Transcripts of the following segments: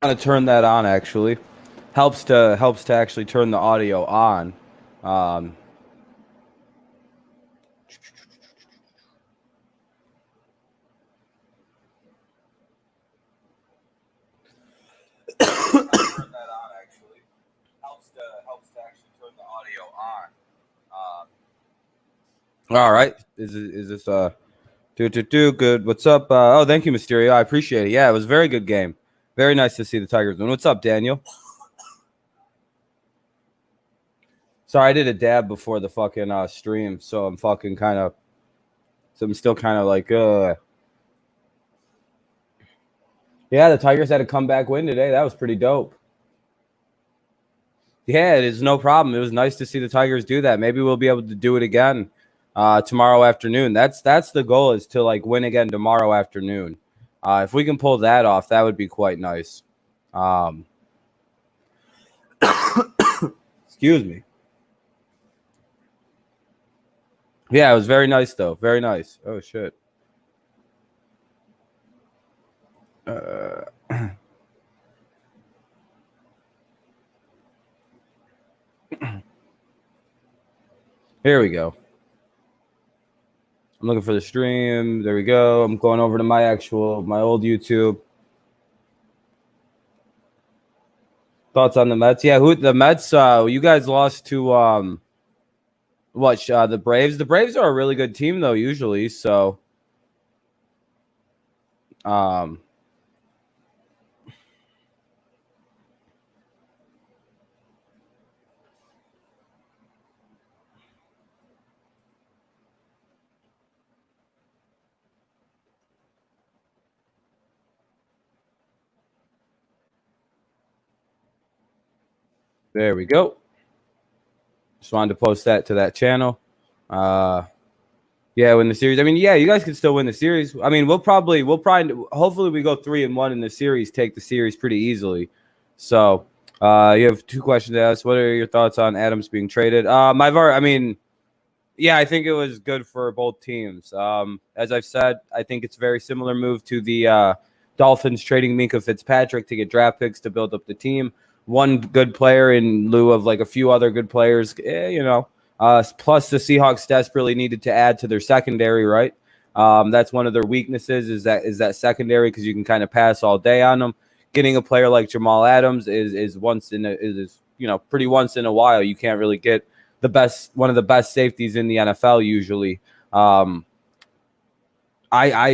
to turn that on. Actually, helps to actually turn the audio on. Um, turn that on. Actually, helps to actually turn the audio on. All right, is this good? What's up? Oh, thank you, Mysterio. I appreciate it. Yeah, it was a very good game. Very nice to see the Tigers win. What's up, Daniel? Sorry, I did a dab before the fucking stream, so I'm fucking kind of, so I'm still kind of like, Yeah, the Tigers had a comeback win today. That was pretty dope. Yeah, it is no problem. It was nice to see the Tigers do that. Maybe we'll be able to do it again tomorrow afternoon. That's the goal, is to like win again tomorrow afternoon. If we can pull that off, that would be quite nice. Excuse me. Yeah, it was very nice though. Very nice. Oh shit. Here we go. I'm looking for the stream. There we go. I'm going over to my old YouTube. Thoughts on the Mets? Yeah, the Mets? You guys lost to the Braves. The Braves are a really good team though, usually. So, there we go. Just wanted to post that to that channel. Yeah, win the series. I mean, yeah, you guys can still win the series. I mean, we'll probably hopefully we go 3-1 in the series, take the series pretty easily. So, you have two questions to ask. What are your thoughts on Adams being traded? Yeah, I think it was good for both teams. As I've said, I think it's a very similar move to the Dolphins trading Minkah Fitzpatrick to get draft picks to build up the team. One good player in lieu of like a few other good players, plus the Seahawks desperately needed to add to their secondary, right? That's one of their weaknesses is that secondary, because you can kind of pass all day on them. Getting a player like Jamal Adams is pretty once in a while. You can't really get one of the best safeties in the NFL usually. I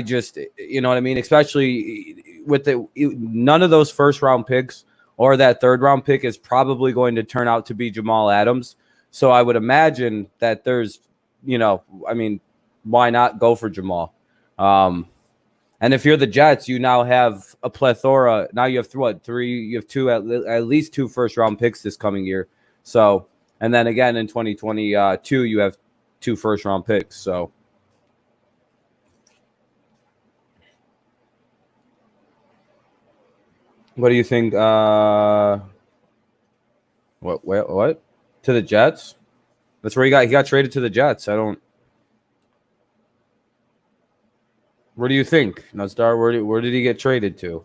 just, you know what I mean? Especially with none of those first round picks or that third round pick is probably going to turn out to be Jamal Adams. So I would imagine that there's, why not go for Jamal? And if you're the Jets, you now have a plethora. Now you have three? You have at least two first round picks this coming year. So, and then again in 2022, you have two first round picks. So, what do you think? What? To the Jets? That's where he got traded to the Jets. Where do you think, Nutstar? Where did he get traded to?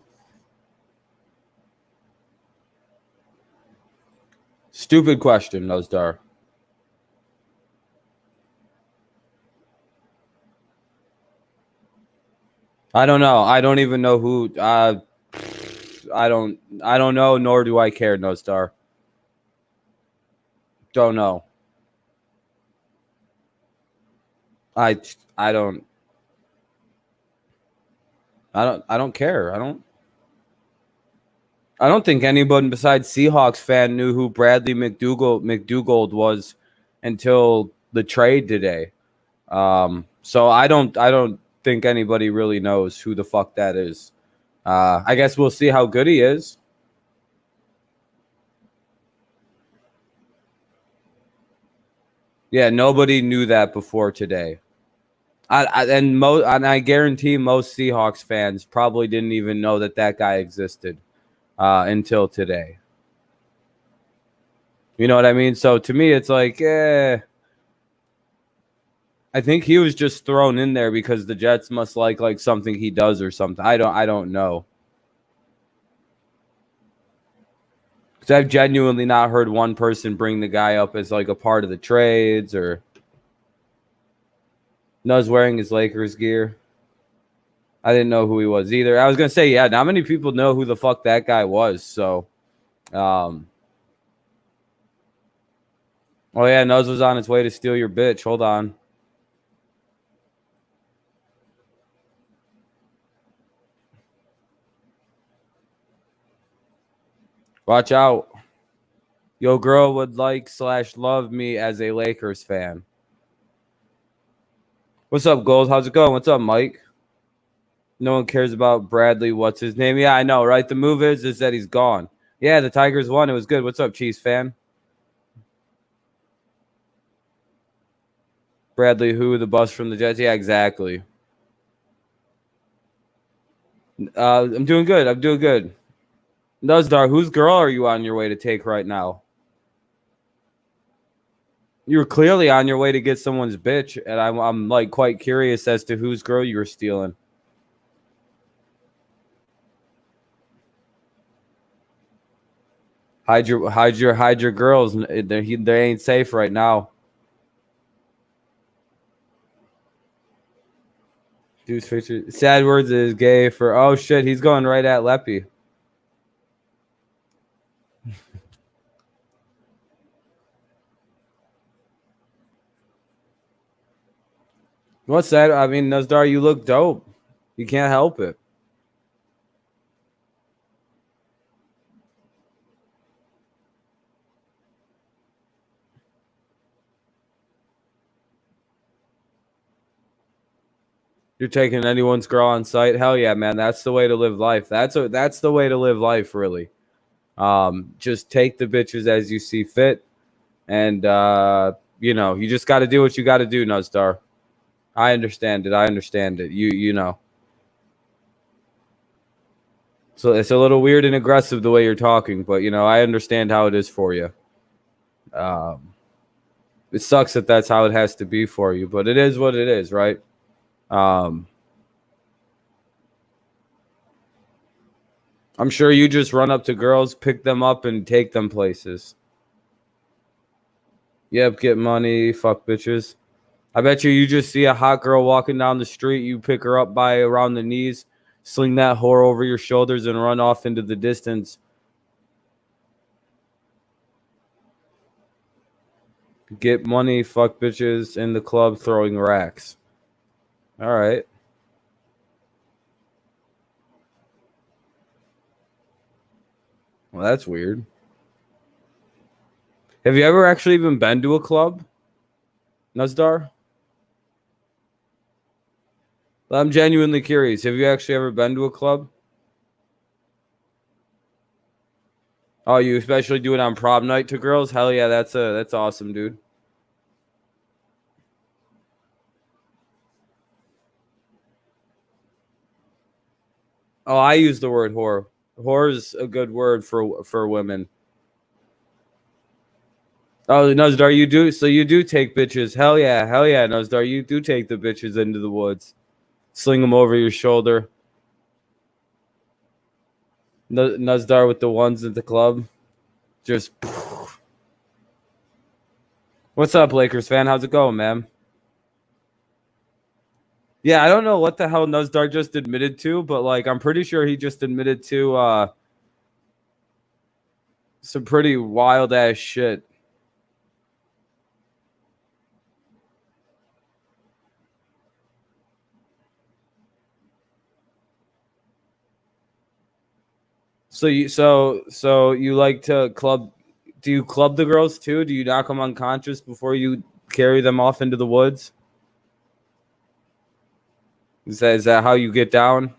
Stupid question, Nutstar. I don't know. I don't even know who. I don't know, nor do I care, Nutstar. Don't know. I don't care. I don't think anyone besides Seahawks fan knew who Bradley McDougald was until the trade today. So I don't think anybody really knows who the fuck that is. I guess we'll see how good he is. Yeah, nobody knew that before today. And I guarantee most Seahawks fans probably didn't even know that guy existed until today. You know what I mean? So to me, it's like, I think he was just thrown in there because the Jets must like something he does or something. I don't know. Because I've genuinely not heard one person bring the guy up as like a part of the trades or Nuz wearing his Lakers gear. I didn't know who he was either. I was going to say, yeah, not many people know who the fuck that guy was. So, oh, yeah, Nuz was on his way to steal your bitch. Hold on. Watch out. Yo, girl would like/love me as a Lakers fan. What's up, Gold? How's it going? What's up, Mike? No one cares about Bradley. What's his name? Yeah, I know, right? The move is that he's gone. Yeah, the Tigers won. It was good. What's up, Chiefs fan? Bradley, who? The bus from the Jets? Yeah, exactly. I'm doing good. I'm doing good. Nuzdar, whose girl are you on your way to take right now? You were clearly on your way to get someone's bitch, and I'm like quite curious as to whose girl you were stealing. Hide your girls. They ain't safe right now. Dude's picture. Sad words is gay for. Oh shit, he's going right at Leppy. What's that? I mean, Nazdar, you look dope. You can't help it. You're taking anyone's girl on site? Hell yeah, man. That's the way to live life. That's the way to live life, really. Just take the bitches as you see fit. And you just gotta do what you gotta do, Nazdar. I understand it. You know. So it's a little weird and aggressive the way you're talking, but I understand how it is for you. It sucks that that's how it has to be for you, but it is what it is, right? I'm sure you just run up to girls, pick them up, and take them places. Yep, get money, fuck bitches. I bet you just see a hot girl walking down the street, you pick her up by around the knees, sling that whore over your shoulders, and run off into the distance. Get money, fuck bitches, in the club throwing racks. All right. Well, that's weird. Have you ever actually even been to a club, Nazdar? I'm genuinely curious. Have you actually ever been to a club? Oh, you especially do it on prom night to girls? Hell yeah, that's awesome, dude. Oh, I use the word whore. Whore is a good word for women. Oh, Nuzdar, you do. So you do take bitches. Hell yeah, Nuzdar, you do take the bitches into the woods, sling them over your shoulder. Nuzdar with the ones at the club, just. What's up, Lakers fan? How's it going, man? Yeah, I don't know what the hell Nuzdar just admitted to, but like I'm pretty sure he just admitted to some pretty wild ass shit. So you like to club? Do you club the girls too? Do you knock them unconscious before you carry them off into the woods? Is that how you get down?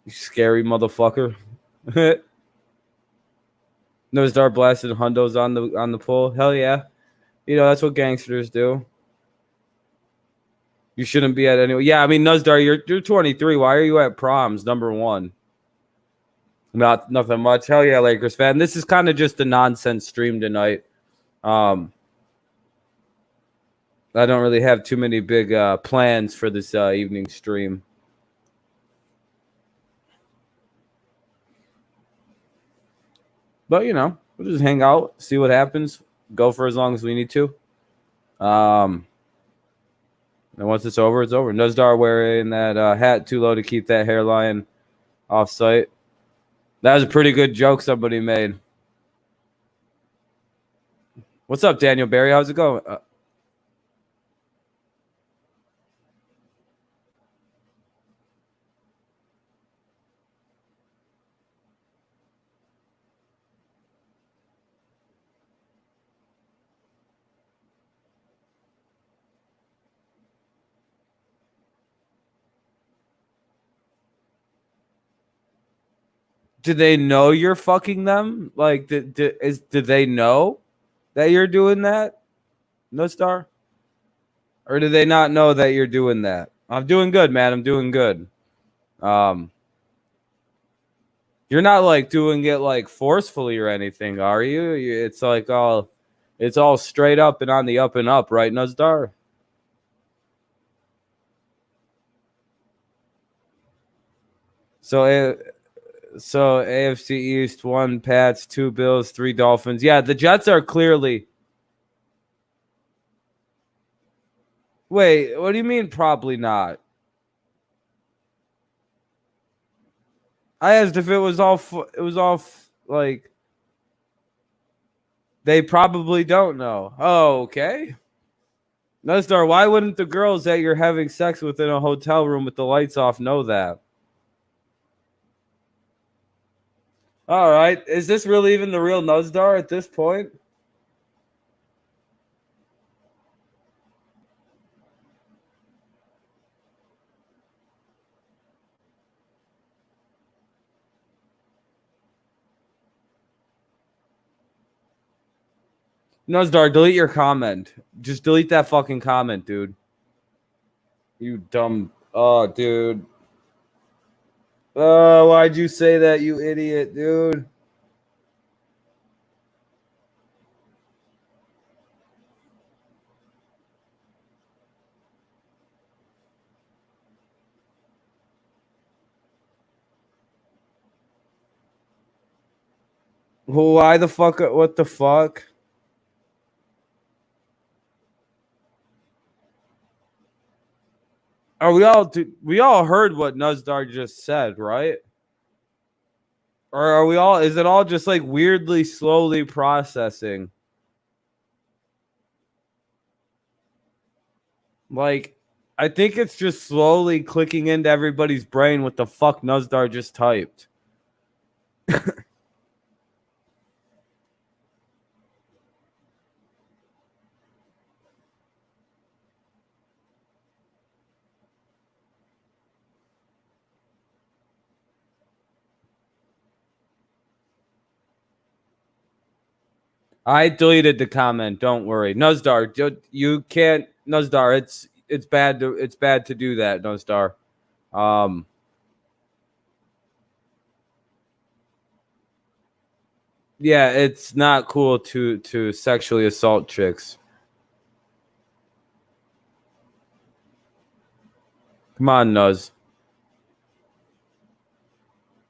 You scary motherfucker. Nose dart blasted hundos on the pole. Hell yeah. That's what gangsters do. You shouldn't be at any. Yeah, I mean, Nuzdar, you're 23. Why are you at proms? Number one. Nothing much. Hell yeah, Lakers fan. This is kind of just a nonsense stream tonight. I don't really have too many big plans for this evening stream. But we'll just hang out, see what happens, go for as long as we need to. And once it's over, it's over. Nuzdar wearing that hat too low to keep that hairline off site. That was a pretty good joke somebody made. What's up, Daniel Barry? How's it going? Do they know you're fucking them? Like, do they know that you're doing that? No star? Or do they not know that you're doing that? I'm doing good, man. I'm doing good. You're not like doing it like forcefully or anything, are you? It's like it's all straight up and on the up and up, right, Nuzdar? So AFC East, 1 Pats, 2 Bills, 3 Dolphins. Yeah, the Jets are clearly. Wait, what do you mean probably not? I asked if it was all like they probably don't know. Oh, okay. Nuzdar, why wouldn't the girls that you're having sex with in a hotel room with the lights off know that? All right. Is this really even the real Nuzdar at this point? Nuzdar, delete your comment. Just delete that fucking comment, dude. You dumb. Oh, dude. Oh, why'd you say that, you idiot, dude? Why the fuck? What the fuck? Are we all heard what Nuzdar just said, right? Or are we all? Is it all just like weirdly, slowly processing? Like, I think it's just slowly clicking into everybody's brain what the fuck Nuzdar just typed. I deleted the comment. Don't worry, Nuzdar. You can't, Nuzdar. It's bad to do that, Nuzdar. Yeah, it's not cool to sexually assault chicks. Come on,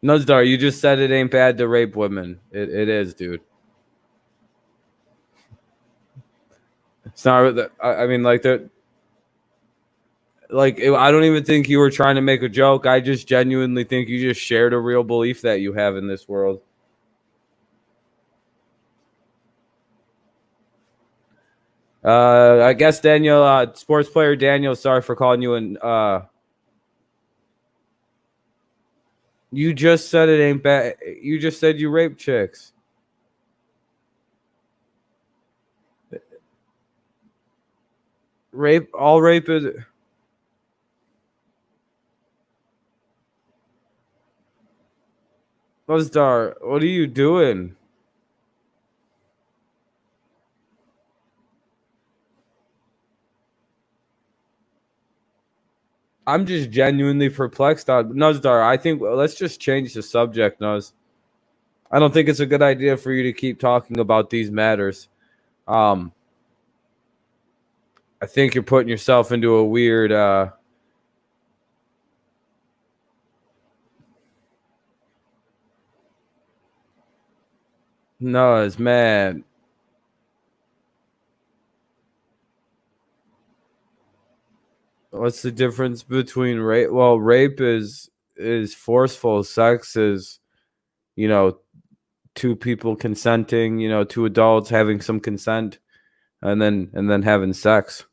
Nuzdar, you just said it ain't bad to rape women. It is, dude. It's not. I mean, like they're like. I don't even think you were trying to make a joke. I just genuinely think you just shared a real belief that you have in this world. I guess Daniel, sports player Daniel. Sorry for calling you an. You just said it ain't bad. You just said you rape chicks. Rape is. Buzdar, what are you doing? I'm just genuinely perplexed on Nuzdar. I think let's just change the subject, Nuz. I don't think it's a good idea for you to keep talking about these matters. I think you're putting yourself into a weird No, it's mad. What's the difference between rape? Well, rape is forceful. Sex is, you know, two people consenting, two adults having some consent, and then having sex.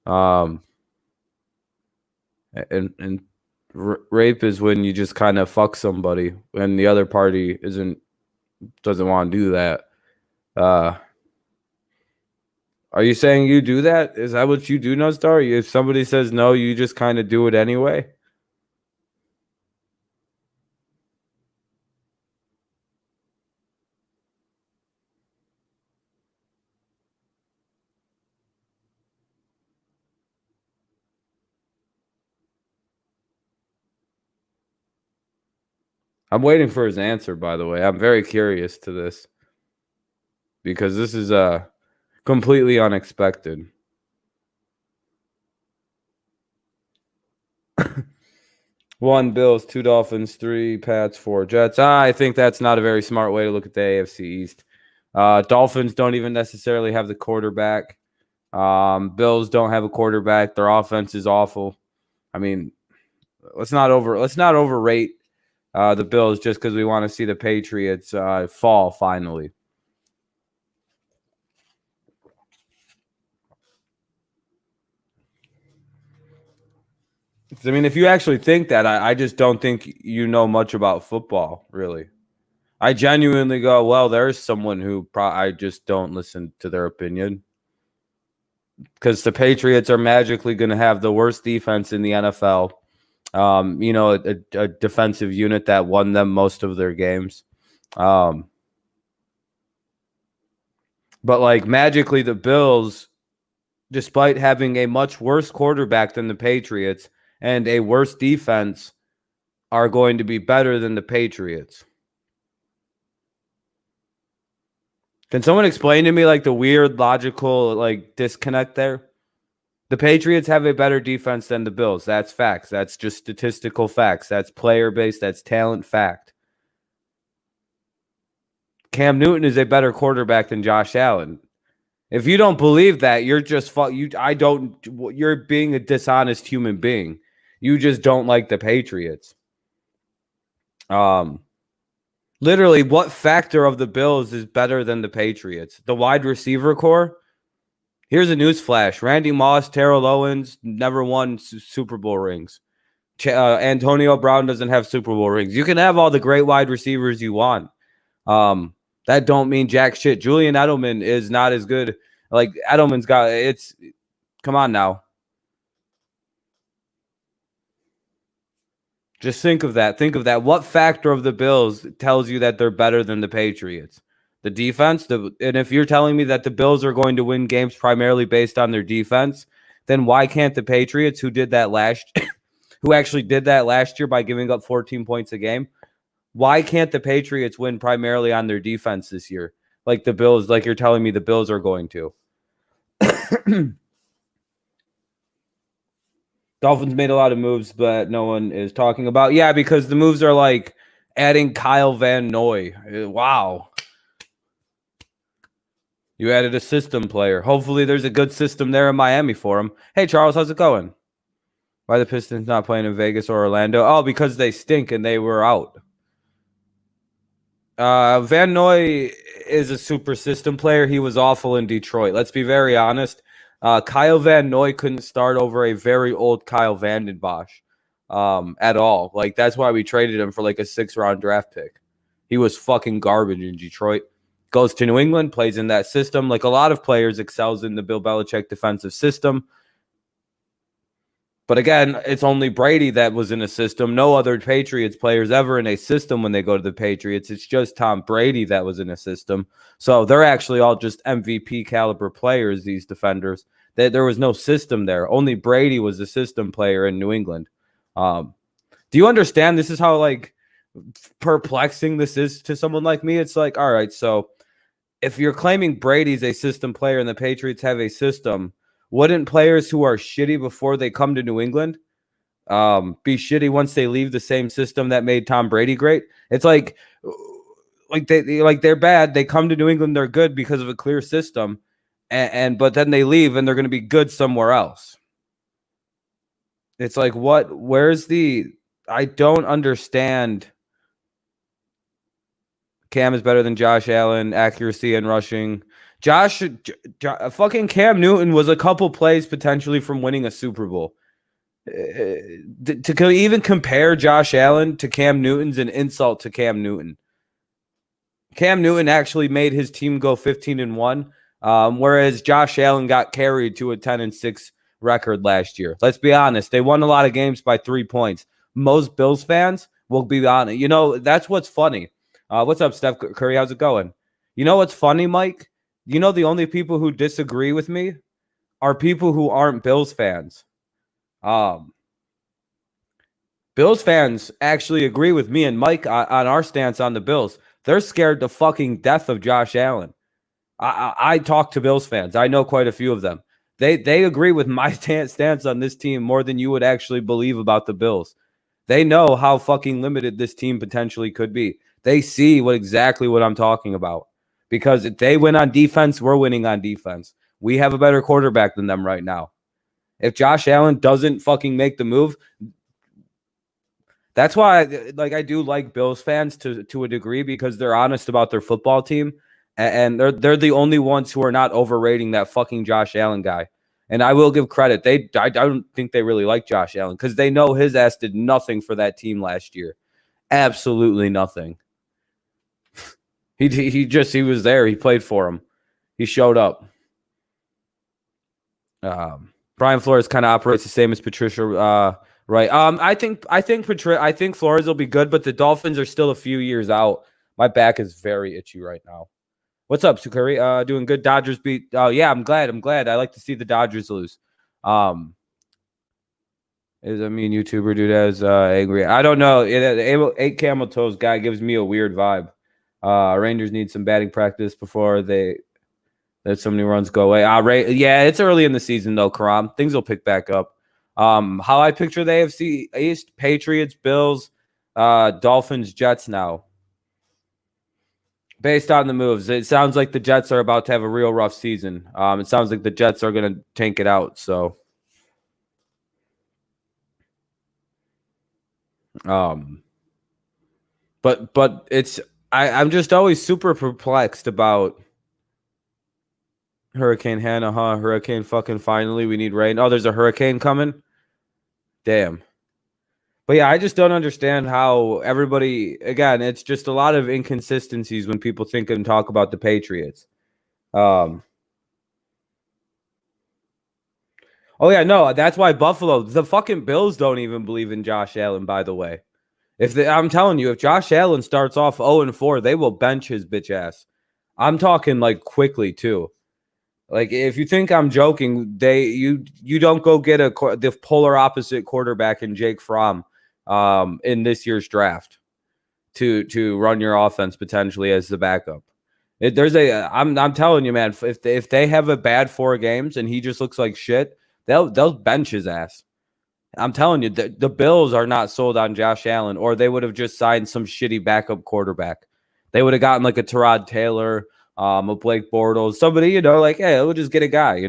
Um, and rape is when you just kind of fuck somebody and the other party doesn't want to do that. Are you saying you do that? Is that what you do, No Star? If somebody says no, you just kind of do it anyway? I'm waiting for his answer, by the way. I'm very curious to this because this is completely unexpected. 1 Bills, 2 Dolphins, 3 Pats, 4 Jets. I think that's not a very smart way to look at the AFC East. Dolphins don't even necessarily have the quarterback. Bills don't have a quarterback. Their offense is awful. I mean, let's not overrate the Bills just because we want to see the Patriots fall finally. I mean, if you actually think that, I just don't think you know much about football, really. I genuinely go, well, there's someone who I just don't listen to their opinion. Because the Patriots are magically going to have the worst defense in the NFL. A defensive unit that won them most of their games. But like magically, the Bills, despite having a much worse quarterback than the Patriots and a worse defense, are going to be better than the Patriots. Can someone explain to me like the weird logical like disconnect there? The Patriots have a better defense than the Bills. That's facts. That's just statistical facts. That's player-based. That's talent fact. Cam Newton is a better quarterback than Josh Allen. If you don't believe that, you're just you're being a dishonest human being. You just don't like the Patriots. Literally, what factor of the Bills is better than the Patriots? The wide receiver core? Here's a news flash. Randy Moss, Terrell Owens never won Super Bowl rings. Antonio Brown doesn't have Super Bowl rings. You can have all the great wide receivers you want. That don't mean jack shit. Julian Edelman is not as good. Like Edelman's got it's. Come on now. Just think of that. Think of that. What factor of the Bills tells you that they're better than the Patriots? The defense? And if you're telling me that the Bills are going to win games primarily based on their defense, then why can't the Patriots, who actually did that last year by giving up 14 points a game, why can't the Patriots win primarily on their defense this year? Like the Bills, like you're telling me the Bills are going to. Dolphins made a lot of moves, but no one is talking about. Yeah, because the moves are like adding Kyle Van Noy. Wow. You added a system player. Hopefully there's a good system there in Miami for him. Hey, Charles, how's it going? Why the Pistons not playing in Vegas or Orlando? Oh, because they stink and they were out. Van Noy is a super system player. He was awful in Detroit. Let's be very honest. Kyle Van Noy couldn't start over a very old Kyle Vanden Bosch at all. Like, that's why we traded him for like a 6th-round draft pick. He was fucking garbage in Detroit. Goes to New England, plays in that system. Like a lot of players excels in the Bill Belichick defensive system. But again, it's only Brady that was in a system. No other Patriots players ever in a system when they go to the Patriots. It's just Tom Brady that was in a system. So they're actually all just MVP caliber players, these defenders. There was no system there. Only Brady was a system player in New England. Do you understand? This is how like perplexing this is to someone like me. It's like, all right, so if you're claiming Brady's a system player and the Patriots have a system, wouldn't players who are shitty before they come to New England be shitty once they leave the same system that made Tom Brady great? It's like they're bad. They come to New England, they're good because of a clear system, but then they leave and they're going to be good somewhere else. It's like, what? Where's the? I don't understand. Cam is better than Josh Allen, accuracy and rushing. Fucking Cam Newton was a couple plays potentially from winning a Super Bowl. To even compare Josh Allen to Cam Newton's an insult to Cam Newton. Cam Newton actually made his team go 15-1, whereas Josh Allen got carried to a 10-6 record last year. Let's be honest. They won a lot of games by 3 points. Most Bills fans will be honest. You know, that's what's funny. What's up, Steph Curry? How's it going? You know what's funny, Mike? You know the only people who disagree with me are people who aren't Bills fans. Bills fans actually agree with me and Mike on our stance on the Bills. They're scared to fucking death of Josh Allen. I talk to Bills fans. I know quite a few of them. They agree with my stance on this team more than you would actually believe about the Bills. They know how fucking limited this team potentially could be. They see exactly what I'm talking about. Because if they win on defense, we're winning on defense. We have a better quarterback than them right now. If Josh Allen doesn't fucking make the move, that's why I do like Bills fans to a degree, because they're honest about their football team, and they're the only ones who are not overrating that fucking Josh Allen guy. And I will give credit. I don't think they really like Josh Allen because they know his ass did nothing for that team last year. Absolutely nothing. He was there. He played for him. He showed up. Brian Flores kind of operates the same as Patricia, right? I think Flores will be good, but the Dolphins are still a few years out. My back is very itchy right now. What's up, Sukuri? Doing good. Dodgers beat. Oh yeah, I'm glad. I like to see the Dodgers lose. Is a mean YouTuber dude as angry? I don't know. 8 camel toes guy gives me a weird vibe. Rangers need some batting practice before they let so many runs go away. Yeah, it's early in the season though, Karam. Things will pick back up. How I picture the AFC East: Patriots, Bills, Dolphins, Jets now. Based on the moves, it sounds like the Jets are about to have a real rough season. It sounds like the Jets are going to tank it out. So, but it's I'm just always super perplexed about Hurricane Hannah, Hurricane fucking finally. We need rain. Oh, there's a hurricane coming. Damn. But yeah, I just don't understand how everybody, again, it's just a lot of inconsistencies when people think and talk about the Patriots. Oh yeah, no, that's why Buffalo, the fucking Bills don't even believe in Josh Allen, by the way. I'm telling you, if Josh Allen starts off 0-4, they will bench his bitch ass. I'm talking like quickly too. Like, if you think I'm joking, you don't go get the polar opposite quarterback in Jake Fromm in this year's draft to run your offense potentially as the backup. I'm telling you, man, if they have a bad 4 games and he just looks like shit, they'll bench his ass. I'm telling you, the Bills are not sold on Josh Allen, or they would have just signed some shitty backup quarterback. They would have gotten like a Tyrod Taylor, a Blake Bortles, somebody, like, hey, we'll just get a guy,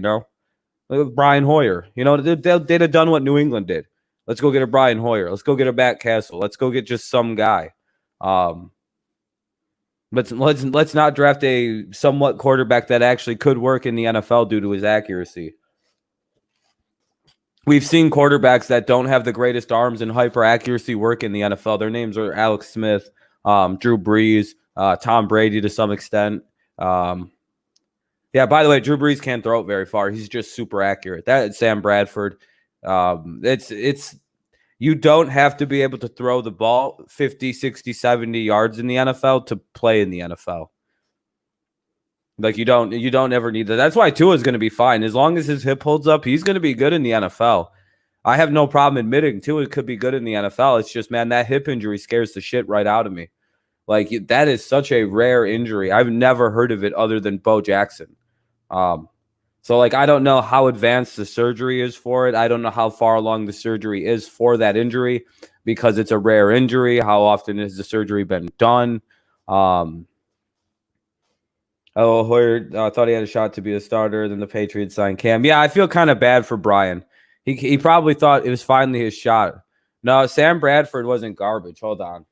like Brian Hoyer. They'd have done what New England did. Let's go get a Brian Hoyer. Let's go get a Matt Castle. Let's go get just some guy. Let's not draft a somewhat quarterback that actually could work in the NFL due to his accuracy. We've seen quarterbacks that don't have the greatest arms and hyper accuracy work in the NFL. Their names are Alex Smith, Drew Brees, Tom Brady to some extent. Yeah, by the way, Drew Brees can't throw it very far. He's just super accurate. That's Sam Bradford. It's you don't have to be able to throw the ball 50, 60, 70 yards in the NFL to play in the NFL. Like, you don't ever need that. That's why Tua is going to be fine. As long as his hip holds up, he's going to be good in the NFL. I have no problem admitting Tua could be good in the NFL. It's just, man, that hip injury scares the shit right out of me. Like, that is such a rare injury. I've never heard of it other than Bo Jackson. So, like, I don't know how advanced the surgery is for it. I don't know how far along the surgery is for that injury because it's a rare injury. How often has the surgery been done? Oh, Hoyer thought he had a shot to be a starter. Then the Patriots signed Cam. Yeah, I feel kind of bad for Brian. He probably thought it was finally his shot. No, Sam Bradford wasn't garbage. Hold on.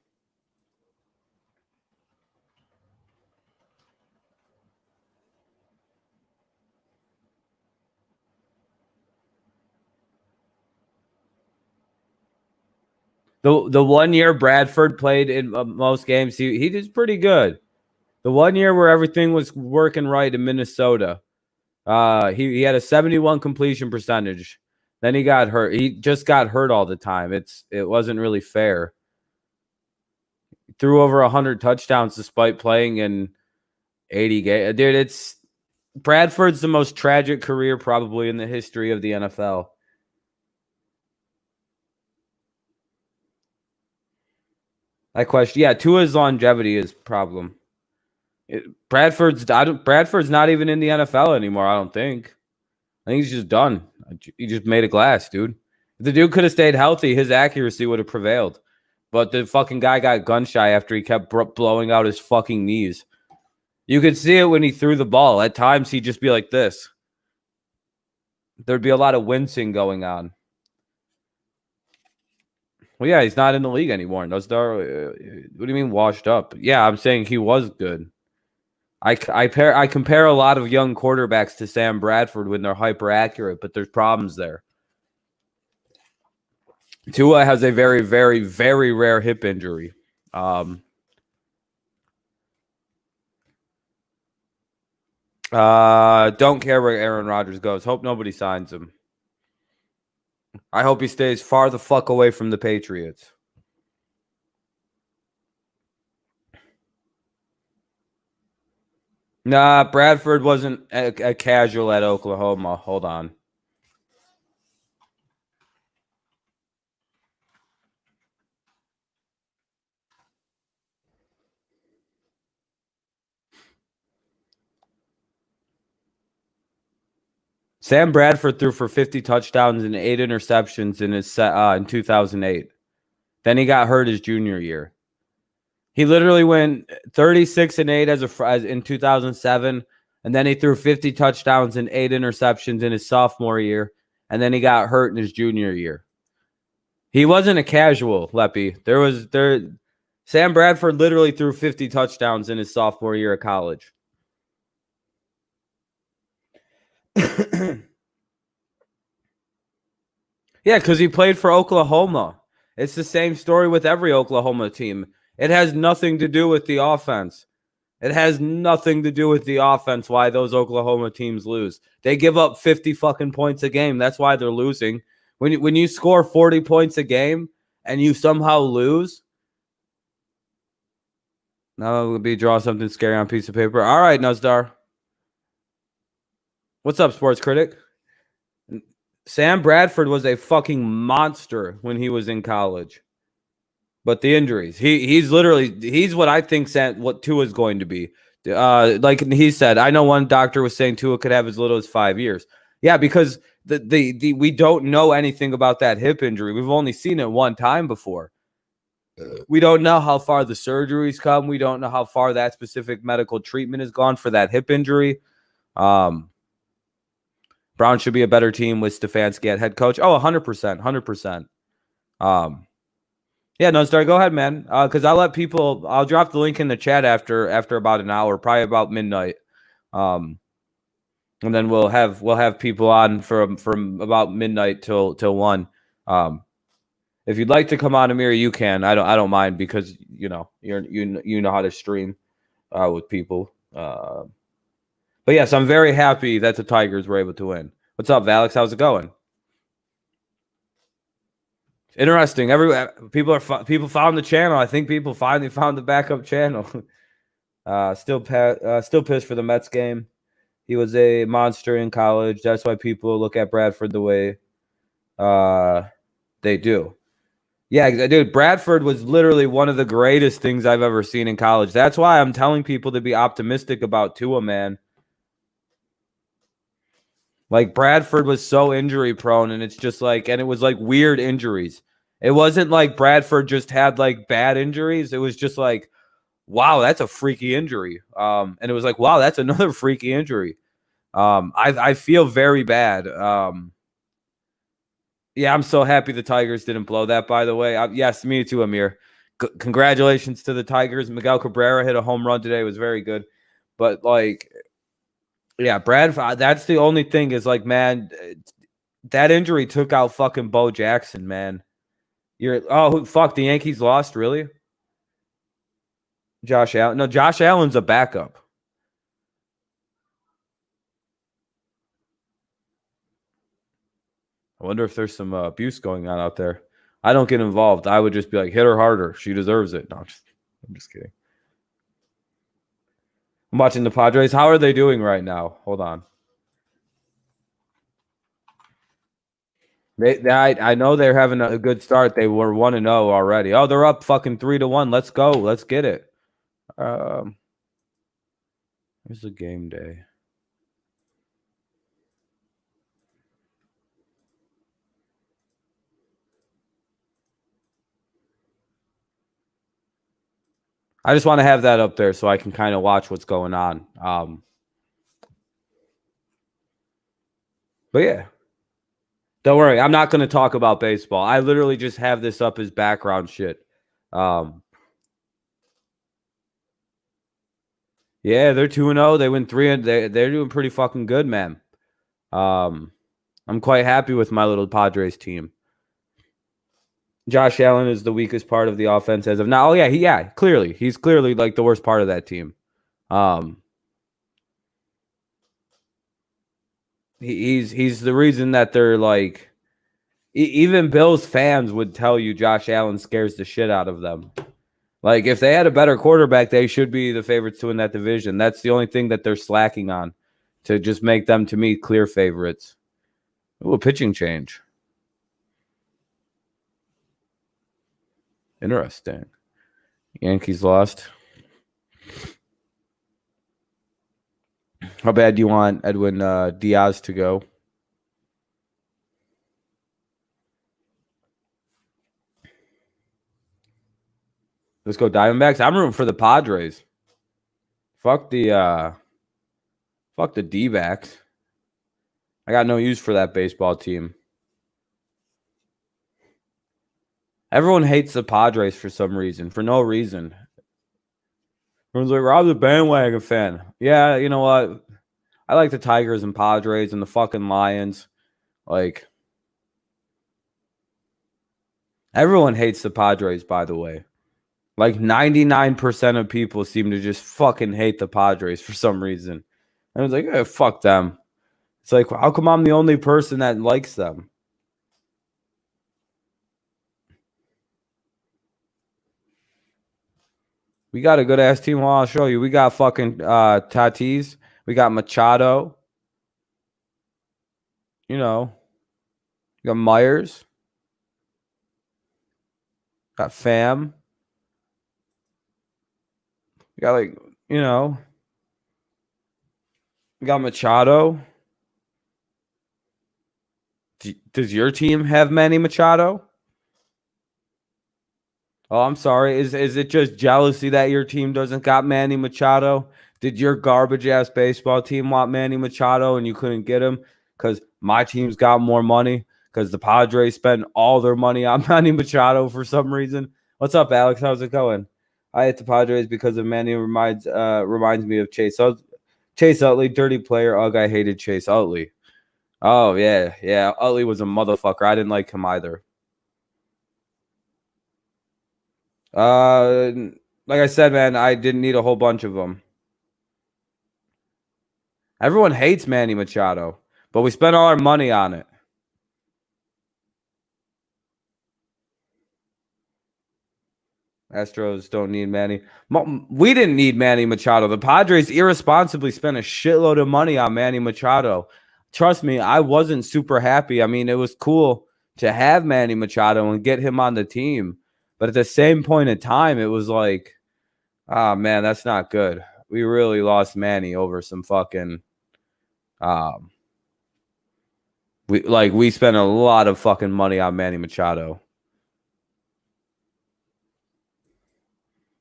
The 1 year Bradford played in most games, he did pretty good. The 1 year where everything was working right in Minnesota, he had a 71 completion percentage. Then he got hurt. He just got hurt all the time. It wasn't really fair. He threw over 100 touchdowns despite playing in 80 games. Dude, it's Bradford's the most tragic career probably in the history of the NFL. I question. Yeah, Tua's longevity is a problem. Bradford's not even in the NFL anymore, I don't think. I think he's just done. He just made a glass, dude. If the dude could have stayed healthy, his accuracy would have prevailed. But the fucking guy got gun shy after he kept blowing out his fucking knees. You could see it when he threw the ball. At times, he'd just be like this. There'd be a lot of wincing going on. Well, yeah, he's not in the league anymore. What do you mean washed up? Yeah, I'm saying he was good. I compare a lot of young quarterbacks to Sam Bradford when they're hyper accurate, but there's problems there. Tua has a very, very, very rare hip injury. Don't care where Aaron Rodgers goes. Hope nobody signs him. I hope he stays far the fuck away from the Patriots. Nah, Bradford wasn't a casual at Oklahoma. Hold on. Sam Bradford threw for 50 touchdowns and 8 interceptions in 2008. Then he got hurt his junior year. He literally went 36-8 in 2007, and then he threw 50 touchdowns and 8 interceptions in his sophomore year, and then he got hurt in his junior year. He wasn't a casual, Leppy. Sam Bradford literally threw 50 touchdowns in his sophomore year of college. Yeah, because he played for Oklahoma. It's the same story with every Oklahoma team. It has nothing to do with the offense. It has nothing to do with the offense why those Oklahoma teams lose. They give up 50 fucking points a game. That's why they're losing. When you score 40 points a game and you somehow lose, now it would be draw something scary on a piece of paper. All right, Nuzdar. What's up, sports critic? Sam Bradford was a fucking monster when he was in college. But the injuries, he's what I think what Tua is going to be. Like he said, I know one doctor was saying Tua could have as little as 5 years. Yeah, because we don't know anything about that hip injury. We've only seen it one time before. We don't know how far the surgeries come. We don't know how far that specific medical treatment has gone for that hip injury. Brown should be a better team with Stefanski at head coach. Oh, 100%, 100%. Yeah, no, start. Go ahead, man. Because I'll drop the link in the chat after about an hour, probably about midnight. And then we'll have people on from about midnight till 1. If you'd like to come on, Amir, you can. I don't mind because you know how to stream with people. But yes, I'm very happy that the Tigers were able to win. What's up, Alex? How's it going? Interesting. People found the channel. I think people finally found the backup channel. Still pissed for the Mets game. He was a monster in college. That's why people look at Bradford the way they do. Yeah, dude, Bradford was literally one of the greatest things I've ever seen in college. That's why I'm telling people to be optimistic about Tua, man. Like Bradford was so injury prone, and it's just like, and it was like weird injuries. It wasn't like Bradford just had like bad injuries. It was just like wow, that's a freaky injury. And it was like, wow, that's another freaky injury. I feel very bad. Yeah, I'm so happy the Tigers didn't blow that, by the way. Yes, me too, Amir. Congratulations to the Tigers. Miguel Cabrera hit a home run today. It was very good. But, like, yeah, Brad, that's the only thing is, like, man, that injury took out fucking Bo Jackson, man. Fuck, the Yankees lost, really? Josh Allen. No, Josh Allen's a backup. I wonder if there's some abuse going on out there. I don't get involved. I would just be like, hit her harder. She deserves it. No, I'm just kidding. I'm watching the Padres. How are they doing right now? Hold on. I know they're having a good start. They were 1-0 already. Oh, they're up fucking 3-1. Let's go. Let's get it. Here's the game day. I just want to have that up there so I can kind of watch what's going on. But yeah, don't worry. I'm not going to talk about baseball. I literally just have this up as background shit. Yeah, they're 2-0. They win 3, and they're doing pretty fucking good, man. I'm quite happy with my little Padres team. Josh Allen is the weakest part of the offense as of now. Oh yeah, clearly. He's clearly like the worst part of that team. He's the reason that they're like even Bills fans would tell you Josh Allen scares the shit out of them. Like if they had a better quarterback, they should be the favorites to win that division. That's the only thing that they're slacking on to just make them, to me, clear favorites. Ooh, a pitching change. Interesting. Yankees lost. How bad do you want Edwin Diaz to go? Let's go Diamondbacks. I'm rooting for the Padres. Fuck the D-backs. I got no use for that baseball team. Everyone hates the Padres for some reason, for no reason. Everyone's like, Rob's a bandwagon fan. Yeah, you know what? I like the Tigers and Padres and the fucking Lions. Like, everyone hates the Padres, by the way. Like 99% of people seem to just fucking hate the Padres for some reason. And I was like, fuck them. It's like, how come I'm the only person that likes them? We got a good ass team. Well, I'll show you. We got fucking Tatis. We got Machado. You know, we got Myers. Got Pham. We got we got Machado. Does your team have Manny Machado? Oh, I'm sorry. Is it just jealousy that your team doesn't got Manny Machado? Did your garbage ass baseball team want Manny Machado and you couldn't get him because my team's got more money? Because the Padres spent all their money on Manny Machado for some reason. What's up, Alex? How's it going? I hate the Padres because of Manny reminds me of Chase. Chase Utley, dirty player. Ugh, I hated Chase Utley. Oh yeah. Utley was a motherfucker. I didn't like him either. Like I said, man, I didn't need a whole bunch of them. Everyone hates Manny Machado, but we spent all our money on it. Astros don't need Manny. We didn't need Manny Machado. The Padres irresponsibly spent a shitload of money on Manny Machado. Trust me, I wasn't super happy. I mean, it was cool to have Manny Machado and get him on the team. But at the same point in time, it was like, oh, man, that's not good. We really lost Manny over some fucking we spent a lot of fucking money on Manny Machado.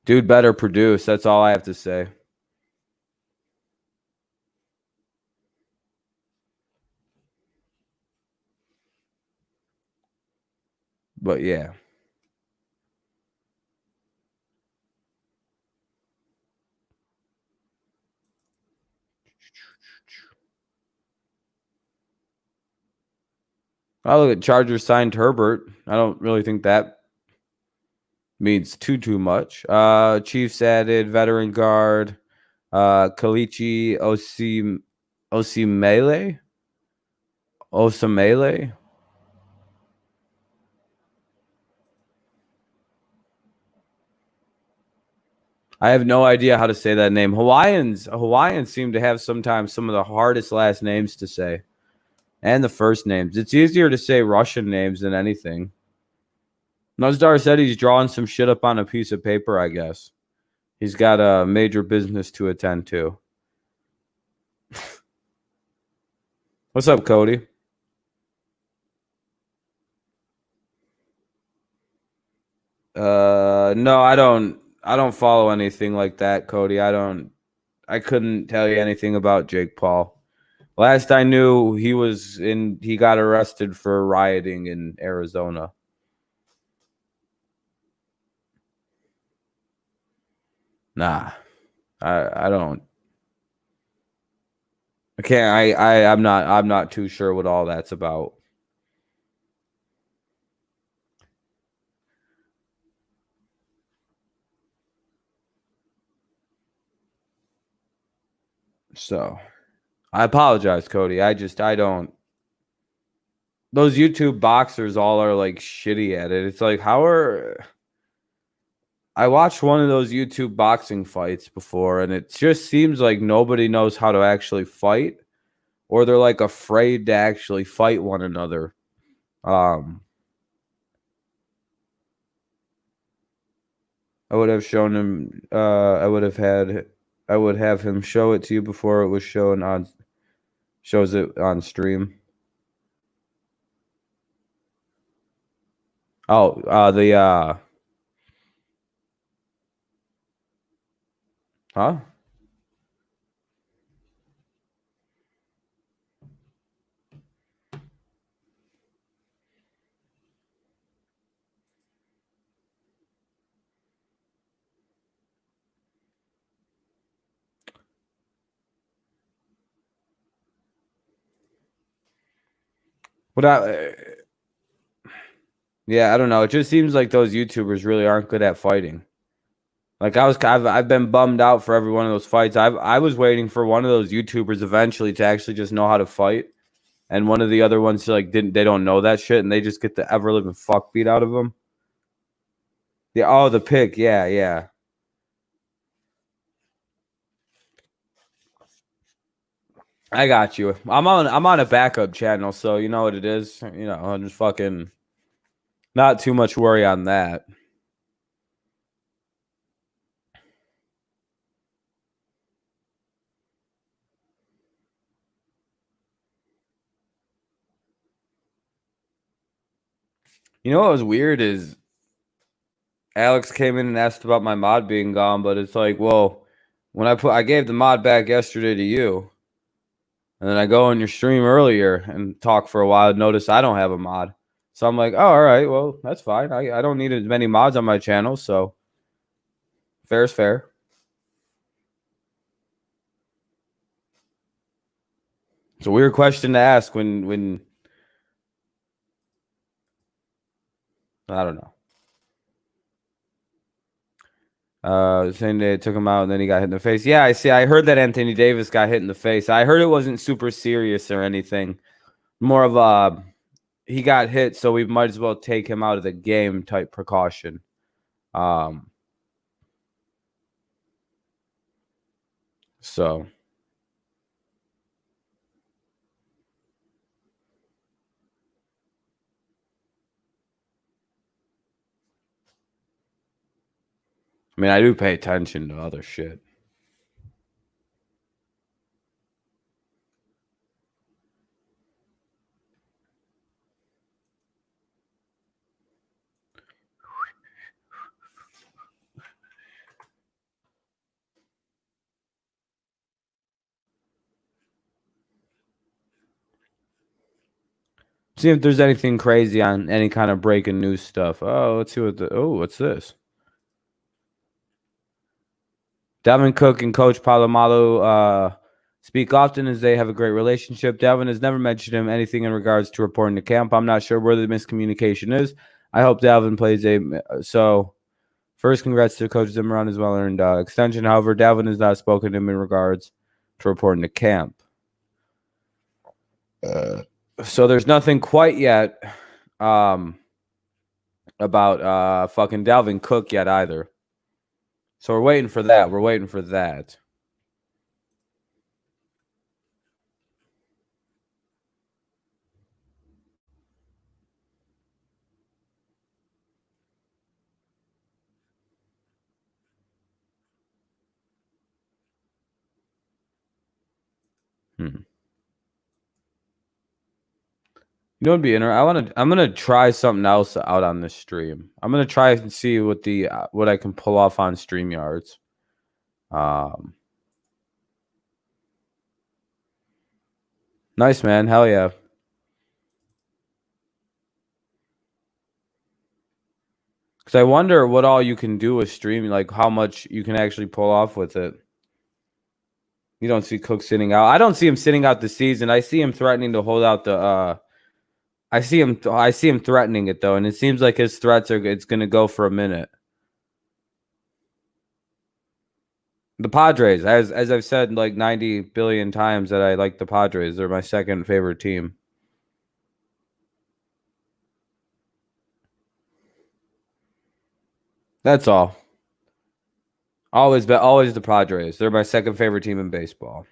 Dude better produce. That's all I have to say. But yeah. I look at Chargers signed Herbert. I don't really think that means too much. Chiefs added veteran guard Kalichi Osimele. Osamele. I have no idea how to say that name. Hawaiians seem to have sometimes some of the hardest last names to say. And the first names. It's easier to say Russian names than anything. Nuzdar said he's drawing some shit up on a piece of paper, I guess. He's got a major business to attend to. What's up, Cody? No, I don't follow anything like that, Cody. I couldn't tell you anything about Jake Paul. Last I knew, he got arrested for rioting in Arizona. Nah. I don't. I can't I'm not too sure what all that's about. So, I apologize, Cody. I don't. Those YouTube boxers all are like shitty at it. It's like I watched one of those YouTube boxing fights before, and it just seems like nobody knows how to actually fight, or they're like afraid to actually fight one another. Um, I would have shown him. I would have him show it to you before it was shows it on stream. Oh, the huh? What I Yeah, I don't know. It just seems like those YouTubers really aren't good at fighting. Like I've been bummed out for every one of those fights. I was waiting for one of those YouTubers eventually to actually just know how to fight, and one of the other ones like didn't. They don't know that shit, and they just get the ever living fuck beat out of them. Yeah. Oh, the pick. Yeah, yeah. I got you. I'm on a backup channel, so you know what it is. I'm just fucking not too much worry on that. You know what was weird is Alex came in and asked about my mod being gone, but it's like, well, when I gave the mod back yesterday to you, and then I go on your stream earlier and talk for a while, notice I don't have a mod. So I'm like, oh, all right, well, that's fine. I don't need as many mods on my channel, so fair is fair. It's a weird question to ask when I don't know. Saying they took him out and then he got hit in the face. Yeah, I see. I heard that Anthony Davis got hit in the face. I heard it wasn't super serious or anything. More of a he got hit, so we might as well take him out of the game type precaution. So I mean, I do pay attention to other shit. See if there's anything crazy on any kind of breaking news stuff. Oh, let's see what what's this? Dalvin Cook and Coach Palomalu speak often as they have a great relationship. Dalvin has never mentioned him anything in regards to reporting to camp. I'm not sure where the miscommunication is. I hope Dalvin plays so. First, congrats to Coach Zimmer on his well-earned extension. However, Dalvin has not spoken to him in regards to reporting to camp. So there's nothing quite yet about fucking Dalvin Cook yet either. So we're waiting for that. We're waiting for that. You know what'd be interesting? I'm gonna try something else out on this stream. I'm gonna try and see what the what I can pull off on StreamYards. Nice, man. Hell yeah. Because I wonder what all you can do with streaming, like how much you can actually pull off with it. You don't see Cook sitting out. I don't see him sitting out the season. I see him threatening to hold out the. I see him threatening it though, and it seems like his threats are. It's going to go for a minute. The Padres, as I've said like 90 billion times, that I like the Padres. They're my second favorite team. That's all. Always the Padres. They're my second favorite team in baseball.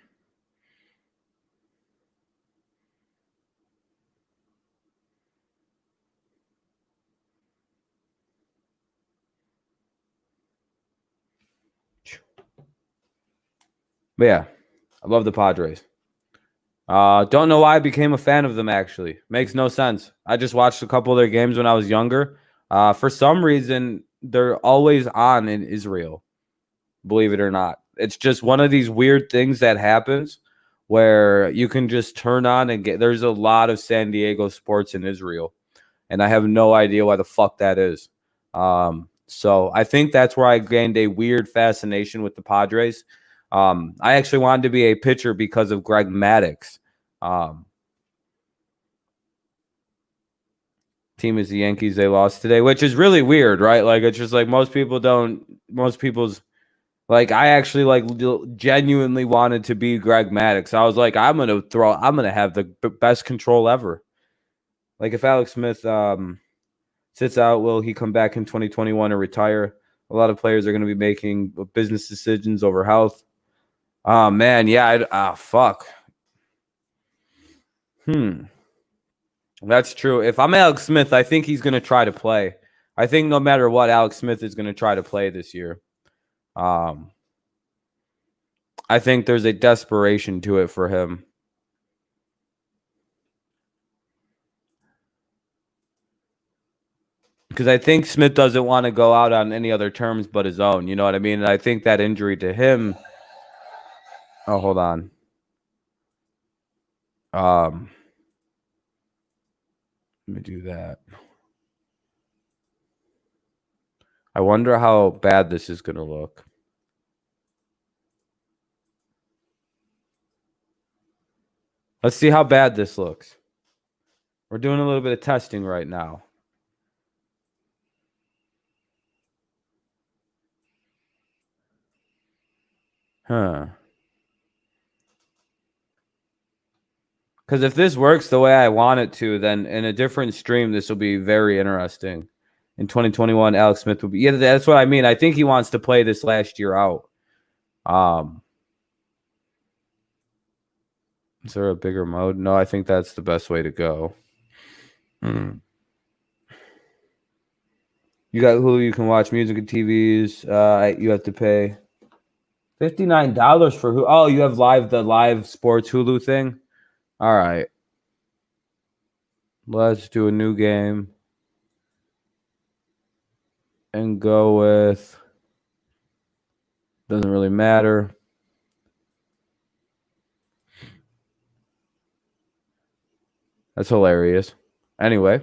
But yeah, I love the Padres. Don't know why I became a fan of them, actually. Makes no sense. I just watched a couple of their games when I was younger. For some reason, they're always on in Israel, believe it or not. It's just one of these weird things that happens where you can just turn on and get. There's a lot of San Diego sports in Israel, and I have no idea why the fuck that is. So I think that's where I gained a weird fascination with the Padres. I actually wanted to be a pitcher because of Greg Maddux. Team is the Yankees. They lost today, which is really weird, right? Like it's just like most people's like I actually like genuinely wanted to be Greg Maddux. I was like, I'm gonna have the best control ever. Like if Alex Smith sits out, will he come back in 2021 or retire? A lot of players are going to be making business decisions over health. Oh man, yeah. Fuck. That's true. If I'm Alex Smith, I think he's going to try to play. I think no matter what, Alex Smith is going to try to play this year. I think there's a desperation to it for him. Because I think Smith doesn't want to go out on any other terms but his own. You know what I mean? And I think that injury to him. Oh, hold on. Let me do that. I wonder how bad this is going to look. Let's see how bad this looks. We're doing a little bit of testing right now. Huh. Because if this works the way I want it to, then in a different stream, this will be very interesting. In 2021, Alex Smith will be. Yeah, that's what I mean. I think he wants to play this last year out. Is there a bigger mode? No, I think that's the best way to go. You got Hulu, you can watch music and TVs. You have to pay $59 for Hulu. Oh, you have the live sports Hulu thing? All right. Let's do a new game. And go with. Doesn't really matter. That's hilarious. Anyway,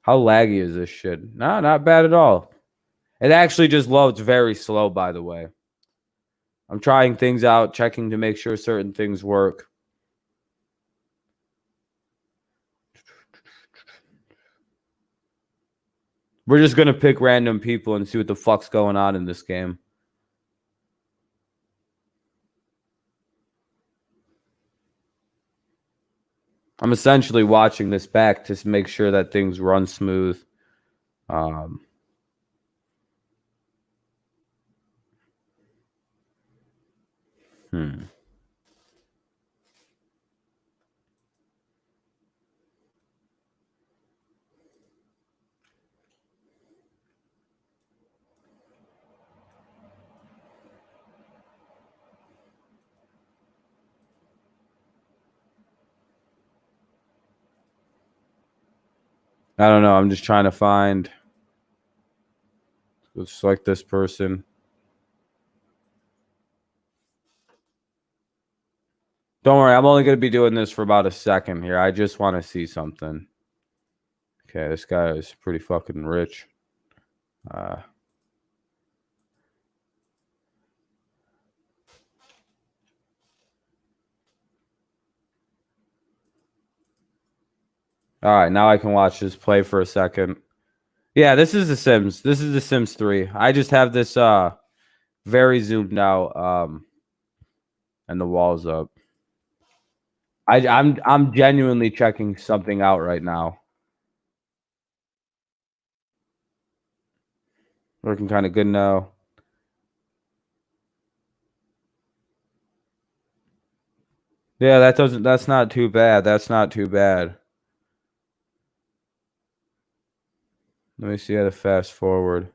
how laggy is this shit? No, not bad at all. It actually just loads very slow, by the way. I'm trying things out, checking to make sure certain things work. We're just going to pick random people and see what the fuck's going on in this game. I'm essentially watching this back to make sure that things run smooth. I don't know. I'm just trying to find. Let's select this person. Don't worry. I'm only going to be doing this for about a second here. I just want to see something. Okay, this guy is pretty fucking rich. All right, now I can watch this play for a second. Yeah, this is The Sims. This is The Sims 3. I just have this very zoomed out and the walls up. I'm genuinely checking something out right now. Looking kind of good now. Yeah, that's not too bad. That's not too bad. Let me see how to fast forward.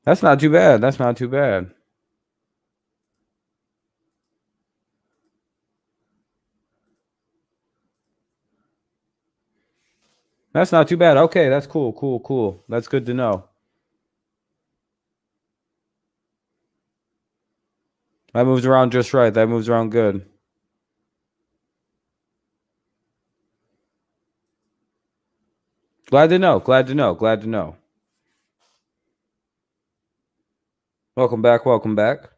That's not too bad. That's not too bad. That's not too bad. Okay, that's cool, cool, cool. That's good to know. That moves around just right. That moves around good. Glad to know. Glad to know. Glad to know. Welcome back. Welcome back.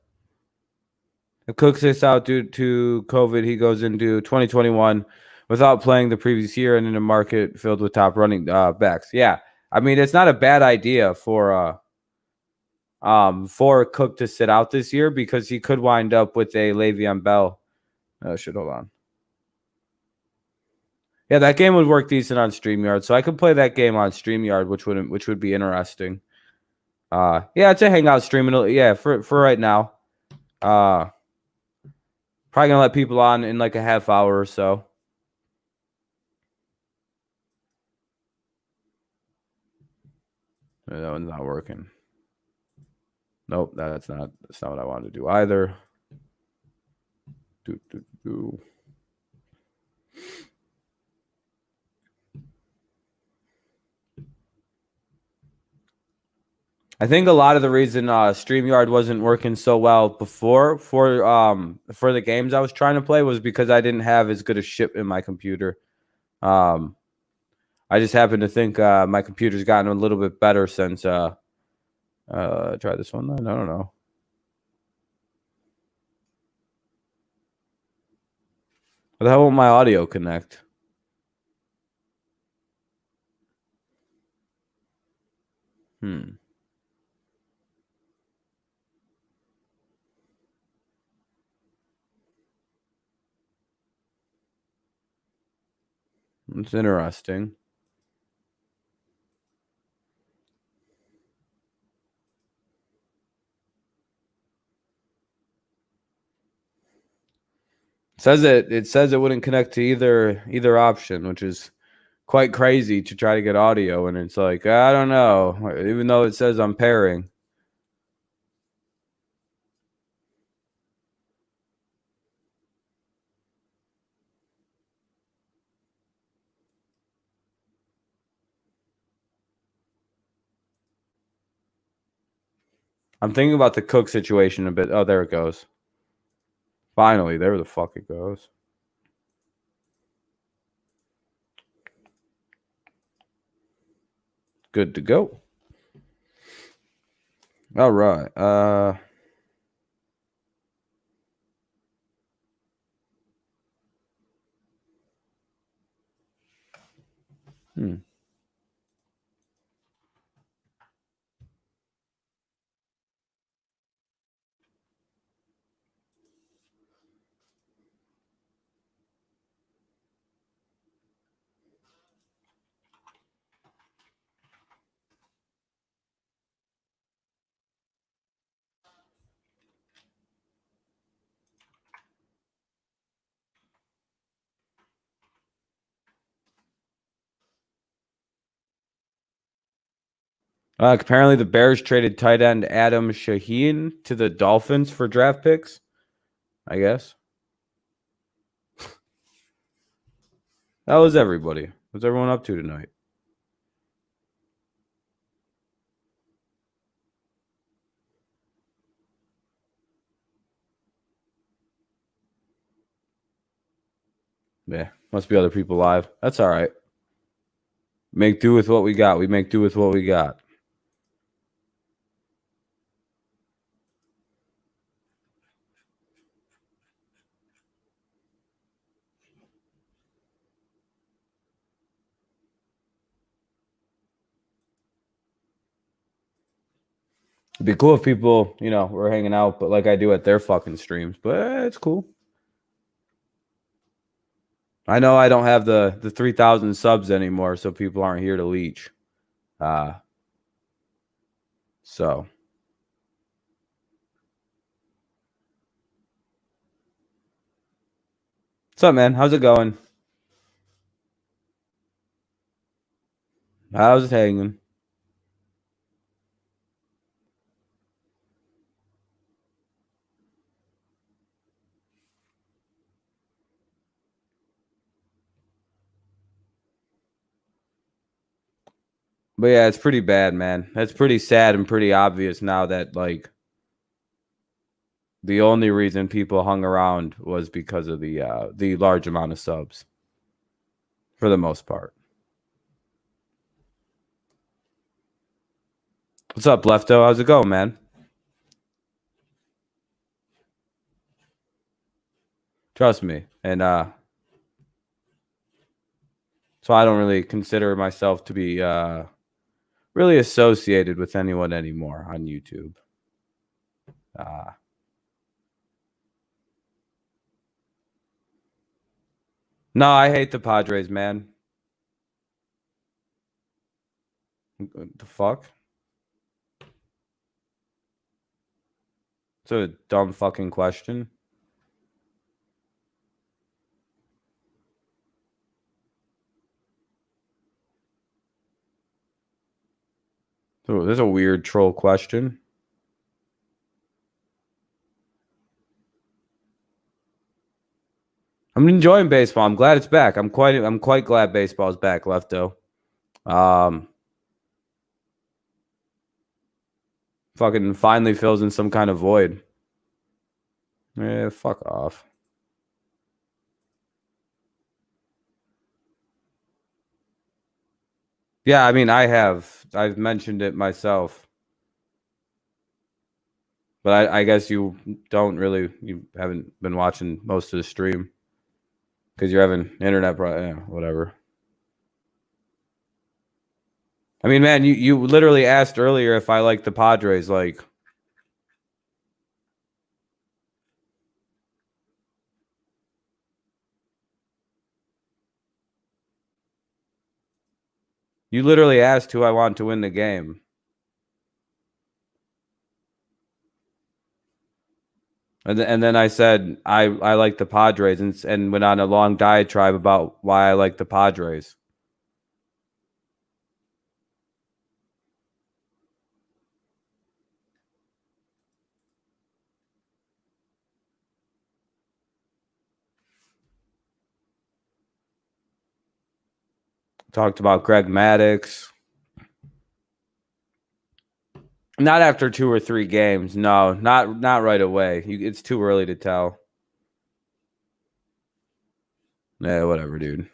If Cook sits out due to COVID, he goes into 2021 without playing the previous year and in a market filled with top running backs. Yeah, I mean it's not a bad idea for Cook to sit out this year because he could wind up with a Le'Veon Bell. Oh shit, hold on. Yeah, that game would work decent on StreamYard, so I could play that game on StreamYard, which would be interesting. Yeah, it's a hangout stream. Yeah, for right now. Probably gonna let people on in like a half hour or so. That one's not working. Nope, that's not what I wanted to do either. I think a lot of the reason StreamYard wasn't working so well before for the games I was trying to play was because I didn't have as good a ship in my computer. I just happen to think my computer's gotten a little bit better since try this one then. I don't know. But how won't my audio connect? It's interesting. It says it wouldn't connect to either option, which is quite crazy to try to get audio, and it's like I don't know, even though it says I'm pairing. I'm thinking about the Cook situation a bit. Oh, there it goes. Finally, there the fuck it goes. Good to go. All right. Apparently, the Bears traded tight end Adam Shaheen to the Dolphins for draft picks. I guess that was everybody. What's everyone up to tonight? Yeah, must be other people live. That's all right. Make do with what we got. We make do with what we got. It'd be cool if people, were hanging out, but like I do at their fucking streams. But it's cool. I know I don't have the 3,000 subs anymore, so people aren't here to leech. So. What's up, man? How's it going? How's it hanging? But yeah, it's pretty bad, man. That's pretty sad and pretty obvious now that like the only reason people hung around was because of the large amount of subs. For the most part. What's up, Lefto? How's it going, man? Trust me. And so I don't really consider myself to be really associated with anyone anymore on YouTube. No, I hate the Padres, man. What the fuck? It's a dumb fucking question. So there's a weird troll question. I'm enjoying baseball. I'm glad it's back. I'm quite glad baseball's back, Lefto. Fucking finally fills in some kind of void. Yeah, fuck off. Yeah, I mean, I've mentioned it myself. But I guess you haven't been watching most of the stream because you're having internet whatever. I mean, man, you literally asked earlier if I like the Padres. Like, you literally asked who I want to win the game. And then I said I like the Padres and went on a long diatribe about why I like the Padres. Talked about Greg Maddux. Not after 2 or 3 games. No, not right away. It's too early to tell. Yeah, whatever, dude.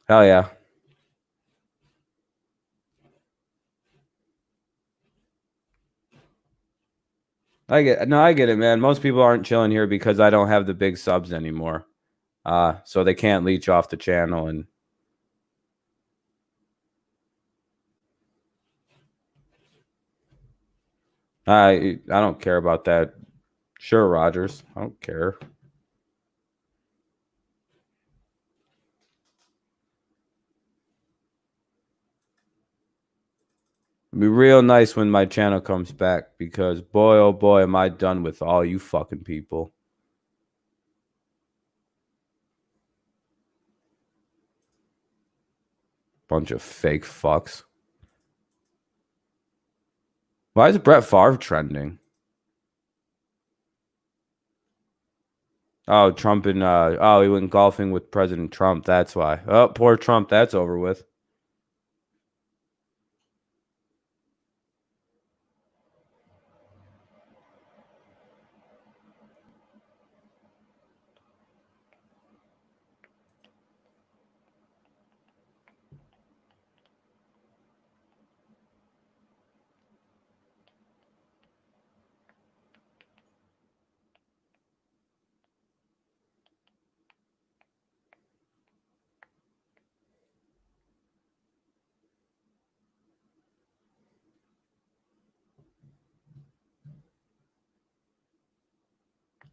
Hell yeah. I get it, man. Most people aren't chilling here because I don't have the big subs anymore. So they can't leech off the channel, and I don't care about that. Sure, Rogers. I don't care. It'd be real nice when my channel comes back because boy, oh boy, am I done with all you fucking people. Bunch of fake fucks. Why is Brett Favre trending? Oh, Trump and he went golfing with President Trump. That's why. Oh, poor Trump. That's over with.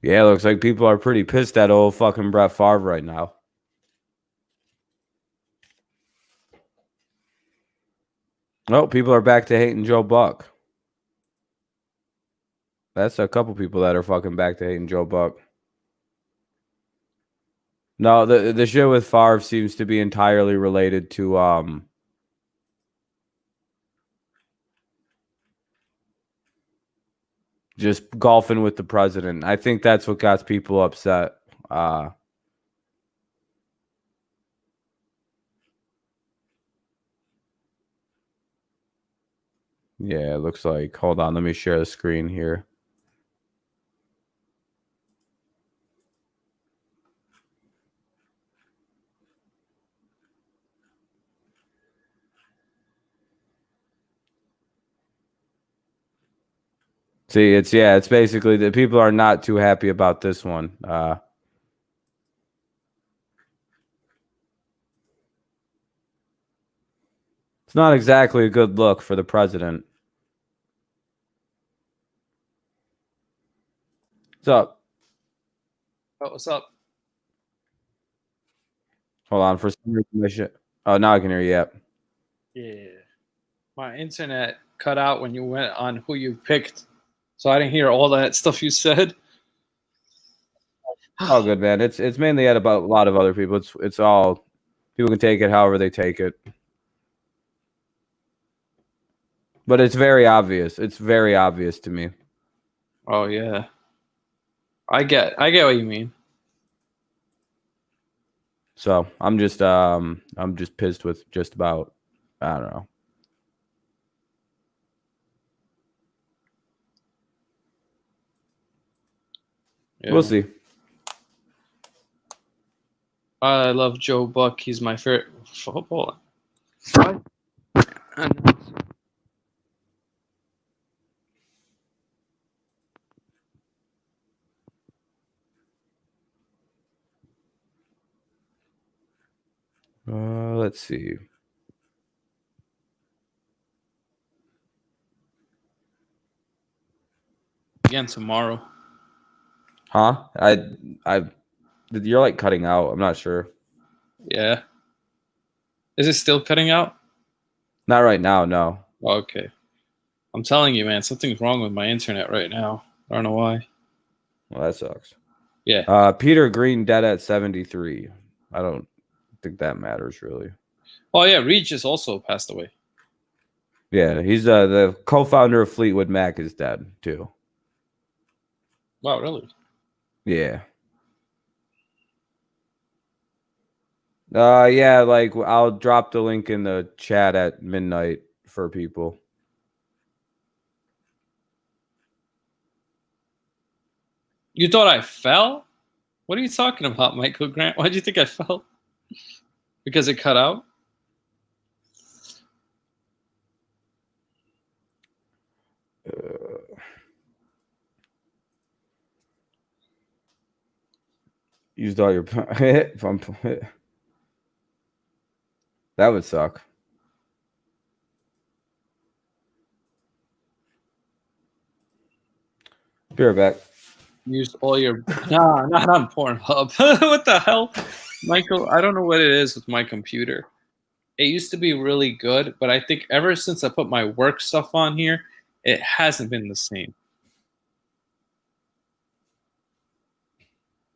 Yeah, it looks like people are pretty pissed at old fucking Brett Favre right now. Oh, people are back to hating Joe Buck. That's a couple people that are fucking back to hating Joe Buck. No, the shit with Favre seems to be entirely related to just golfing with the president. I think that's what got people upset. Yeah, it looks like. Hold on, let me share the screen here. See, it's basically the people are not too happy about this one. It's not exactly a good look for the president. What's up? Oh, what's up? Hold on for some reason. My shit. Oh, now I can hear you. Yep. Yeah. My internet cut out when you went on who you picked, so I didn't hear all that stuff you said. All good, man. It's mainly at about a lot of other people. It's all people can take it however they take it. But it's very obvious. It's very obvious to me. Oh yeah. I get what you mean. So I'm just pissed with just about I don't know. Yeah. We'll see. I love Joe Buck. He's my favorite footballer. What? Let's see. Again tomorrow. Huh? You're like cutting out. I'm not sure. Yeah. Is it still cutting out? Not right now, no. Okay. I'm telling you, man, something's wrong with my internet right now. I don't know why. Well, that sucks. Yeah. Peter Green dead at 73. I don't think that matters really. Oh yeah, Regis also passed away. Yeah, he's the co-founder of Fleetwood Mac is dead too. Wow, really? Yeah. Yeah, like I'll drop the link in the chat at midnight for people. You thought I fell? What are you talking about, Michael Grant? Why did you think I fell? Because it cut out? Used all your that would suck. Be right back. Used all your nah, not on Pornhub. What the hell, Michael? I don't know what it is with my computer. It used to be really good, but I think ever since I put my work stuff on here, it hasn't been the same.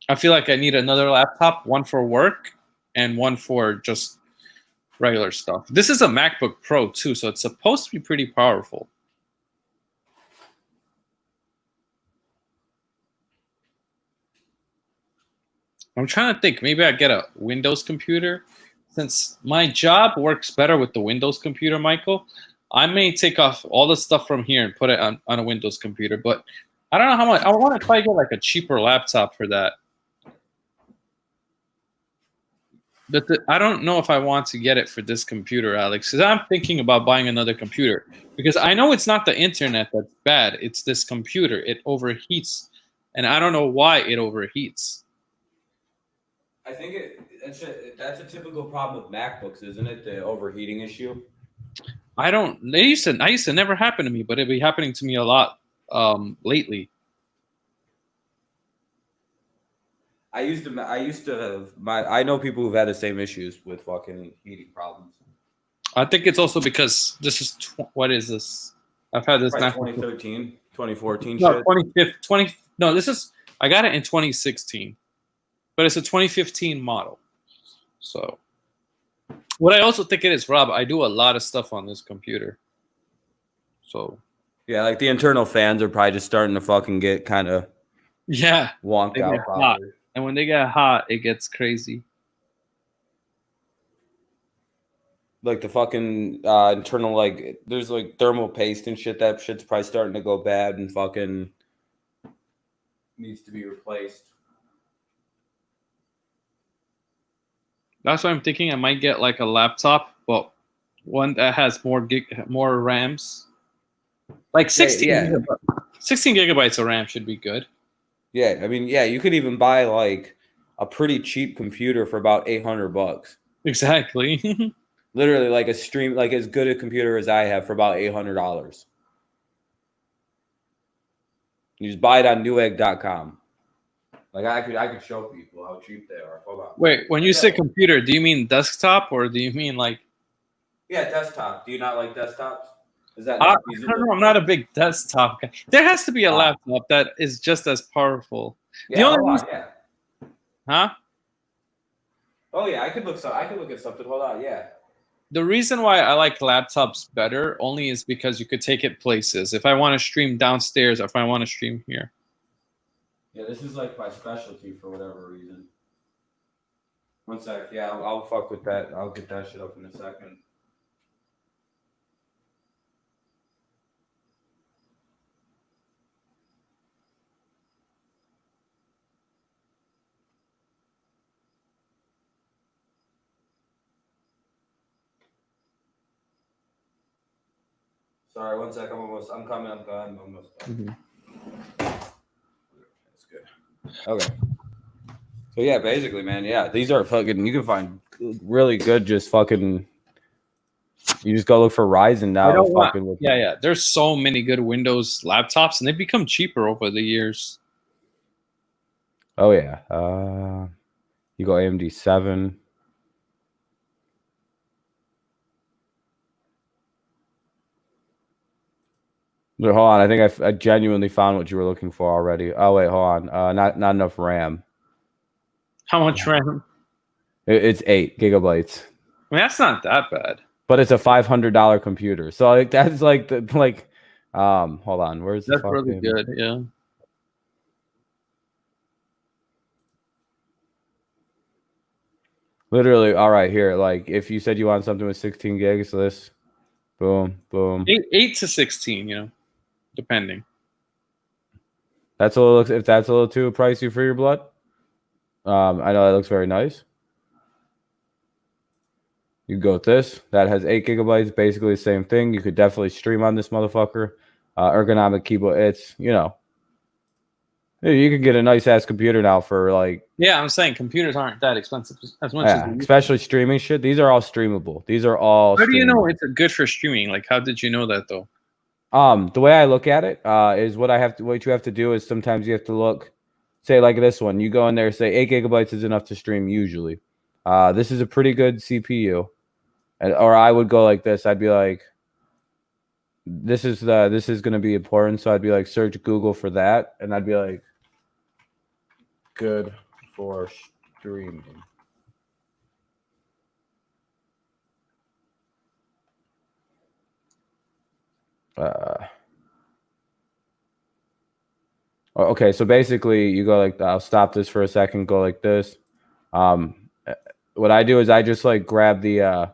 I feel like I need another laptop, one for work and one for just regular stuff. This is a MacBook Pro too, so it's supposed to be pretty powerful. I'm trying to think. Maybe I get a Windows computer. Since my job works better with the Windows computer, Michael, I may take off all the stuff from here and put it on a Windows computer. But I don't know how much. I want to try to get like a cheaper laptop for that. But I don't know if I want to get it for this computer, Alex, because I'm thinking about buying another computer. Because I know it's not the internet that's bad. It's this computer. It overheats. And I don't know why it overheats. I think that's a typical problem with MacBooks, isn't it? The overheating issue. I used to never happen to me, but it'd be happening to me a lot lately. I know people who've had the same issues with fucking heating problems. I think it's also because this is what is this? I've had this 2013, 2014 no, shit. 2015, no, this is I got it in 2016. But it's a 2015 model. So what I also think it is, Rob, I do a lot of stuff on this computer. So yeah, like the internal fans are probably just starting to fucking get kind of wonked out. Hot. And when they get hot, it gets crazy. Like the fucking internal, like there's like thermal paste and shit. That shit's probably starting to go bad and fucking needs to be replaced. That's why I'm thinking I might get like a laptop, but one that has more RAMs. Like 16 gigabytes of RAM should be good. Yeah, I mean, yeah, you could even buy like a pretty cheap computer for about $800. Exactly. Literally, like as good a computer as I have for about $800. You just buy it on Newegg.com. Like I could show people how cheap they are. Hold on. Wait, when you say computer, do you mean desktop or do you mean like? Yeah, desktop. Do you not like desktops? Is that? I don't know. I'm not a big desktop guy. There has to be a laptop that is just as powerful. Yeah. Huh? Oh yeah, I could look at something. Hold on. Yeah. The reason why I like laptops better only is because you could take it places. If I want to stream downstairs, or if I want to stream here. Yeah, this is like my specialty for whatever reason. One sec. Yeah, I'll fuck with that. I'll get that shit up in a second. Sorry, one sec. I'm coming. I'm almost done. That's good. Okay. So yeah, basically, man, yeah, these are fucking. You can find really good, just fucking. You just go look for Ryzen now. Yeah. There's so many good Windows laptops, and they become cheaper over the years. Oh yeah. You go AMD 7. Hold on, I think I genuinely found what you were looking for already. Oh wait, hold on. Not enough RAM. How much RAM? It's 8 gigabytes. I mean, that's not that bad. But it's a $500 computer, so like that's like hold on, where's that's really good? Yeah. Literally, all right, here. Like, if you said you want something with 16 gigs, this, boom, boom. 8 to 16, depending. That's a little. If that's a little too pricey for your blood, I know that looks very nice. You go with this. That has 8 gigabytes, basically the same thing. You could definitely stream on this motherfucker. Ergonomic keyboard. It's, you know, you could get a nice ass computer now for like. Yeah, I'm saying computers aren't that expensive as much as. Yeah, especially streaming shit. These are all streamable. These are all. How do you know streamable. it's good for streaming? Like, how did you know that though? The way I look at it is what you have to do is sometimes you have to look, say like this one. You go in there, say 8 gigabytes is enough to stream usually. This is a pretty good CPU. Or I would go like this. I'd be like, this is going to be important. So I'd be like, search Google for that, and I'd be like, good for streaming. Okay, so basically you go like, I'll stop this for a second. Go like this. What I do is I just like grab the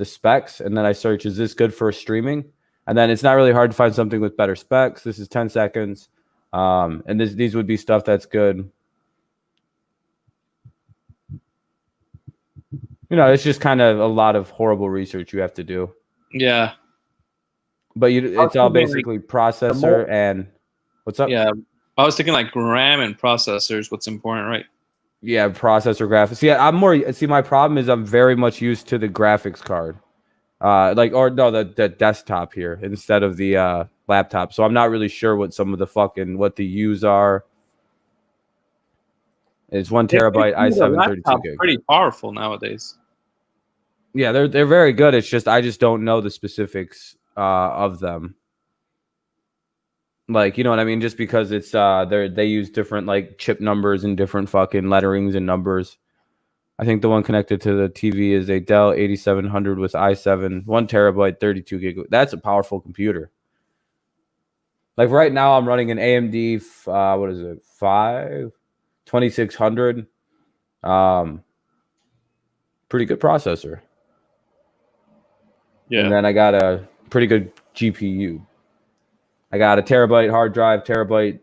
specs, and then I search, is this good for streaming? And then it's not really hard to find something with better specs. This is 10 seconds. And these would be stuff that's good. You know, it's just kind of a lot of horrible research you have to do. Yeah. But it's all basically processor and what's up? Yeah. I was thinking like RAM and processors, what's important, right? Yeah, processor graphics. Yeah, my problem is I'm very much used to the graphics card. The desktop here instead of the laptop. So I'm not really sure what some of what the U's are. It's 1 terabyte i7 32 gig. Pretty powerful nowadays. Yeah, they're very good. It's just I just don't know the specifics of them. Like, you know what I mean? Just because it's they use different like chip numbers and different fucking letterings and numbers. I think the one connected to the TV is a Dell 8700 with i7, 1 terabyte, 32 gig. That's a powerful computer. Like right now, I'm running an AMD, 2600. Pretty good processor. Yeah. And then I got a pretty good GPU. I got a terabyte hard drive,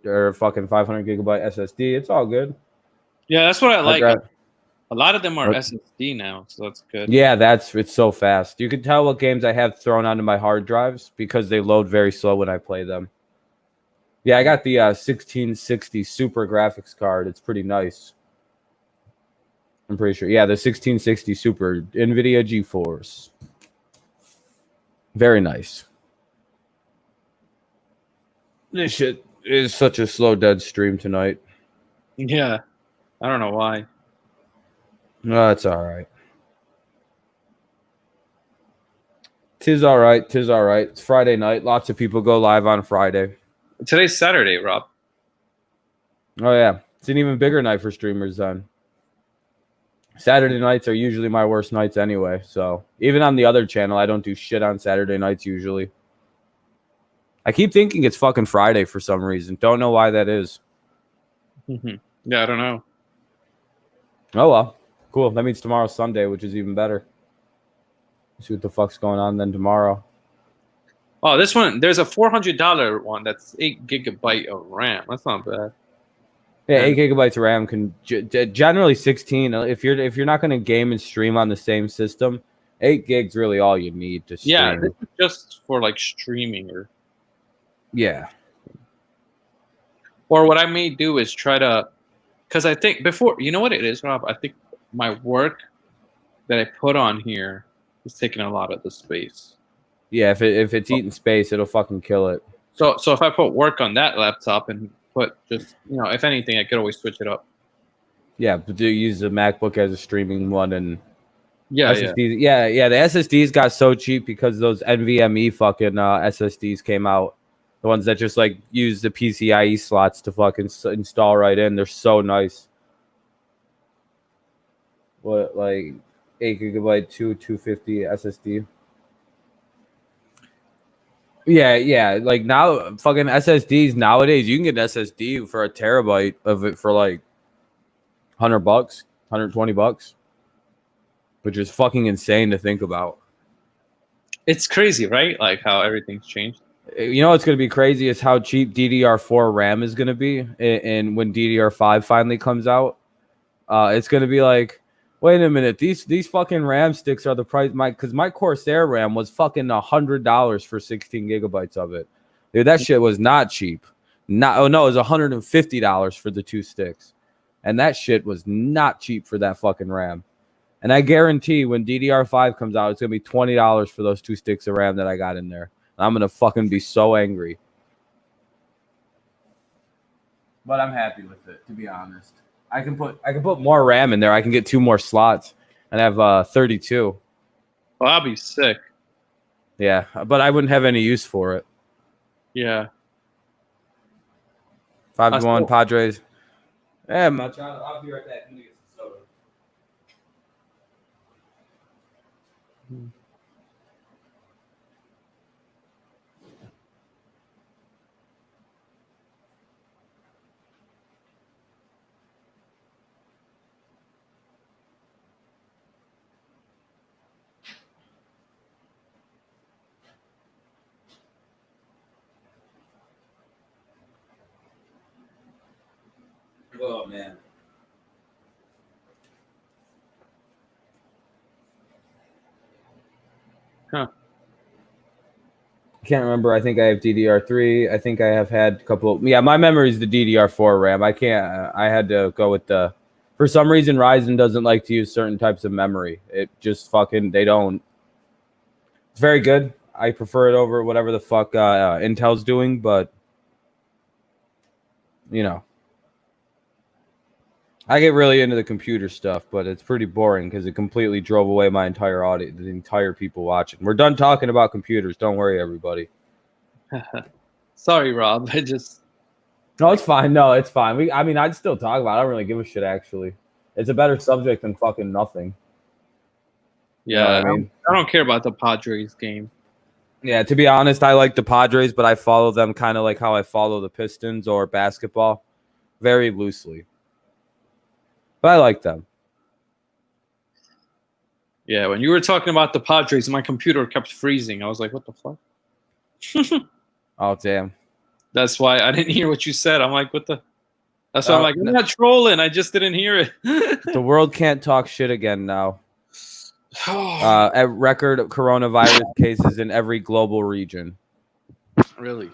or fucking 500 gigabyte SSD. It's all good. Yeah, that's what I like. A lot of them are SSD now, so that's good. Yeah, it's so fast. You can tell what games I have thrown onto my hard drives because they load very slow when I play them. Yeah, I got the 1660 Super graphics card. It's pretty nice. I'm pretty sure. Yeah, the 1660 Super NVIDIA GeForce. Very nice. This shit is such a slow, dead stream tonight. Yeah, I don't know why. No, it's all right. Tis all right. Tis all right. It's Friday night. Lots of people go live on Friday. Today's Saturday, Rob. Oh, yeah. It's an even bigger night for streamers then. Saturday nights are usually my worst nights anyway. So even on the other channel, I don't do shit on Saturday nights usually. I keep thinking it's fucking Friday for some reason. Don't know why that is. Yeah, I don't know. Oh, well. Cool. That means tomorrow's Sunday, which is even better. See what the fuck's going on then tomorrow. Oh, this one, there's a $400 one that's 8 gigabyte of RAM. That's not bad. Yeah, 8 gigabytes of RAM can generally 16. If you're not going to game and stream on the same system, 8 gigs really all you need to stream. Yeah, this is just for like streaming or. Yeah. Or what I may do is try to, because I think before, you know what it is, Rob? I think my work that I put on here is taking a lot of the space. Yeah, if it's eating space, it'll fucking kill it. So if I put work on that laptop and put just, if anything, I could always switch it up. Yeah, but do you use the MacBook as a streaming one and yeah, SSDs? Yeah. The SSDs got so cheap because those NVMe fucking SSDs came out. The ones that just like use the PCIe slots to fucking install right in. They're so nice. What, like 8 gigabyte 250 SSD? Yeah. Like now, fucking SSDs nowadays, you can get an SSD for a terabyte of it for like $100, $120, which is fucking insane to think about. It's crazy, right? Like how everything's changed. You know what's going to be crazy is how cheap DDR4 RAM is going to be, and when DDR5 finally comes out, it's going to be like, wait a minute, these fucking RAM sticks are the price. Because my Corsair RAM was fucking $100 for 16 gigabytes of it. Dude, that shit was not cheap. It was $150 for the 2 sticks, and that shit was not cheap for that fucking RAM. And I guarantee when DDR5 comes out, it's gonna be $20 for those 2 sticks of RAM that I got in there. I'm gonna fucking be so angry. But I'm happy with it, to be honest. I can put more RAM in there. I can get 2 more slots and have 32. Well, I'll be sick. Yeah, but I wouldn't have any use for it. Yeah. 5-1 Padres. Yeah, much. I'll be right back. I'm gonna get some soda. Oh man. Huh. I can't remember. I think I have DDR3. I think I have had a couple. Yeah, my memory is the DDR4 RAM. I can't. I had to go with the. For some reason, Ryzen doesn't like to use certain types of memory. It just fucking they don't. It's very good. I prefer it over whatever the fuck Intel's doing, but you know, I get really into the computer stuff, but it's pretty boring because it completely drove away my entire audience, the entire people watching. We're done talking about computers. Don't worry, everybody. Sorry, Rob. I just. No, it's fine. No, it's fine. I mean, I'd still talk about it. I don't really give a shit, actually. It's a better subject than fucking nothing. Yeah, You know what I mean? I don't care about the Padres game. Yeah, to be honest, I like the Padres, but I follow them kind of like how I follow the Pistons or basketball, very loosely. But I like them. Yeah, when you were talking about the Padres, my computer kept freezing. I was like, what the fuck? Oh, damn. That's why I didn't hear what you said. I'm like, what the? That's why I'm like, I'm not trolling. I just didn't hear it. The world can't talk shit again now. At record coronavirus cases in every global region. Really?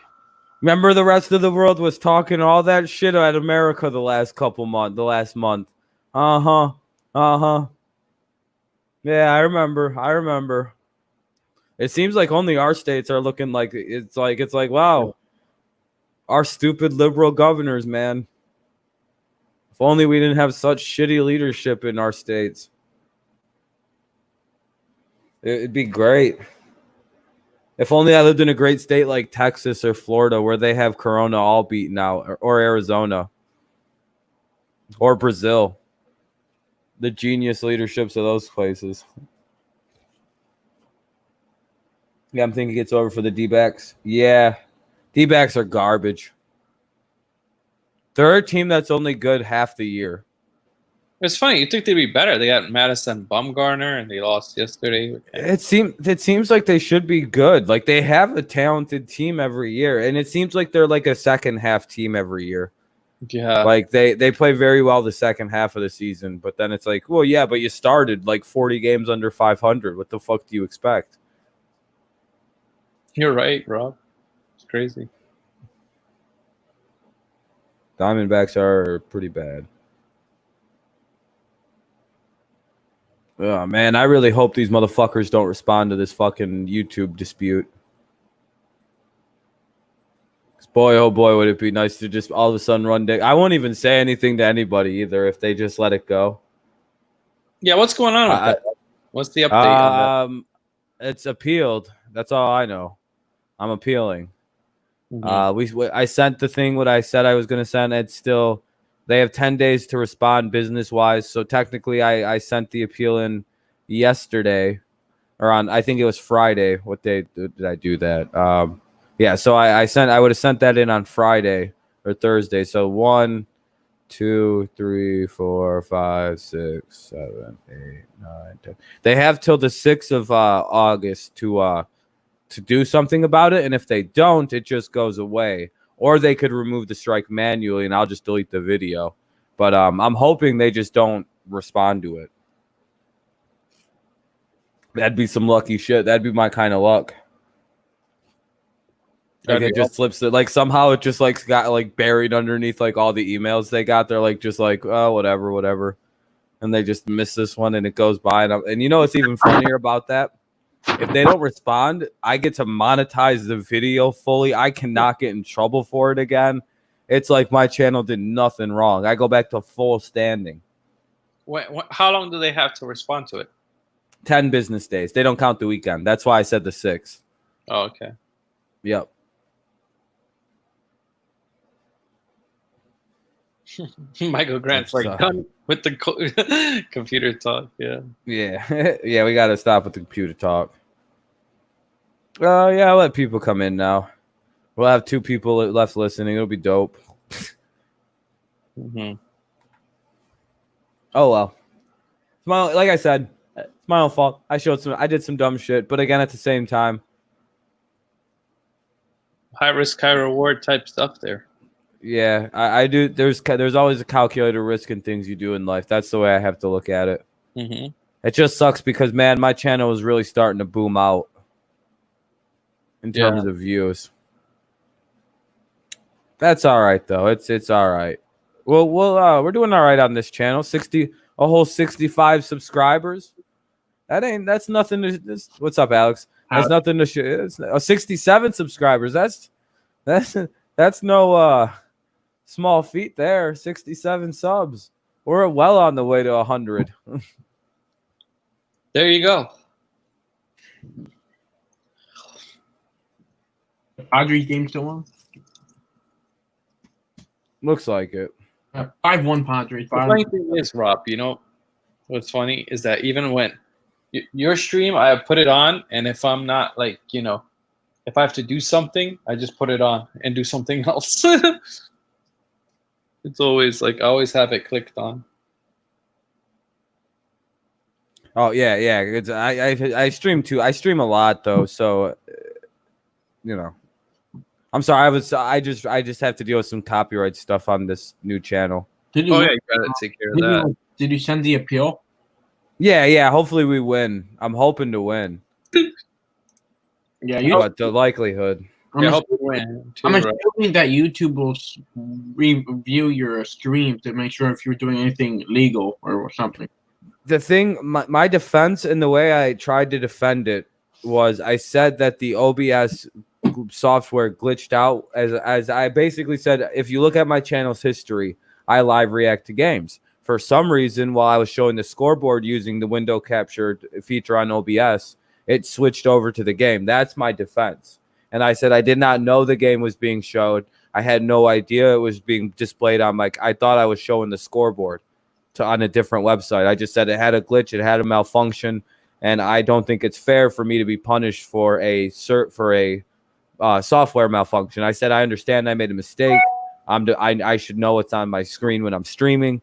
Remember the rest of the world was talking all that shit at America the last month. Uh-huh. Yeah, I remember. It seems like only our states are looking like it's like wow. Our stupid liberal governors, man. If only we didn't have such shitty leadership in our states. It'd be great. If only I lived in a great state like Texas or Florida where they have Corona all beaten out, or Arizona or Brazil. The genius leaderships of those places. Yeah, I'm thinking it's over for the D-backs. Yeah, D-backs are garbage. They're a team that's only good half the year. It's funny. You think they'd be better? They got Madison Bumgarner, and they lost yesterday. It seems like they should be good. Like they have a talented team every year, and it seems like they're like a second half team every year. Yeah. Like they play very well the second half of the season, but then it's like, well, yeah, but you started like 40 games under 500. What the fuck do you expect? You're right, Rob. It's crazy. Diamondbacks are pretty bad. Oh, man, I really hope these motherfuckers don't respond to this fucking YouTube dispute. Boy, oh boy, would it be nice to just all of a sudden run down. I won't even say anything to anybody either if they just let it go. Yeah, what's going on with that? What's the update on that? It's appealed. That's all I know. I'm appealing. Mm-hmm. I sent the thing what I said I was going to send. It's still, they have 10 days to respond business-wise. So technically, I sent the appeal in yesterday, or on, I think it was Friday. What day did I do that? Yeah, so I would have sent that in on Friday or Thursday. So 1, 2, 3, 4, 5, 6, 7, 8, 9, 10. They have till the 6th of August to to do something about it, and if they don't, it just goes away. Or they could remove the strike manually, and I'll just delete the video. But I'm hoping they just don't respond to it. That'd be some lucky shit. That'd be my kind of luck. Like it just slips it. Like somehow it just like got like buried underneath like all the emails they got. They're like just like, oh, whatever. And they just miss this one and it goes by. And you know what's even funnier about that? If they don't respond, I get to monetize the video fully. I cannot get in trouble for it again. It's like my channel did nothing wrong. I go back to full standing. How long do they have to respond to it? 10 business days. They don't count the weekend. That's why I said the 6th. Oh, okay. Yep. Michael Grant's like done with the computer talk. Yeah. Yeah, we got to stop with the computer talk. Yeah, I'll let people come in now. We'll have 2 people left listening. It'll be dope. Mm-hmm. Oh, well. Like I said, it's my own fault. I did some dumb shit, but again, at the same time, high risk, high reward type stuff there. Yeah, I do. There's always a calculated risk in things you do in life. That's the way I have to look at it. Mm-hmm. It just sucks because, man, my channel is really starting to boom out in terms of views. That's all right though. It's all right. Well, we're doing all right on this channel. A whole 65 subscribers. That's nothing to. What's up, Alex? That's nothing to. 67 subscribers. That's no small feat there. 67 subs. We're well on the way to 100. There you go. Padres game still on? Looks like it. 5-1 Padres. The funny thing is, Rob, you know what's funny is that even when your stream, I put it on, and if I'm not like, you know, if I have to do something, I just put it on and do something else. It's always like I always have it clicked on. Oh yeah. It's, I stream too. I stream a lot though, so you know. I'm sorry. I just have to deal with some copyright stuff on this new channel. You gotta take care of that. Did you send the appeal? Yeah. Hopefully we win. I'm hoping to win. Yeah, but the likelihood. I'm assuming that YouTube will review your stream to make sure if you're doing anything legal or something. The thing, my defense and the way I tried to defend it was I said that the OBS software glitched out as I basically said, if you look at my channel's history, I live react to games. For some reason, while I was showing the scoreboard using the window capture feature on OBS, it switched over to the game. That's my defense. And I said I did not know the game was being showed. I had no idea it was being displayed on I thought I was showing the scoreboard on a different website. I just said it had a glitch, it had a malfunction, and I don't think it's fair for me to be punished for a software malfunction. I said I understand I made a mistake. I should know it's on my screen when I'm streaming.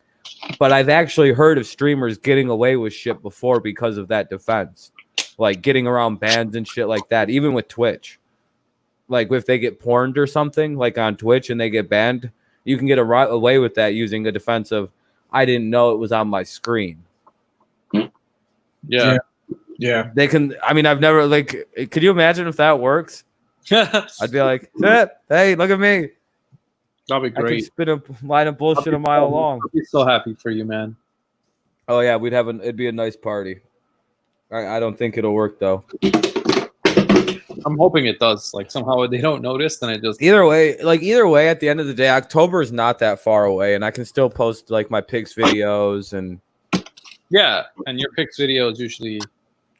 But I've actually heard of streamers getting away with shit before because of that defense. Like getting around bans and shit like that, even with Twitch. Like if they get porned or something, like on Twitch and they get banned, you can get away with that using a defense of, I didn't know it was on my screen. Yeah. They can, I mean, I've never, could you imagine if that works? I'd be like, hey, look at me. That'd be great. I could spin a line of bullshit a mile long. I'd be so happy for you, man. Oh yeah, it'd be a nice party. I don't think it'll work though. I'm hoping it does. Like somehow they don't notice, then it just either way. At the end of the day, October is not that far away, and I can still post like my picks videos and and your picks videos usually.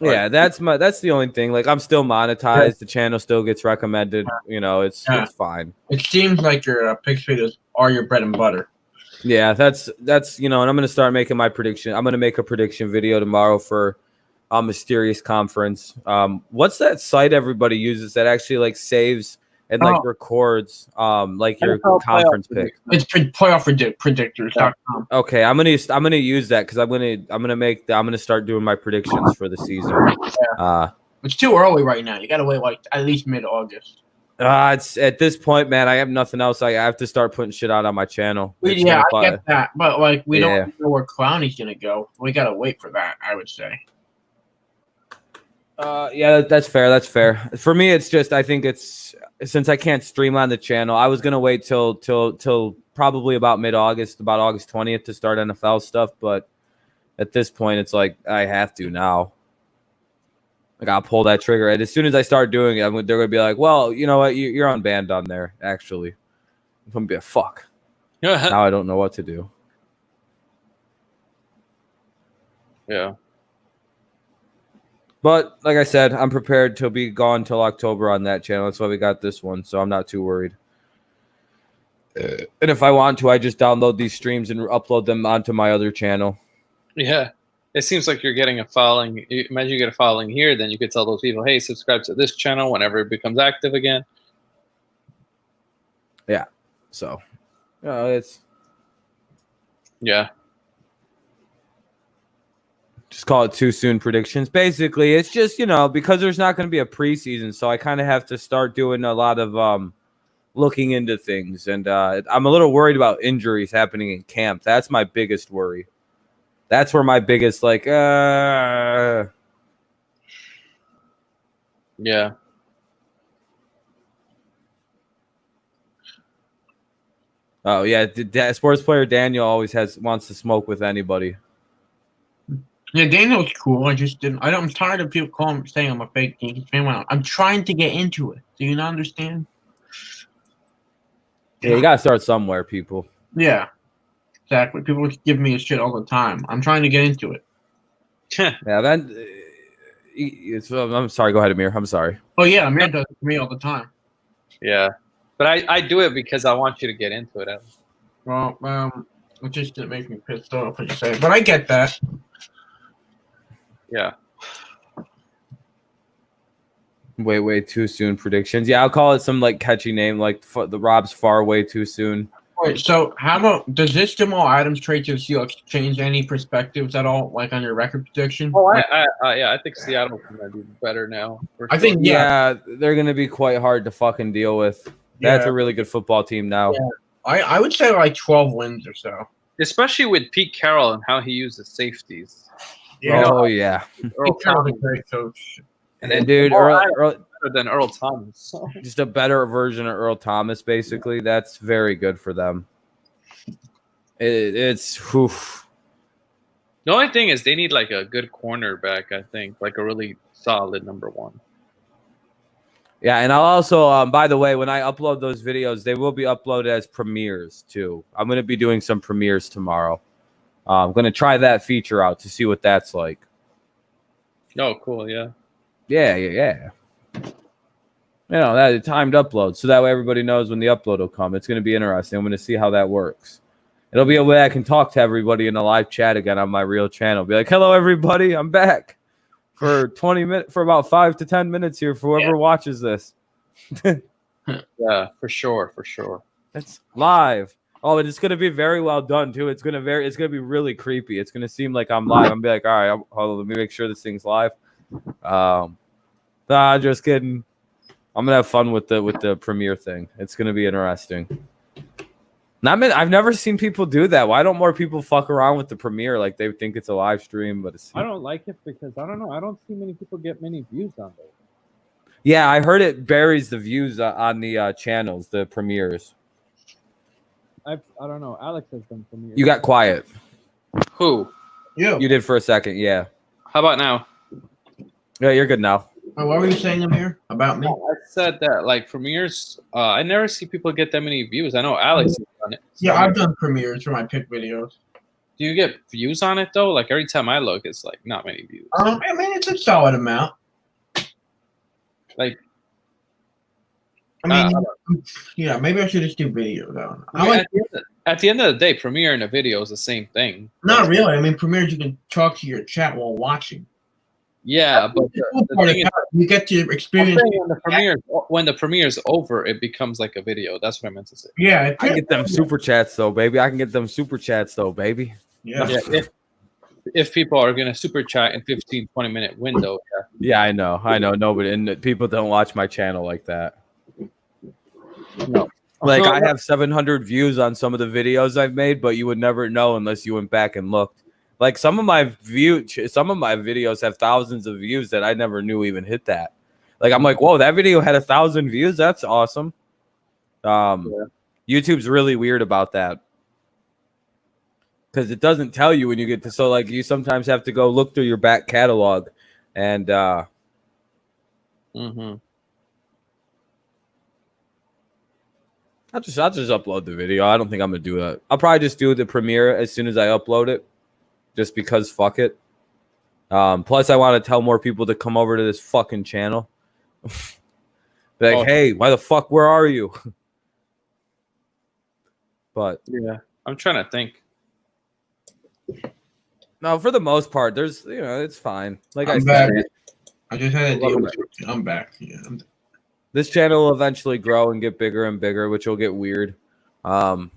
That's the only thing. Like I'm still monetized. The channel still gets recommended. You know, it's fine. It seems like your picks videos are your bread and butter. Yeah, that's and I'm gonna start making my prediction. I'm gonna make a prediction video tomorrow for a mysterious conference. What's that site everybody uses that actually saves and records your conference pick? It's playoffpredictors.com. Okay, I'm gonna use that because I'm gonna start doing my predictions for the season. It's too early right now. You gotta wait like at least mid-August. It's at this point, man. I have nothing else. I have to start putting shit out on my channel. It's Yeah, gonna I get that, but like we Yeah. don't know where Clowney's gonna go. We gotta wait for that. I would say. Yeah, that's fair. That's fair. For me, it's just I think it's since I can't stream on the channel, I was gonna wait till probably about mid-August, about August 20th to start NFL stuff. But at this point, it's like I have to now. I gotta pull that trigger. And as soon as I start doing it, they're gonna be like, "Well, you know what? You're unbanned on there." Actually, I'm gonna be a fuck. Now I don't know what to do. Yeah. But like I said, I'm prepared to be gone till October on that channel. That's why we got this one, so I'm not too worried. And if I want to, I just download these streams and upload them onto my other channel. Yeah. It seems like you're getting a following. Imagine you get a following here, then you could tell those people, hey, subscribe to this channel whenever it becomes active again. Yeah. So, it's Yeah. just call it too soon predictions. Basically, it's just, because there's not going to be a preseason, so I kind of have to start doing a lot of looking into things. And I'm a little worried about injuries happening in camp. That's my biggest worry. That's where my biggest, Yeah. Oh, yeah. Sports player Daniel always wants to smoke with anybody. Yeah, Daniel's cool. I'm tired of people saying I'm a fake Yankees fan. I'm trying to get into it. Do you not understand? Yeah, you got to start somewhere, people. Yeah. Exactly. People give me a shit all the time. I'm trying to get into it. Yeah, I'm sorry. Go ahead, Amir. I'm sorry. Oh, yeah. Amir does it to me all the time. Yeah. But I do it because I want you to get into it. Well, it just didn't make me pissed off when you say it. But I get that. Yeah. Way too soon predictions. Yeah, I'll call it some catchy name like the Rob's far way too soon. Wait, so how about does this Jamal Adams trade to the Seahawks change any perspectives at all, like on your record prediction? Oh, I think Seattle's gonna do better now. I think they're gonna be quite hard to fucking deal with. That's a really good football team now. Yeah. I would say like 12 wins or so. Especially with Pete Carroll and how he uses safeties. Yeah. Oh yeah. Earl Thomas. a great coach. And dude, better than Earl Thomas. Just a better version of Earl Thomas, basically. That's very good for them. It's oof. The only thing is they need like a good cornerback, I think, like a really solid number one. Yeah, and I'll also, by the way, when I upload those videos, they will be uploaded as premieres too. I'm going to be doing some premieres tomorrow. I'm going to try that feature out to see what that's like. Oh, cool, yeah. Yeah. That timed upload, so that way everybody knows when the upload will come. It's going to be interesting. I'm going to see how that works. It'll be a way I can talk to everybody in a live chat again on my real channel. Be like, hello, everybody. I'm back for 20 minutes, for about 5 to 10 minutes here for whoever watches this. Yeah, for sure. It's live. Oh, and it's going to be very well done, too. It's going to be really creepy. It's going to seem like I'm live. I'm going to be like, all right, hold on, let me make sure this thing's live. Just kidding. I'm gonna have fun with the premiere thing. It's gonna be interesting. I've never seen people do that. Why don't more people fuck around with the premiere like they think it's a live stream? But I don't like it because I don't know. I don't see many people get many views on it. Yeah, I heard it buries the views on the channels, the premieres. I don't know. Alex has done premieres. You got quiet. Who? You. You did for a second. Yeah. How about now? Yeah, you're good now. Oh, what were you saying, Amir, about me? I said that like premieres. I never see people get that many views. I know Alex has done it. Yeah, I've done premieres for my pick videos. Do you get views on it though? Like every time I look, it's like not many views. I mean, it's a solid amount. Like, I mean, yeah, maybe I should just do videos. At the end of the day, premiere and a video is the same thing. Not really. I mean, premieres you can talk to your chat while watching. Yeah, but the thing is, you get to experience when the premiere is over, it becomes like a video. That's what I meant to say. Yeah, I can get them super chats though, baby. Yeah. Yeah. if people are gonna super chat in 15, 20-minute window. Yeah, I know. Nobody and people don't watch my channel like that. No. Like I have 700 views on some of the videos I've made, but you would never know unless you went back and looked. Like some of my videos have thousands of views that I never knew even hit that. Like I'm like, whoa, that video had 1,000 views. That's awesome. YouTube's really weird about that because it doesn't tell you when you get to. So like you sometimes have to go look through your back catalog, and I'll just upload the video. I don't think I'm gonna do that. I'll probably just do the premiere as soon as I upload it, just because fuck it. Plus, I want to tell more people to come over to this fucking channel. Like, hey, why the fuck? Where are you? But yeah, I'm trying to think. No, for the most part, there's it's fine. Like I'm back. I just had a deal. I'm back. Yeah. This channel will eventually grow and get bigger and bigger, which will get weird. If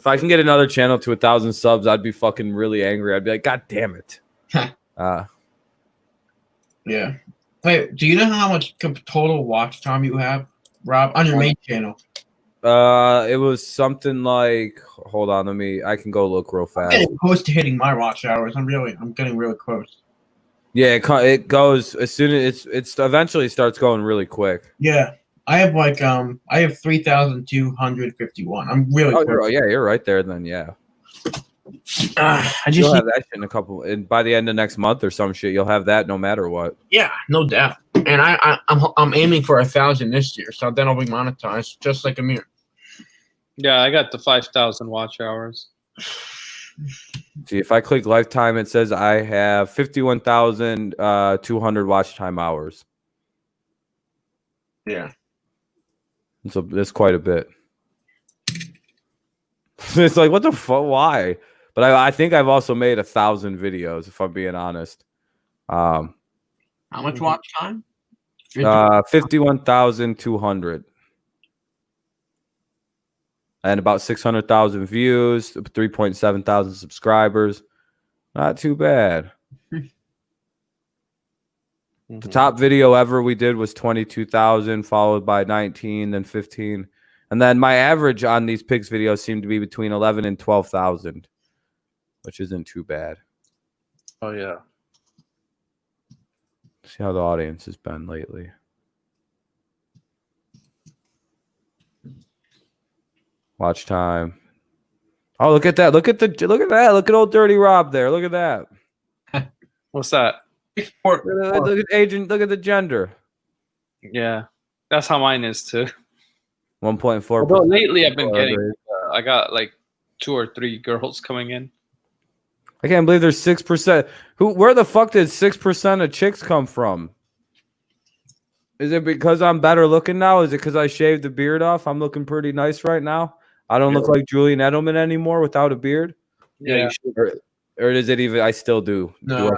I can get another channel to 1,000 subs, I'd be fucking really angry. I'd be like, God damn it. Yeah. Wait, do you know how much total watch time you have, Rob, on your main channel? It was something like, hold on, I can go look real fast. I'm getting close to hitting my watch hours. I'm getting really close. Yeah, it goes as soon as it's eventually starts going really quick. Yeah, I have I have 3,251. I'm really close. You're right there then. Yeah. You'll have that shit in a couple, and by the end of next month or some shit, you'll have that no matter what. Yeah, no doubt. And I'm aiming for 1,000 this year, so then I'll be monetized just like Amir. Yeah, I got the 5,000 watch hours. See, if I click lifetime, it says I have 51,200 watch time hours. Yeah. So that's quite a bit. It's like, what the fuck? Why? But I think I've also made 1,000 videos, if I'm being honest. How much watch time? 51,200. And about 600,000 views, 3.7 thousand subscribers. Not too bad. The top video ever we did was 22,000, followed by 19, then 15. And then my average on these pigs videos seemed to be between 11 and 12,000, which isn't too bad. Oh, yeah. See how the audience has been lately. Watch time. Oh, look at that. Look at that. Look at old Dirty Rob there. Look at that. What's that? Look at agent. Look at the gender. Yeah. That's how mine is too. 1.4. Although lately I've been getting I got like 2 or 3 girls coming in. I can't believe there's 6%. Where the fuck did 6% of chicks come from? Is it because I'm better looking now? Is it because I shaved the beard off? I'm looking pretty nice right now. I don't look like Julian Edelman anymore without a beard. Yeah. Or is it even? I still do. No,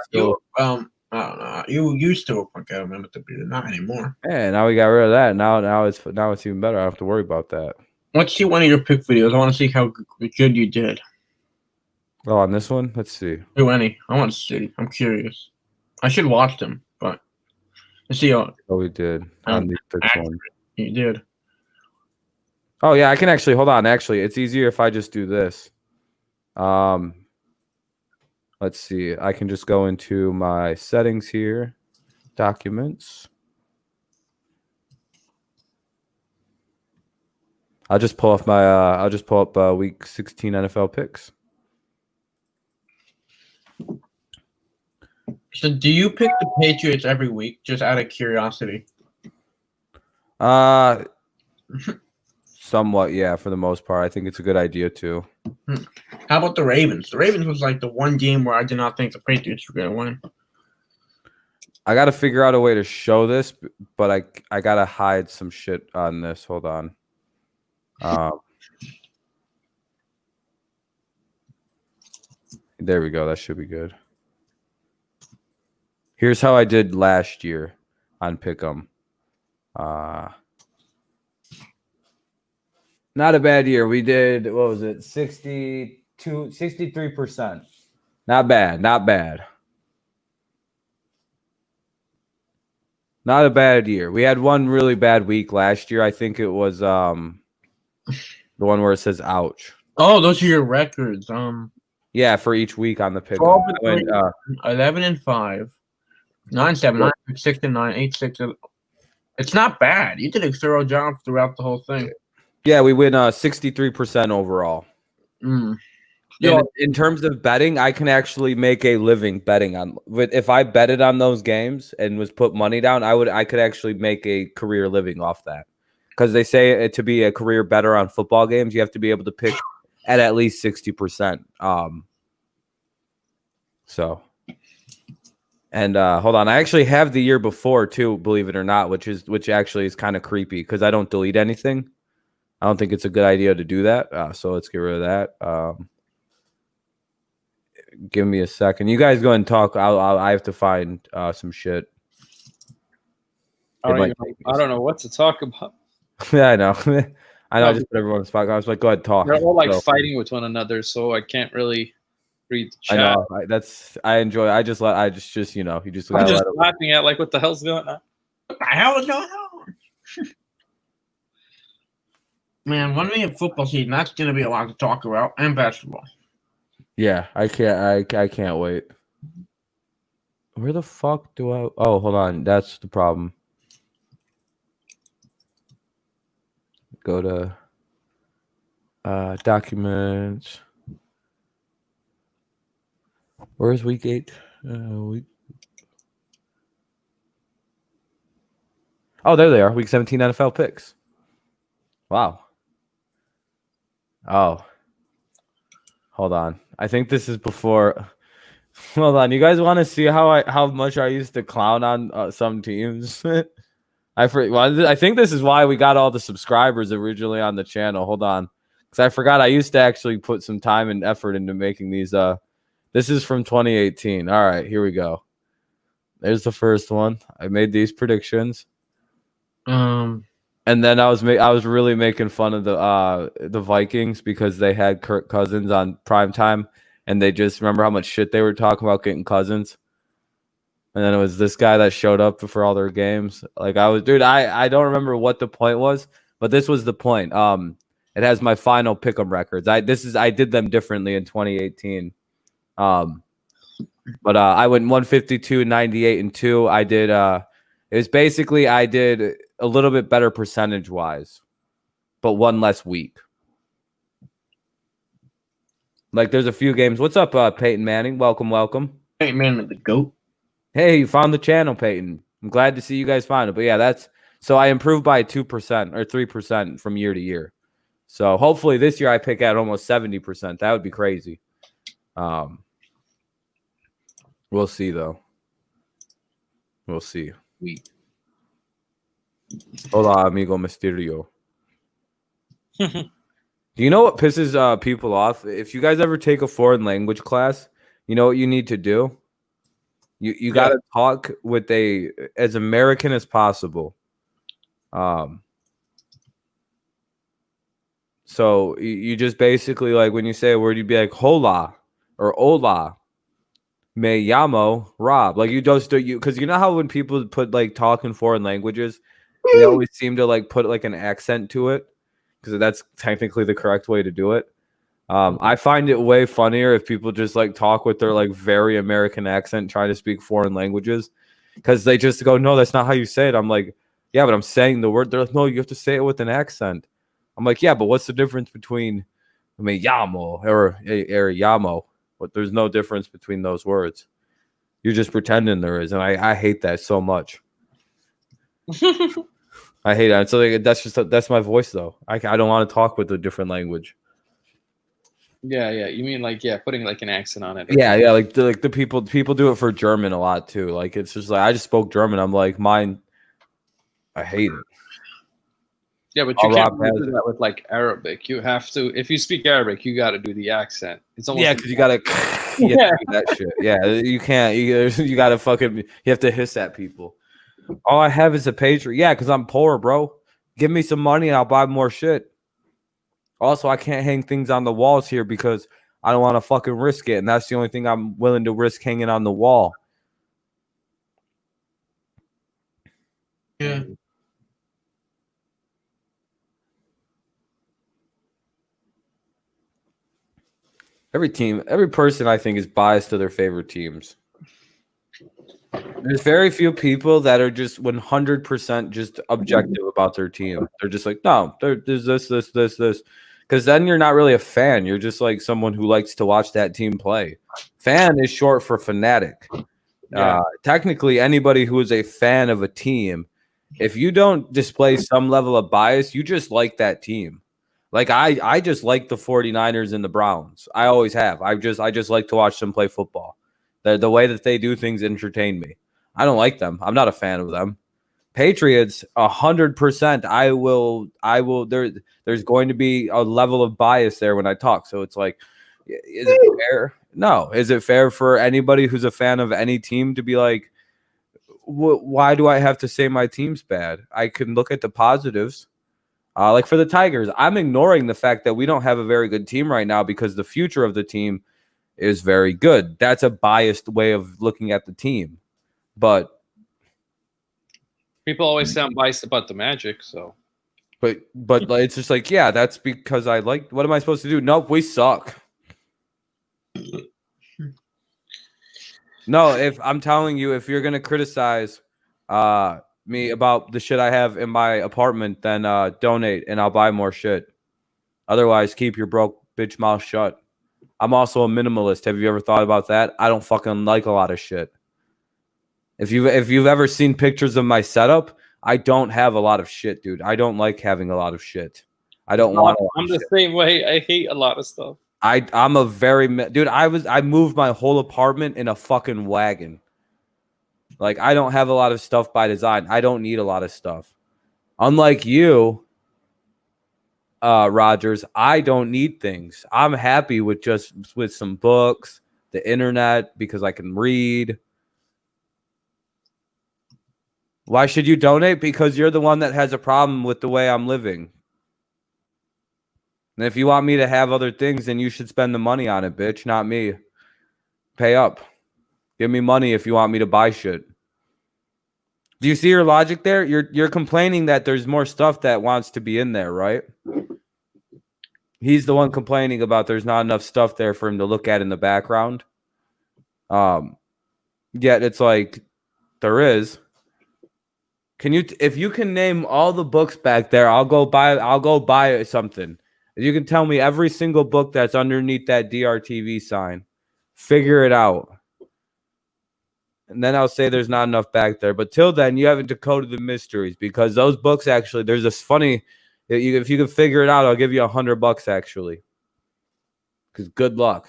I don't know. You used to look like Edelman with the beard, not anymore. Yeah, now we got rid of that. Now it's even better. I don't have to worry about that. Let's see one of your pick videos. I want to see how good you did. Oh, on this one, let's see. Do any? I want to see. I'm curious. I should watch them, but let's see how. Oh, we did on the pick one. You did. Oh yeah, I can actually hold on. Actually, it's easier if I just do this. Let's see. I can just go into my settings here, documents. I'll just pull up week 16 NFL picks. So, do you pick the Patriots every week, just out of curiosity? Somewhat, yeah. For the most part, I think it's a good idea too. How about the Ravens? The Ravens was like the one game where I did not think the Patriots were going to win. I got to figure out a way to show this, but I got to hide some shit on this. Hold on. There we go. That should be good. Here's how I did last year on Pick'em. Not a bad year. We did, what was it, 60, 63%. Not bad. Not bad. Not a bad year. We had one really bad week last year. I think it was the one where it says "ouch." Oh, those are your records. Yeah, for each week on the pick. 12 and 3, 11 and 5, 9 7, 9 6 and 9, 8 6. It's not bad. You did a thorough job throughout the whole thing. Yeah, we win 63% overall. Yo, In terms of betting, I can actually make a living betting on. If I betted on those games and was put money down, I could actually make a career living off that. Because they say to be a career bettor on football games, you have to be able to pick at least 60%. So, and hold on, I actually have the year before too, believe it or not, which actually is kind of creepy because I don't delete anything. I don't think it's a good idea to do that. So let's get rid of that. Give me a second. You guys go and talk. I have to find some shit. I don't know what to talk about. Yeah, I know. I know. I just put everyone on the spot. I was like, go ahead, talk. They're all like fighting with one another, so I can't really read the chat. I know. I enjoy. I just you just. I'm just laughing at like what the hell's going on. What the hell is going on? Man, when we have football season, that's gonna be a lot to talk about, and basketball. Yeah, I can't wait. Where the fuck do I? Oh, hold on. That's the problem. Go to documents. Where's week 8? Oh, there they are. Week 17 NFL picks. Wow. Oh. Hold on. I think this is before. Hold on. You guys want to see how much I used to clown on some teams? I think this is why we got all the subscribers originally on the channel. Hold on. Because I forgot I used to actually put some time and effort into making these. This is from 2018. All right, here we go. There's the first one. I made these predictions. And then I was really making fun of the Vikings because they had Kirk Cousins on primetime, and they just remember how much shit they were talking about getting Cousins. And then it was this guy that showed up for all their games. Like I don't remember what the point was, but this was the point. It has my final pick'em records. I did them differently in 2018. But I went 152, 98, and 2. I did it was basically I did a little bit better percentage wise, but one less week. Like there's a few games. What's up, Peyton Manning? Welcome. Peyton Manning, the GOAT. Hey, you found the channel, Peyton. I'm glad to see you guys find it. But yeah, so I improved by 2% or 3% from year to year. So hopefully this year I pick at almost 70%. That would be crazy. We'll see though. We'll see. Hola, amigo Mysterio. Do you know what pisses people off? If you guys ever take a foreign language class, you know what you need to do? You got to talk with as American as possible. So you just basically, like, when you say a word, you'd be like, hola or hola, me llamo Rob. Like, you just do, because you know how when people put, like, talk in foreign languages, they always seem to, like, put, like, an accent to it, because that's technically the correct way to do it. I find it way funnier if people just, like, talk with their, like, very American accent, trying to speak foreign languages, because they just go, no, that's not how you say it. I'm like, yeah, but I'm saying the word. They're like, no, you have to say it with an accent. I'm like, yeah, but what's the difference between me llamo or llamo? But there's no difference between those words. You're just pretending there is, and I hate that so much. I hate that. So like, that's my voice though. I don't want to talk with a different language. Yeah. You mean like putting like an accent on it? Yeah. Like the people do it for German a lot too. Like it's just like I just spoke German. I'm like mine. I hate it. Yeah, but you can't really do that with like Arabic. You have to, if you speak Arabic, you got to do the accent. It's almost because you got to do that shit. Yeah, you can't. You got to fucking. You have to hiss at people. All I have is a pager. Yeah, because I'm poor, bro. Give me some money and I'll buy more shit. Also, I can't hang things on the walls here because I don't want to fucking risk it, and that's the only thing I'm willing to risk hanging on the wall. Yeah. Every team, every person, I think, is biased to their favorite teams. There's very few people that are just 100% just objective about their team. They're just like, no, there's this. Because then you're not really a fan. You're just like someone who likes to watch that team play. Fan is short for fanatic. Yeah. Technically, anybody who is a fan of a team, if you don't display some level of bias, you just like that team. Like I just like the 49ers and the Browns. I always have. I just like to watch them play football. The way that they do things entertain me. I don't like them. I'm not a fan of them. Patriots, 100%. I will. There's going to be a level of bias there when I talk. So it's like, is it fair? No. Is it fair for anybody who's a fan of any team to be like, why do I have to say my team's bad? I can look at the positives. Like for the Tigers, I'm ignoring the fact that we don't have a very good team right now because the future of the team is very good. That's a biased way of looking at the team. But People always sound biased about the Magic, so. But it's just like, yeah, that's because I like. What am I supposed to do? Nope, we suck. No, if I'm telling you, if you're gonna criticize me about the shit I have in my apartment, then donate and I'll buy more shit. Otherwise, keep your broke bitch mouth shut. I'm also a minimalist. Have you ever thought about that? I don't fucking like a lot of shit. If you've ever seen pictures of my setup, I don't have a lot of shit, dude. I don't like having a lot of shit. I don't want. I'm the same way. I hate a lot of stuff. I'm a very dude. I moved my whole apartment in a fucking wagon. Like I don't have a lot of stuff by design. I don't need a lot of stuff. Unlike you, Rogers, I don't need things. I'm happy with some books, the internet, because I can read. Why should you donate? Because you're the one that has a problem with the way I'm living. And if you want me to have other things, then you should spend the money on it, bitch, not me. Pay up. Give me money if you want me to buy shit. Do you see your logic there? You're complaining that there's more stuff that wants to be in there, right? He's the one complaining about there's not enough stuff there for him to look at in the background. Yet it's like there is. If you can name all the books back there, I'll go buy something. If you can tell me every single book that's underneath that DRTV sign, figure it out. And then I'll say there's not enough back there. But till then, you haven't decoded the mysteries because those books actually, there's this funny, if you can figure it out, I'll give you $100 actually. Because good luck.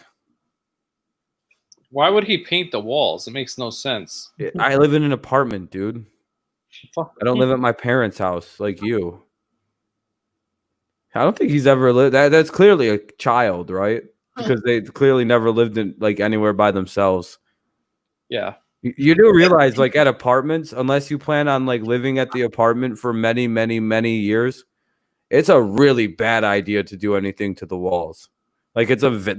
Why would he paint the walls? It makes no sense. I live in an apartment, dude. I don't live at my parents' house like you. I don't think he's ever lived. That's clearly a child, right? Because they clearly never lived in like anywhere by themselves. Yeah. You do realize, like at apartments, unless you plan on like living at the apartment for many, many, many years, it's a really bad idea to do anything to the walls. Like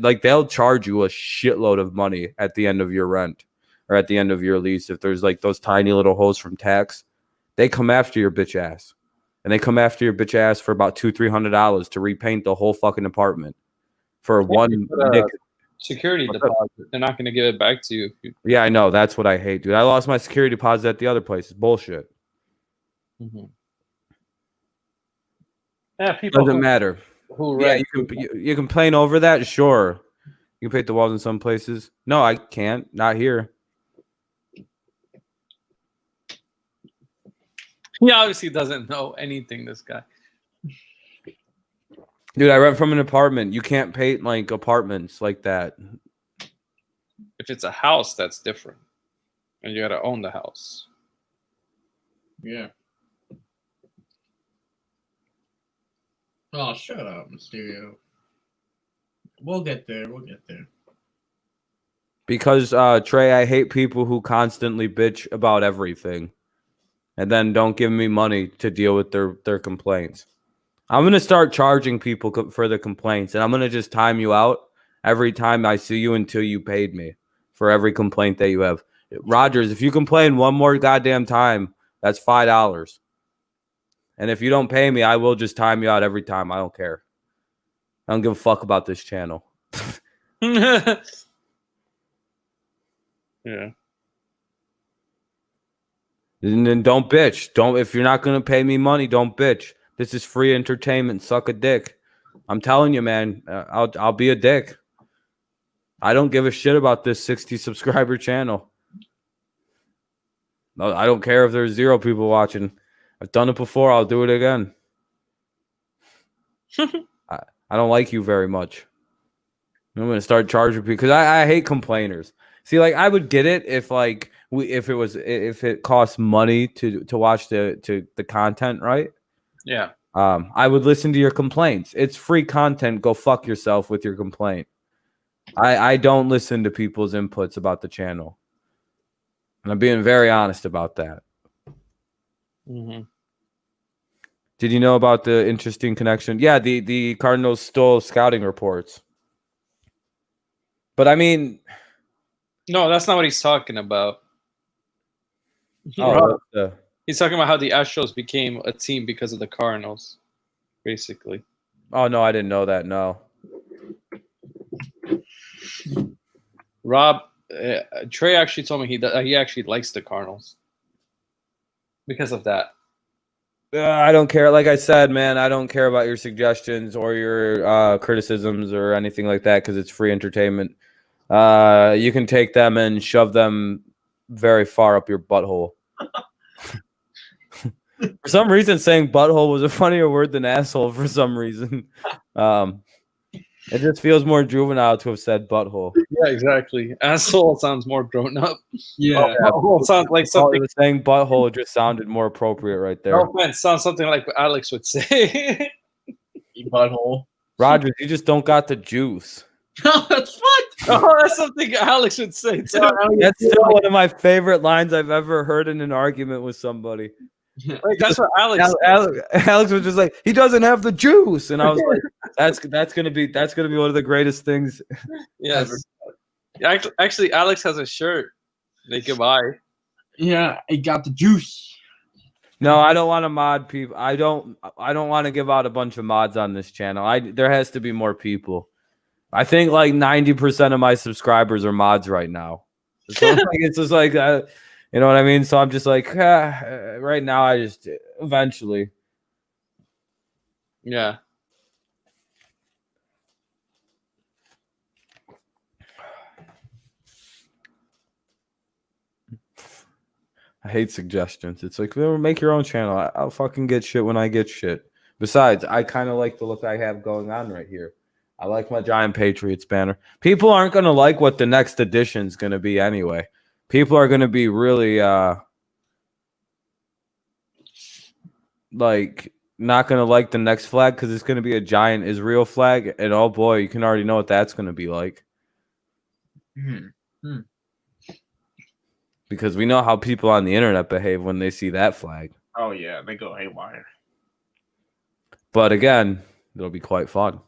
like they'll charge you a shitload of money at the end of your rent or at the end of your lease if there's like those tiny little holes from tax. They come after your bitch ass. And they come after your bitch ass for about $200-$300 to repaint the whole fucking apartment for one security deposit. They're not going to give it back to you. Yeah, I know. That's what I hate, dude. I lost my security deposit at the other place. It's bullshit. Mm-hmm. Yeah, people doesn't matter. You complain over that, sure. You can paint the walls in some places. No, I can't. Not here. He obviously doesn't know anything, this guy. Dude, I rent from an apartment. You can't paint like apartments like that. If it's a house, that's different. And you got to own the house. Yeah. Oh, shut up, Mysterio. We'll get there. Because, Trey, I hate people who constantly bitch about everything. And then don't give me money to deal with their complaints. I'm going to start charging people for their complaints. And I'm going to just time you out. every time I see you until you paid me for every complaint that you have. Rogers, if you complain one more goddamn time, that's $5. And if you don't pay me, I will just time you out every time. I don't care. I don't give a fuck about this channel. Yeah. And then don't bitch. If you're not gonna pay me money, don't bitch. This is free entertainment. Suck a dick. I'm telling you, man. I'll be a dick. I don't give a shit about this 60 subscriber channel. No, I don't care if there's 0 people watching. I've done it before. I'll do it again. I don't like you very much. I'm gonna start charging people because I hate complainers. See, like I would get it if like if it costs money to watch the content, right? Yeah. I would listen to your complaints. It's free content. Go fuck yourself with your complaint. I don't listen to people's inputs about the channel. And I'm being very honest about that. Mm-hmm. Did you know about the interesting connection? Yeah, the Cardinals stole scouting reports. But I mean, no, that's not what he's talking about. oh, He's talking about how the Astros became a team because of the Cardinals, basically. Oh no, I didn't know that. No. Rob, Trey actually told me he actually likes the Cardinals because of that. I don't care. Like I said, man, I don't care about your suggestions or your criticisms or anything like that because it's free entertainment. You can take them and shove them very far up your butthole. For some reason, saying butthole was a funnier word than asshole for some reason. It just feels more juvenile to have said butthole. Yeah, exactly. Asshole sounds more grown up. Yeah. Butthole sounds like something. Saying butthole just sounded more appropriate right there. No offense, sounds something like what Alex would say. Butthole. Rogers, you just don't got the juice. No, that's fun. Oh, that's something Alex would say too. That's still one of my favorite lines I've ever heard in an argument with somebody. Like, that's what Alex. Alex was just like, he doesn't have the juice, and I was like, that's gonna be one of the greatest things. Yes. Actually, Alex has a shirt they can buy. Yeah, it got the juice. No, I don't want to mod people. I don't want to give out a bunch of mods on this channel. There has to be more people. I think like 90% of my subscribers are mods right now. So it's just like you know what I mean? So I'm just like, right now, I just eventually. Yeah. I hate suggestions. It's like, make your own channel. I'll fucking get shit when I get shit. Besides, I kind of like the look I have going on right here. I like my Giant Patriots banner. People aren't going to like what the next edition is going to be anyway. People are going to be really like not going to like the next flag because it's going to be a giant Israel flag. And oh boy, you can already know what that's going to be like. Because we know how people on the internet behave when they see that flag. Oh, yeah, they go haywire. But again, it'll be quite fun.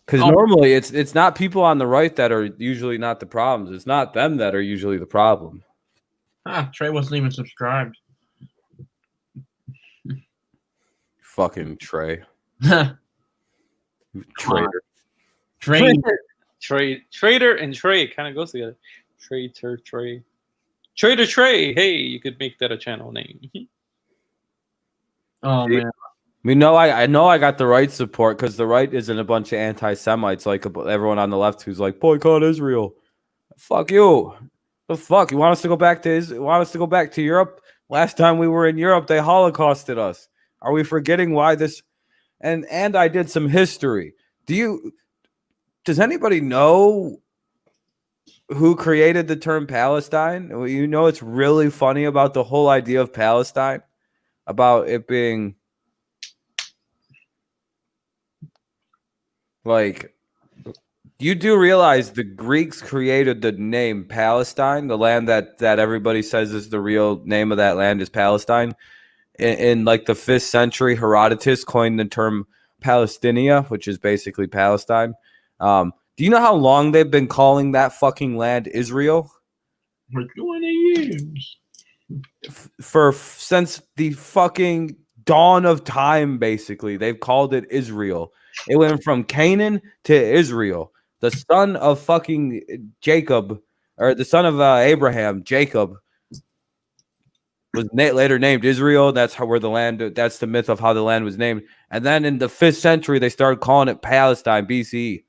Because normally it's not people on the right that are usually not the problems. It's not them that are usually the problem. Trey wasn't even subscribed. Fucking Trey. Traitor. Trader and Trey kind of goes together. Traitor Trey. Trader Trey. Hey, you could make that a channel name. Oh man. I know I got the right support because the right isn't a bunch of anti-Semites like everyone on the left who's like boycott Israel. Fuck you. The fuck you want us to go back to Europe? Last time we were in Europe, they holocausted us. Are we forgetting why this? And I did some history. Does anybody know who created the term Palestine? You know, it's really funny about the whole idea of Palestine, about it being like, you do realize the Greeks created the name Palestine, the land that everybody says is the real name of that land is Palestine. In like the 5th century, Herodotus coined the term Palestinia, which is basically Palestine. Do you know how long they've been calling that fucking land Israel? For 20 years. Since the fucking dawn of time, basically. They've called it Israel. It went from Canaan to Israel. The son of fucking Jacob, or the son of Abraham, Jacob, was later named Israel. That's where the land, that's the myth of how the land was named. And then in the 5th century, they started calling it Palestine, BCE.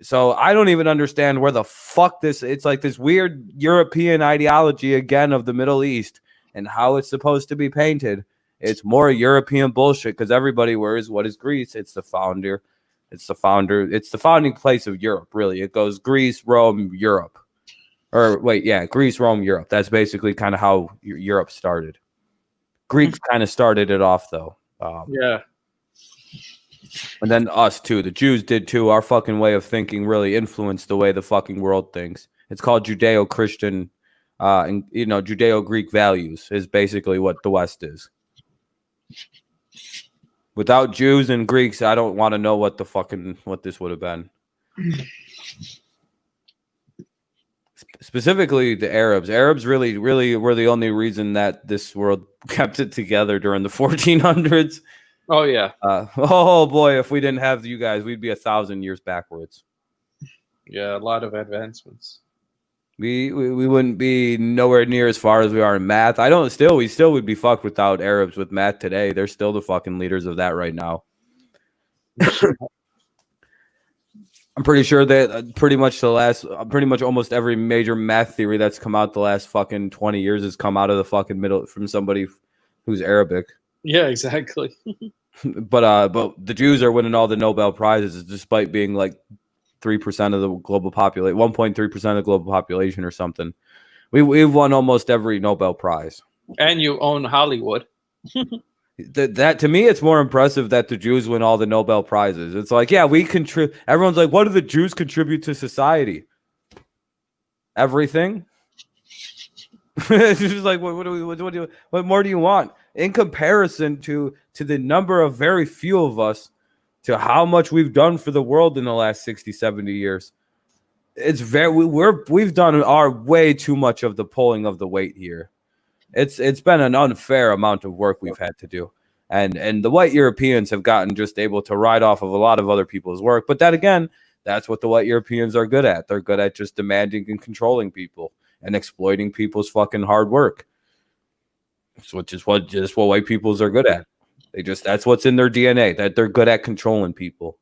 So I don't even understand where the fuck it's like this weird European ideology again of the Middle East and how it's supposed to be painted. It's more European bullshit because everybody wears what is Greece. It's the founding place of Europe, really. It goes Greece, Rome, Europe. Or wait, yeah, Greece, Rome, Europe. That's basically kind of how Europe started. Greeks kind of started it off, though. Yeah. And then us, too. The Jews did, too. Our fucking way of thinking really influenced the way the fucking world thinks. It's called Judeo-Christian, Judeo-Greek values is basically what the West is. Without Jews and Greeks, I don't want to know what this would have been. Specifically, the Arabs. Arabs really, really were the only reason that this world kept it together during the 1400s. Oh, yeah. Oh, boy, if we didn't have you guys, we'd be 1,000 years backwards. Yeah, a lot of advancements. We wouldn't be nowhere near as far as we are in math. We still would be fucked without Arabs with math today. They're still the fucking leaders of that right now. I'm pretty sure that pretty much almost every major math theory that's come out the last fucking 20 years has come out of the fucking middle from somebody who's Arabic. Yeah, exactly. But the Jews are winning all the Nobel Prizes despite being like 3% of the global population, 1.3% of the global population or something. We've won almost every Nobel Prize. And you own Hollywood. That to me, it's more impressive that the Jews win all the Nobel Prizes. It's like, yeah, we contribute. Everyone's like, what do the Jews contribute to society? Everything. It's just like, what more do you want? In comparison to the number of very few of us, to how much we've done for the world in the last 60, 70 years. It's we've done our way too much of the pulling of the weight here. It's been an unfair amount of work we've had to do. And the white Europeans have gotten just able to ride off of a lot of other people's work. But that again, that's what the white Europeans are good at. They're good at just demanding and controlling people and exploiting people's fucking hard work. Which is what white peoples are good at. That's what's in their DNA, that they're good at controlling people.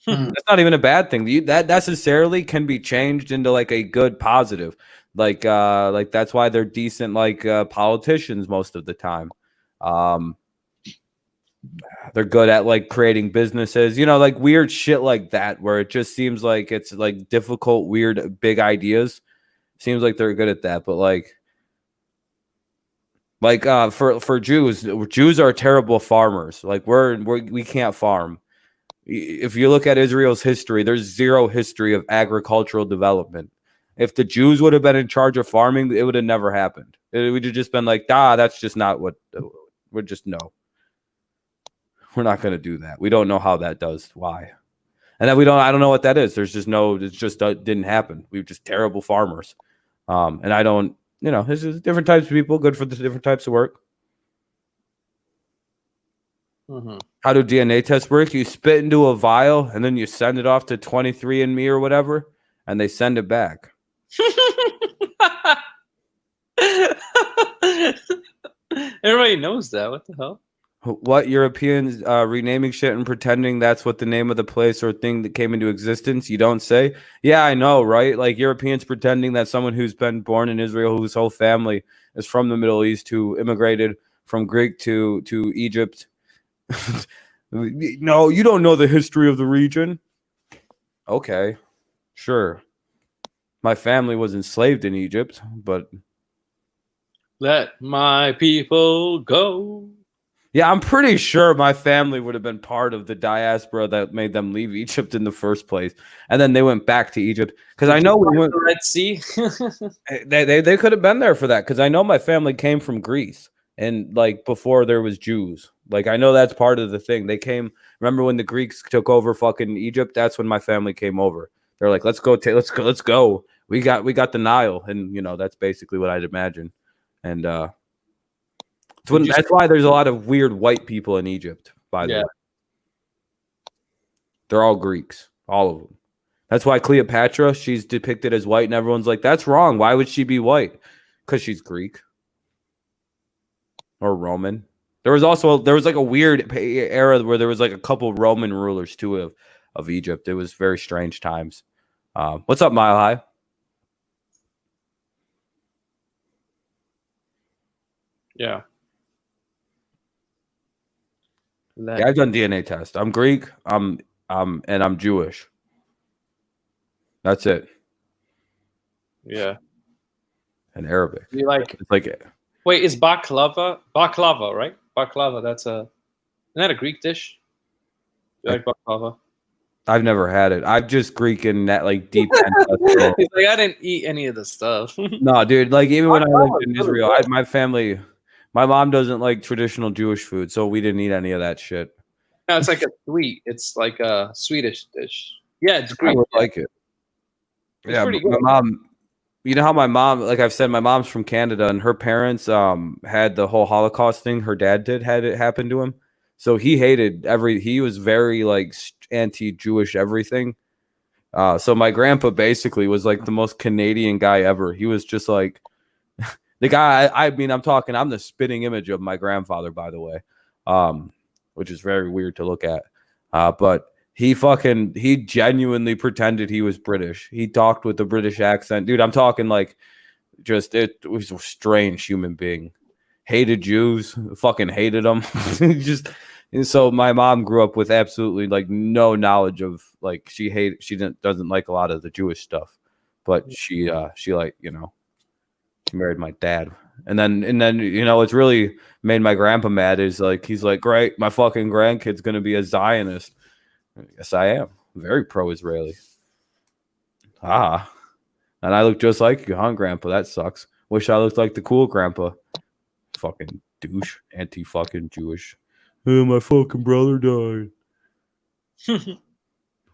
That's not even a bad thing. That necessarily can be changed into like a good positive. Like that's why they're decent politicians most of the time. They're good at like creating businesses, like weird shit like that, where it just seems like it's like difficult, weird, big ideas. Seems like they're good at that, but for Jews are terrible farmers. Like we can't farm. If you look at Israel's history, there's zero history of agricultural development. If the Jews would have been in charge of farming, it would have never happened. It would have just been like, that's just not what we're just no. We're not going to do that. We don't know how that does. Why? And then I don't know what that is. It just didn't happen. We were just terrible farmers. And I don't, there's just different types of people, good for the different types of work. Mm-hmm. How do DNA tests work? You spit into a vial and then you send it off to 23andMe or whatever, and they send it back. Everybody knows that. What the hell? What Europeans renaming shit and pretending that's what the name of the place or thing that came into existence? You don't say. Yeah, I know, right? Like Europeans pretending that someone who's been born in Israel, whose whole family is from the Middle East, who immigrated from Greek to Egypt. No, you don't know the history of the region. Okay, sure. My family was enslaved in Egypt, but let my people go. Yeah, I'm pretty sure my family would have been part of the diaspora that made them leave Egypt in the first place, and then they went back to Egypt because I know we went the Red Sea. they could have been there for that because I know my family came from Greece. and like before there was Jews. Like I know that's part of the thing. They came. Remember when the Greeks took over fucking Egypt? That's when my family came over. They're like, let's go. Let's go. We got the Nile, and you know that's basically what I'd imagine. And that's why there's a lot of weird white people in Egypt. By the way, they're all Greeks, all of them. That's why Cleopatra, she's depicted as white, and everyone's like, that's wrong. Why would she be white? Because she's Greek or Roman. There was like a weird era where there was like a couple Roman rulers too of Egypt. It was very strange times. What's up, Mile High? Yeah. Yeah, I've done DNA test. I'm Greek. And I'm Jewish. That's it. Yeah. And Arabic. You like? It's like. Wait, is baklava, right? Baklava. Isn't that a Greek dish? You like baklava? I've never had it. I've just Greek in that like deep. He's like, I didn't eat any of the stuff. No, dude. Like even when I lived in Israel, my family, my mom doesn't like traditional Jewish food, so we didn't eat any of that shit. No, it's like a sweet. It's like a Swedish dish. Yeah, it's Greek. I would like it. It's yeah, pretty my good. mom. You know how my mom, like I've said, my mom's from Canada, and her parents had the whole Holocaust thing. Her dad had it happen to him, so he hated he was very like anti-Jewish everything. So my grandpa basically was like the most Canadian guy ever. He was just like the guy. I mean, I'm the spitting image of my grandfather, by the way, which is very weird to look at. But he genuinely pretended he was British. He talked with a British accent. Dude, I'm talking like it was a strange human being. Hated Jews, fucking hated them. So my mom grew up with absolutely like no knowledge of like she doesn't like a lot of the Jewish stuff. But she like, you know, she married my dad. And then you know what's really made my grandpa mad is like he's like, great, my fucking grandkid's gonna be a Zionist. Yes, I am. Very pro-Israeli. And I look just like you, huh, Grandpa? That sucks. Wish I looked like the cool grandpa. Fucking douche. Anti-fucking Jewish. Oh, my fucking brother died.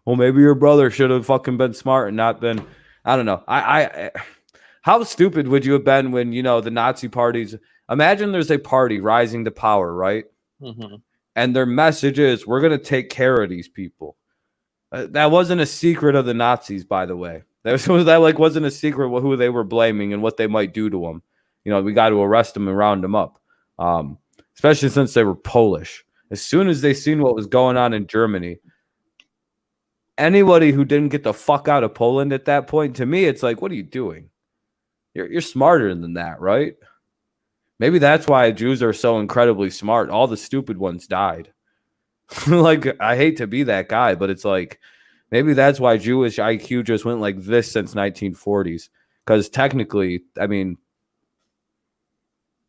Well, maybe your brother should have fucking been smart and not been... I don't know. How stupid would you have been when, you know, the Nazi parties... Imagine there's a party rising to power, right? Mm-hmm. And their message is, we're going to take care of these people. That wasn't a secret of the Nazis, by the way. That wasn't a secret who they were blaming and what they might do to them. You know, we got to arrest them and round them up. Especially since they were Polish. As soon as they seen what was going on in Germany, anybody who didn't get the fuck out of Poland at that point, to me, it's like, what are you doing? You're smarter than that, right? Maybe that's why Jews are so incredibly smart. All the stupid ones died. Like, I hate to be that guy, but it's like, maybe that's why Jewish IQ just went like this since 1940s. Because technically, I mean,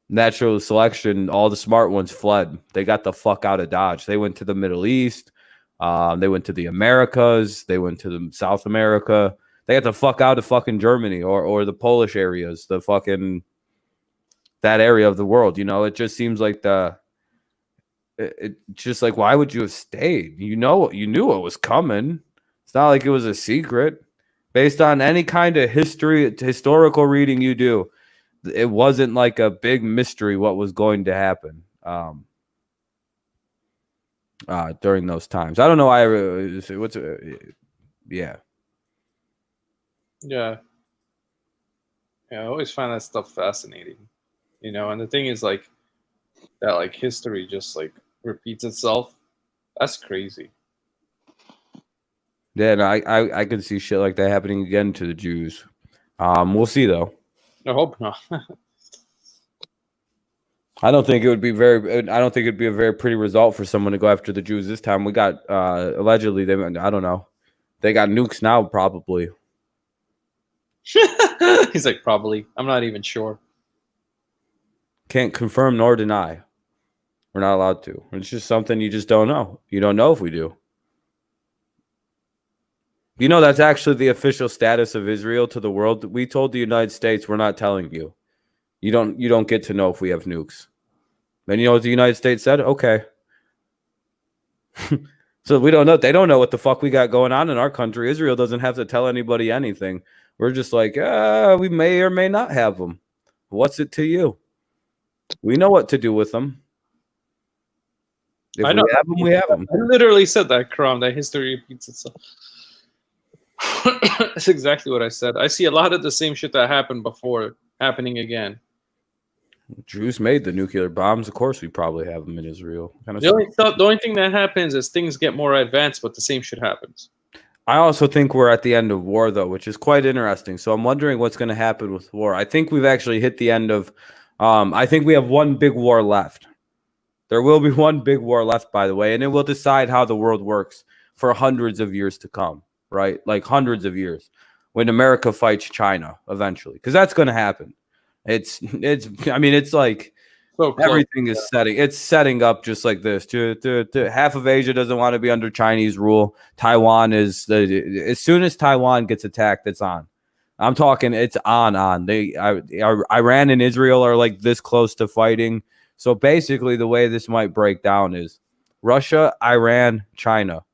natural selection, all the smart ones fled. They got the fuck out of Dodge. They went to the Middle East. They went to the Americas. They went to the South America. They got the fuck out of fucking Germany or the Polish areas, the fucking... that area of the world, you know. It just seems like it's just like, why would you have stayed? You knew it was coming. It's not like it was a secret. Based on any kind of historical reading you do, it wasn't like a big mystery what was going to happen during those times. I don't know why. Yeah. I always find that stuff fascinating. You know, and the thing is like that, like history just like repeats itself. That's crazy. Yeah, no, I could see shit like that happening again to the Jews. We'll see though. I hope not. I don't think it'd be a very pretty result for someone to go after the Jews this time. We got allegedly I don't know. They got nukes now, probably. He's like, probably. I'm not even sure. Can't confirm nor deny. We're not allowed to. It's just something you just don't know. You don't know if we do. You know, that's actually the official status of Israel to the world. We told the United States, we're not telling you. You don't get to know if we have nukes. And you know what the United States said? Okay. So we don't know. They don't know what the fuck we got going on in our country. Israel doesn't have to tell anybody anything. We're just like, we may or may not have them. What's it to you? We know what to do with them. If I know. we have them, we have them. I literally said that, Kram. That history repeats itself. That's exactly what I said. I see a lot of the same shit that happened before happening again. Jews made the nuclear bombs. Of course, we probably have them in Israel. The only thing that happens is things get more advanced, but the same shit happens. I also think we're at the end of war, though, which is quite interesting. So I'm wondering what's going to happen with war. I think we've actually hit the end of. I think we have one big war left. There will be one big war left, by the way, and it will decide how the world works for hundreds of years to come, right? Like hundreds of years, when America fights China eventually, because that's going to happen. It's. I mean, it's like So close. everything is setting. It's setting up just like this. Half of Asia doesn't want to be under Chinese rule. Taiwan is as soon as Taiwan gets attacked, it's on. I'm talking. It's on. Iran and Israel are like this close to fighting. So basically, the way this might break down is Russia, Iran, China,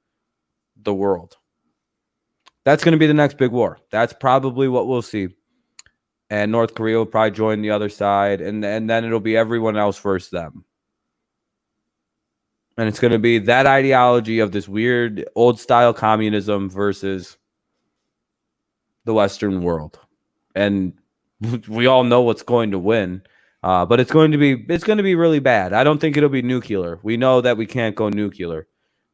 the world. That's going to be the next big war. That's probably what we'll see. And North Korea will probably join the other side, and then it'll be everyone else versus them. And it's going to be that ideology of this weird old-style communism versus the Western world. And we all know what's going to win, but it's going to be really bad. I don't think it'll be nuclear. We know that we can't go nuclear.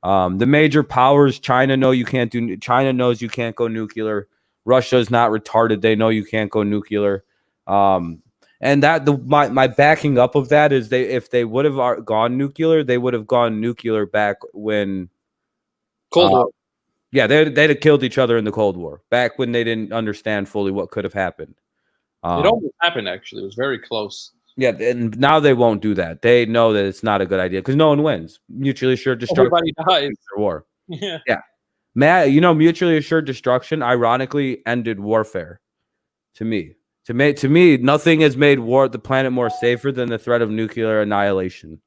The major powers, China knows you can't go nuclear. Russia's not retarded. They know you can't go nuclear. And that my backing up of that is if they would have gone nuclear, they would have gone nuclear back when Cold War. Yeah, they'd have killed each other in the Cold War, back when they didn't understand fully what could have happened. It almost happened, actually. It was very close. Yeah, and now they won't do that. They know that it's not a good idea because no one wins. Mutually assured destruction. Everybody dies. War. Yeah. Matt, mutually assured destruction ironically ended warfare. To me, nothing has made the planet more safer than the threat of nuclear annihilation.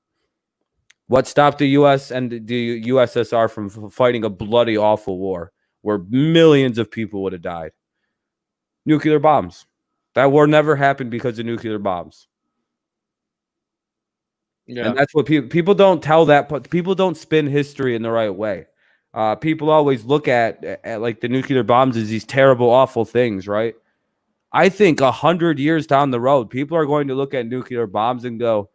What stopped the U.S. and the USSR from fighting a bloody, awful war where millions of people would have died? Nuclear bombs. That war never happened because of nuclear bombs. Yeah. And that's what people don't tell that, but people don't spin history in the right way. People always look at like the nuclear bombs as these terrible, awful things, right? I think 100 years down the road, people are going to look at nuclear bombs and go,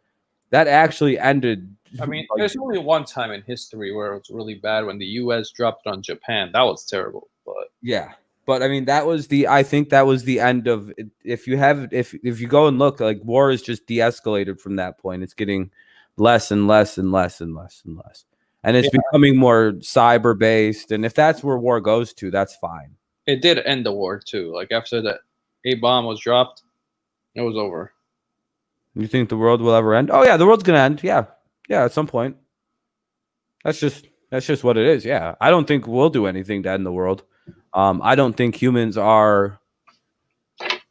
that actually ended. I mean, there's only one time in history where it was really bad when the U.S. dropped it on Japan. That was terrible. But yeah. But I mean, I think that was the end of it. If you go and look, like, war is just de-escalated from that point. It's getting less and less and less and less and less. And it's becoming more cyber based. And if that's where war goes to, that's fine. It did end the war too. Like after that A bomb was dropped, it was over. You think the world will ever end? Oh yeah, the world's gonna end. Yeah, at some point. That's just what it is. Yeah, I don't think we'll do anything to end the world. I don't think humans are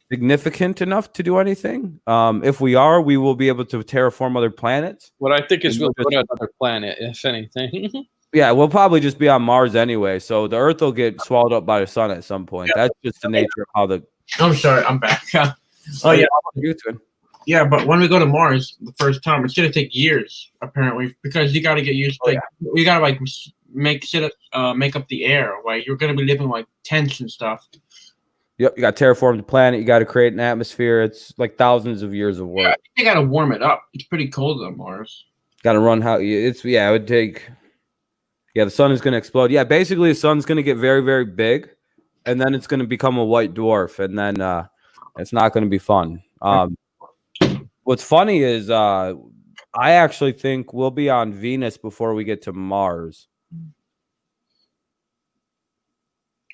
significant enough to do anything. If we are, we will be able to terraform other planets. What I think is we'll go to another planet, if anything. Yeah, we'll probably just be on Mars anyway. So the Earth will get swallowed up by the sun at some point. That's just the nature of how the. I'm sorry, I'm back. Oh yeah, you too. Yeah, but when we go to Mars the first time, it's gonna take years apparently because you got to get used. You got to like make up the air. Like you're gonna be living like tents and stuff. Yep, you got to terraform the planet. You got to create an atmosphere. It's like thousands of years of work. Yeah, you got to warm it up. It's pretty cold on Mars. Got to run how it's. Yeah, it would take. Yeah, the sun is going to explode. Yeah, basically the sun's going to get very, very big, and then it's going to become a white dwarf, and then it's not going to be fun. What's funny is I actually think we'll be on Venus before we get to Mars.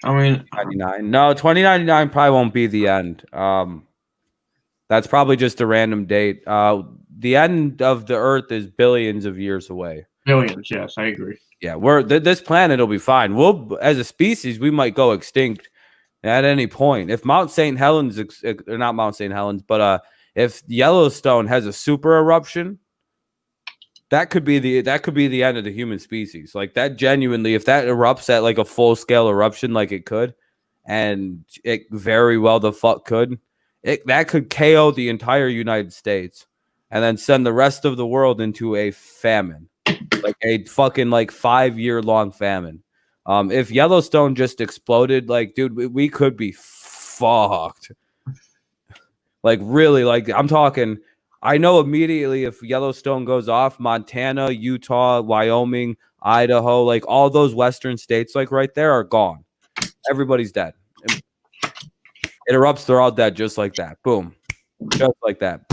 I mean, 2099. No, 2099 probably won't be the end. That's probably just a random date. The end of the Earth is billions of years away. Billions, yes, I agree. Yeah, this planet will be fine. We'll, as a species, we might go extinct at any point. If Mount St. Helens, or not Mount St. Helens, but if Yellowstone has a super eruption, that could be the end of the human species. Like that genuinely, if that erupts at like a full scale eruption, like it could, and it very well the fuck could, that could KO the entire United States, and then send the rest of the world into a famine, like a fucking like 5-year long famine. If Yellowstone just exploded, like dude, we could be fucked. Like really, like I'm talking. I know immediately if Yellowstone goes off, Montana, Utah, Wyoming, Idaho, like all those western states, like right there, are gone. Everybody's dead. It erupts, they're all dead just like that. Boom. Just like that.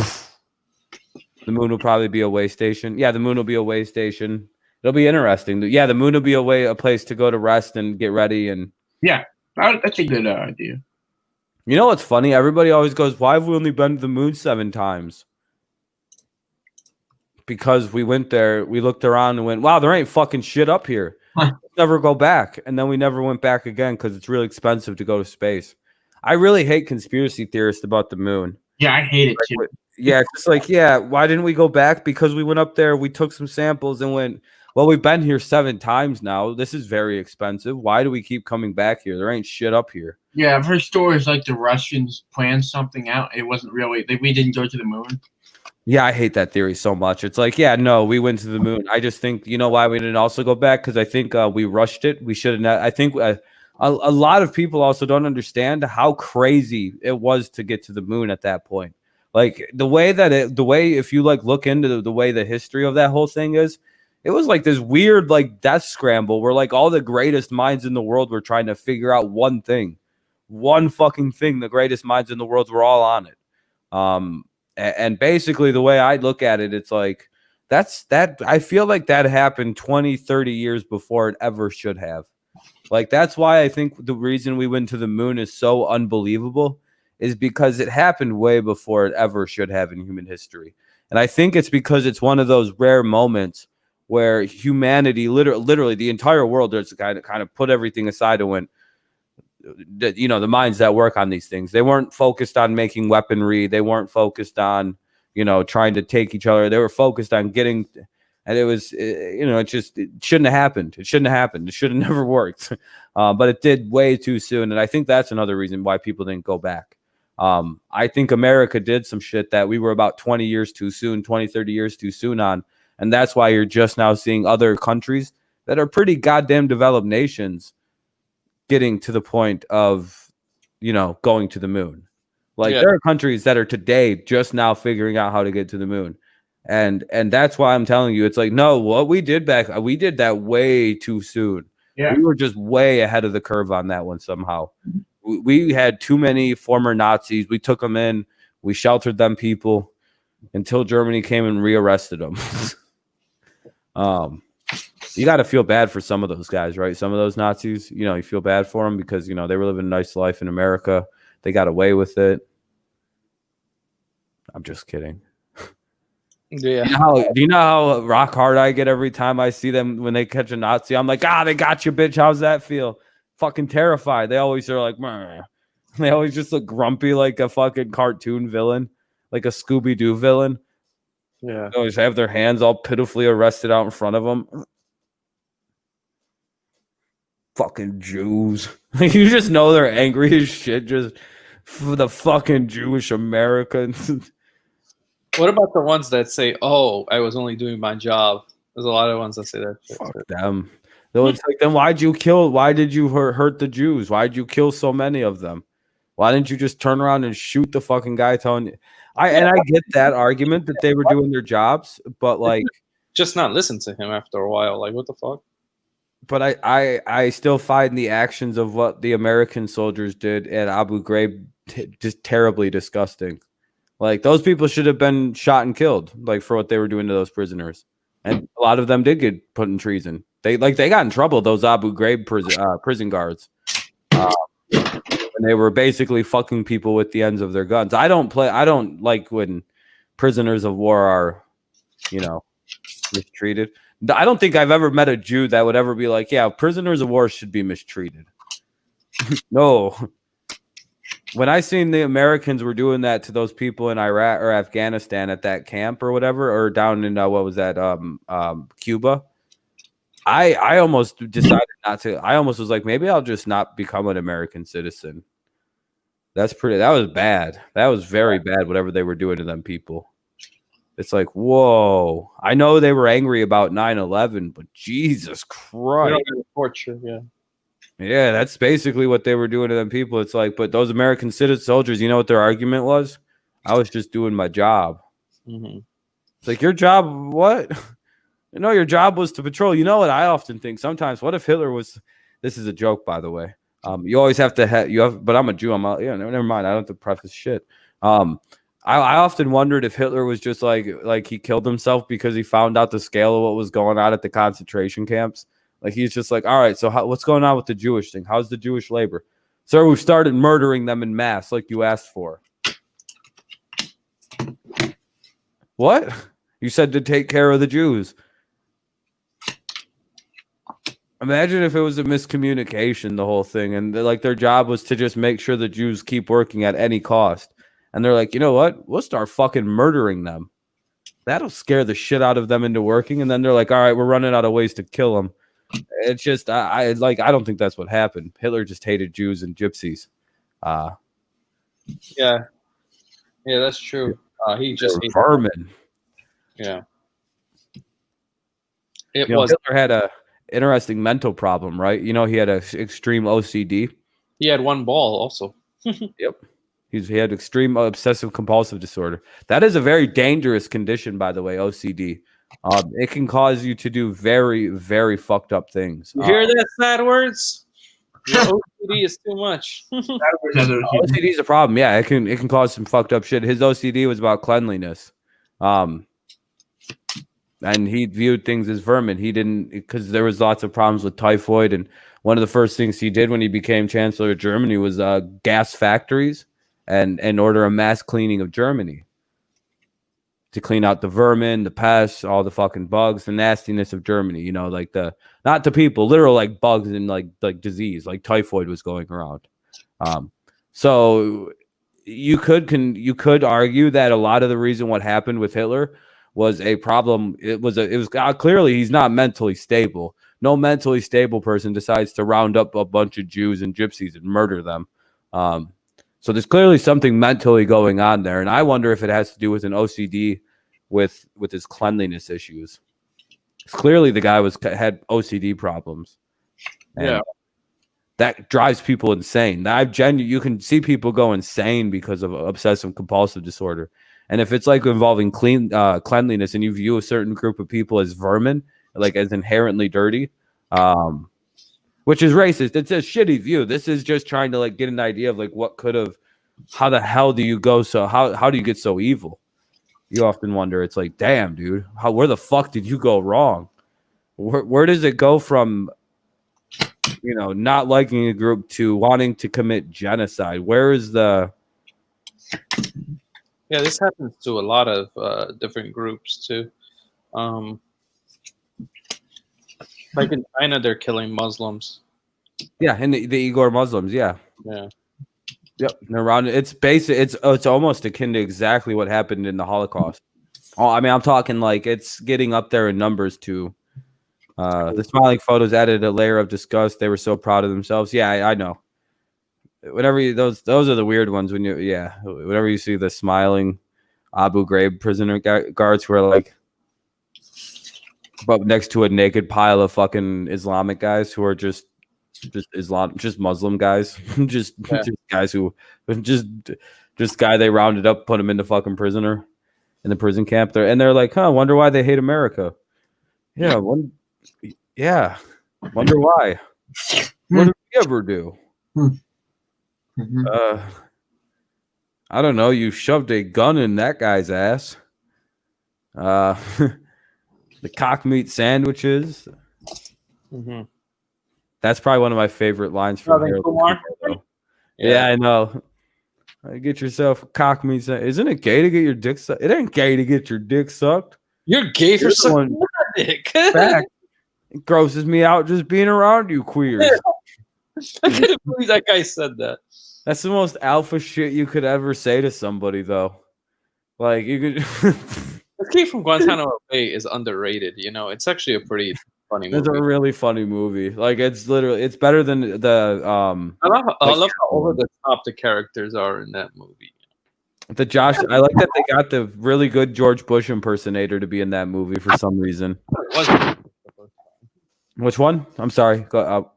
The moon will probably be a way station. Yeah, the moon will be a way station. It'll be interesting. Yeah, the moon will be a place to go to rest and get ready. And yeah, that's a good idea. You know what's funny? Everybody always goes, why have we only been to the moon 7 times? Because we went there, we looked around and went, wow, there ain't fucking shit up here. Let's never go back. And then we never went back again because it's really expensive to go to space. I really hate conspiracy theorists about the moon. Yeah, I hate it too. Yeah, it's just like, yeah, why didn't we go back? Because we went up there, we took some samples and went, well, we've been here 7 times now. This is very expensive. Why do we keep coming back here? There ain't shit up here. Yeah, I've heard stories like the Russians planned something out. It wasn't really, we didn't go to the moon. Yeah, I hate that theory so much. It's like, yeah, no, we went to the moon. I just think, you know why we didn't also go back? Because I think we rushed it. We should have. I think a lot of people also don't understand how crazy it was to get to the moon at that point. Like the way if you like look into the way the history of that whole thing is, it was like this weird like death scramble where like all the greatest minds in the world were trying to figure out one fucking thing. The greatest minds in the world were all on it. And basically the way I look at it, it's like that I feel like that happened 20, 30 years before it ever should have. Like that's why I think the reason we went to the moon is so unbelievable is because it happened way before it ever should have in human history. And I think it's because it's one of those rare moments where humanity, literally the entire world, just kind of put everything aside and went, you know, the minds that work on these things, they weren't focused on making weaponry. They weren't focused on, you know, trying to take each other. They were focused on getting, and it was, you know, it shouldn't have happened. It shouldn't have happened. It should have never worked. But it did way too soon. And I think that's another reason why people didn't go back. I think America did some shit that we were about 20 years too soon, 20, 30 years too soon on. And that's why you're just now seeing other countries that are pretty goddamn developed nations getting to the point of, you know, going to the moon. Like there are countries that are today just now figuring out how to get to the moon. And that's why I'm telling you, it's like, no, what we did we did that way too soon. Yeah. We were just way ahead of the curve on that one somehow. We had too many former Nazis. We took them in. We sheltered them people until Germany came and rearrested them. You got to feel bad for some of those guys, right? Some of those Nazis, you know, you feel bad for them because, you know, they were living a nice life in America. They got away with it. I'm just kidding. Yeah. Do you know how rock hard I get every time I see them when they catch a Nazi? I'm like, they got you, bitch. How's that feel? Fucking terrified. They always are like, meh. They always just look grumpy like a fucking cartoon villain, like a Scooby-Doo villain. Yeah. They always have their hands all pitifully arrested out in front of them. Fucking Jews. You just know they're angry as shit just for the fucking Jewish Americans. What about the ones that say, oh, I was only doing my job? There's a lot of ones that say that shit. Fuck them. It's like, then why did you hurt the Jews? Why did you kill so many of them? Why didn't you just turn around and shoot the fucking guy telling you? And I get that argument that they were doing their jobs, but like, just not listen to him after a while. Like, what the fuck? But I still find the actions of what the American soldiers did at Abu Ghraib just terribly disgusting. Like those people should have been shot and killed, like for what they were doing to those prisoners. And a lot of them did get put in treason. They got in trouble, those Abu Ghraib prison guards. And they were basically fucking people with the ends of their guns. I don't like when prisoners of war are, you know, mistreated. I don't think I've ever met a Jew that would ever be like, yeah, prisoners of war should be mistreated. No. when I seen the Americans were doing that to those people in Iraq or Afghanistan at that camp or whatever, or down in what was that, Cuba, I almost decided not to. I almost was like, maybe I'll just not become an American citizen. That was bad. That was very bad, whatever they were doing to them people. It's like, whoa. I know they were angry about 9/11, but Jesus Christ. Torture, yeah. Yeah, that's basically what they were doing to them people. It's like, but those American citizen soldiers, you know what their argument was? I was just doing my job. Mm-hmm. It's like, your job, what? You know, your job was to patrol. You know what I often think sometimes? What if Hitler was? This is a joke, by the way. You always have to but I'm a Jew. Never mind. I don't have to preface shit. I often wondered if Hitler was just like he killed himself because he found out the scale of what was going on at the concentration camps. Like, he's just like, all right, so what's going on with the Jewish thing? How's the Jewish labor? Sir, we've started murdering them in mass like you asked for. What? You said to take care of the Jews. Imagine if it was a miscommunication, the whole thing, and like their job was to just make sure the Jews keep working at any cost. And they're like, you know what? We'll start fucking murdering them. That'll scare the shit out of them into working. And then they're like, all right, we're running out of ways to kill them. It's just, I don't think that's what happened. Hitler just hated Jews and gypsies. Yeah, that's true. He just hated vermin. Yeah, Hitler had a interesting mental problem, right? You know, he had an extreme OCD. He had one ball also. Yep. He had extreme obsessive compulsive disorder. That is a very dangerous condition, by the way, OCD. It can cause you to do very, very fucked up things. You hear that, sad words? OCD is too much. OCD is a problem. Yeah, it can cause some fucked up shit. His OCD was about cleanliness. And he viewed things as vermin. He didn't, because there was lots of problems with typhoid. And one of the first things he did when he became Chancellor of Germany was gas factories and order a mass cleaning of Germany to clean out the vermin, the pests, all the fucking bugs, the nastiness of Germany. You know, like not the people, literal like bugs and like disease, like typhoid was going around. So you could argue that a lot of the reason what happened with Hitler was a problem. It was clearly he's not mentally stable. No mentally stable person decides to round up a bunch of Jews and gypsies and murder them. So there's clearly something mentally going on there, and I wonder if it has to do with an OCD with his cleanliness issues. Clearly, the guy had OCD problems. And that drives people insane. You can see people go insane because of obsessive compulsive disorder. And if it's like involving cleanliness, and you view a certain group of people as vermin, like as inherently dirty, which is racist. It's a shitty view. This is just trying to like get an idea of like what could have, how the hell do you go so how do you get so evil? You often wonder. It's like, damn, dude, where the fuck did you go wrong? Where does it go from, you know, not liking a group to wanting to commit genocide? Where is the? Yeah, this happens to a lot of different groups too. Like in China, they're killing Muslims. Yeah, and the Uyghur Muslims, yeah. Yep. They're around. It's basic. It's almost akin to exactly what happened in the Holocaust. Oh, I mean, I'm talking like it's getting up there in numbers too. The smiling photos added a layer of disgust. They were so proud of themselves. Yeah, I know. Whenever those are the weird ones when whenever you see the smiling Abu Ghraib prisoner guards who are like, but next to a naked pile of fucking Islamic guys who are just Muslim guys, just guys who just guy they rounded up, put him into fucking prisoner in the prison camp there, and they're like, wonder why they hate America. Yeah, wonder why. What did we ever do? I don't know. You shoved a gun in that guy's ass. The cock meat sandwiches. Mm-hmm. That's probably one of my favorite lines from here. Yeah, I know. Get yourself a cock meat sandwich. Isn't it gay to get your dick sucked? It ain't gay to get your dick sucked. You're gay for sucking my dick. It grosses me out just being around you queers. I couldn't believe that guy said that. That's the most alpha shit you could ever say to somebody, though. Like you could. Escape from Guantanamo Bay is underrated. You know, it's actually a pretty funny movie. It's a really funny movie. Like it's better than the I love how over the top the characters are in that movie. The Josh. I like that they got the really good George Bush impersonator to be in that movie for some reason. Which one? I'm sorry. Go.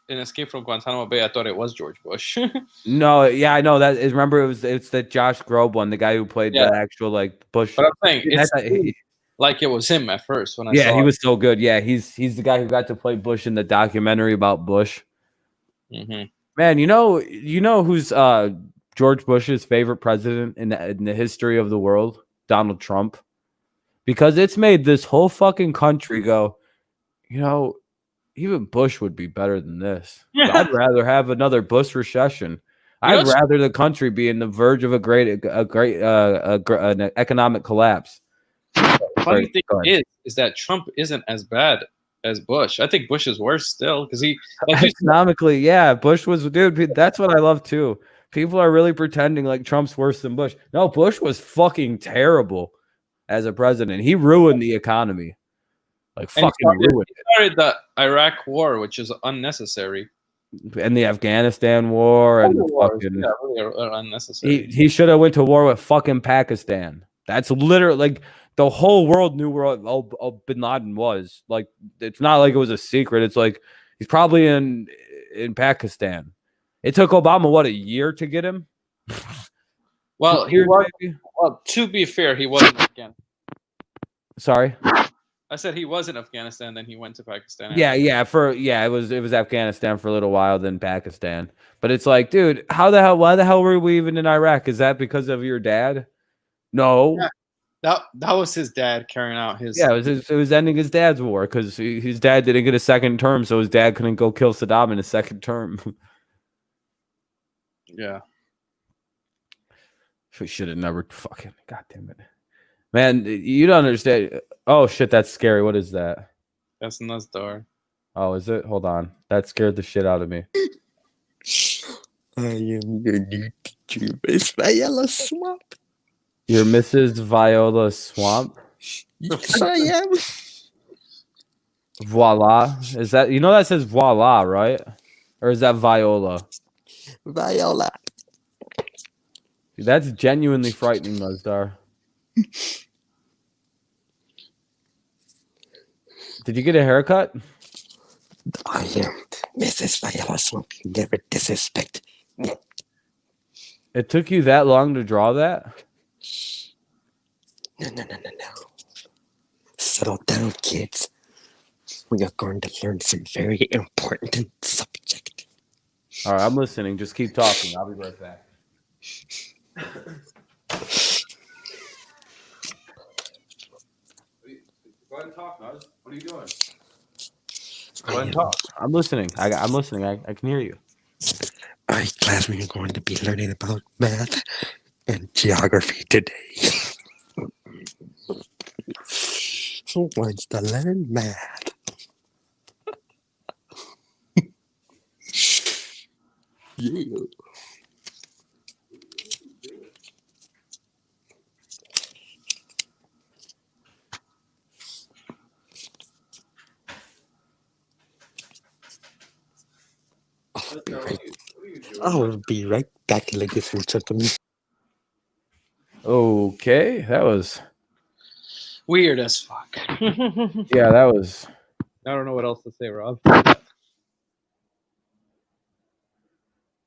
In Escape from Guantanamo Bay, I thought it was George Bush. No, yeah, I know that. Remember, it's the Josh Groban one, the guy who played the actual like Bush. But I'm saying it's like it was him at first when I saw he was so good. Yeah, he's the guy who got to play Bush in the documentary about Bush. Mm-hmm. Man, you know who's George Bush's favorite president in the history of the world? Donald Trump, because it's made this whole fucking country go. You know, even Bush would be better than this. I'd rather have another Bush recession. I'd rather the country be in the verge of an economic collapse. Funny thing is that Trump isn't as bad as Bush. I think Bush is worse still because he economically, yeah. Bush was, dude. That's what I love too. People are really pretending like Trump's worse than Bush. No, Bush was fucking terrible as a president. He ruined the economy. Like fucking ruined it. He started the Iraq war, which is unnecessary. And the Afghanistan war and fucking really unnecessary. He should have went to war with fucking Pakistan. That's literally like the whole world knew where Bin Laden was. Like it's not like it was a secret. It's like he's probably in Pakistan. It took Obama a year to get him. Well, to be fair, he wasn't Afghanistan. Sorry. I said he was in Afghanistan, then he went to Pakistan. It was Afghanistan for a little while, then Pakistan. But it's like, dude, why the hell were we even in Iraq? Is that because of your dad? No. Yeah, that was his dad carrying out his. Yeah, it was ending his dad's war because his dad didn't get a second term, so his dad couldn't go kill Saddam in a second term. Yeah. We should have never fucking. God damn it. Man, you don't understand. Oh shit, that's scary. What is that? That's Nazdar. Oh, is it? Hold on. That scared the shit out of me. I am your new teacher, Miss Viola Swamp. You're Mrs. Viola Swamp? Yes, I am. Voila. Is that that says voila, right? Or is that Viola? Viola. That's genuinely frightening, Nazdar. Did you get a haircut? I am Mrs. Viola Swamp. You never disrespect. It took you that long to draw that? No. Settle down, kids. We are going to learn some very important subject. All right, I'm listening. Just keep talking. I'll be right back. Go ahead and talk, Nuz. What are you doing? Go ahead and talk. I'm listening. I'm listening. I can hear you. All right, class, we are going to be learning about math and geography today. Who wants to learn math? Yeah. I'll be right back, ladies and gentlemen. Okay, that was weird as fuck. Yeah, that was. I don't know what else to say, Rob.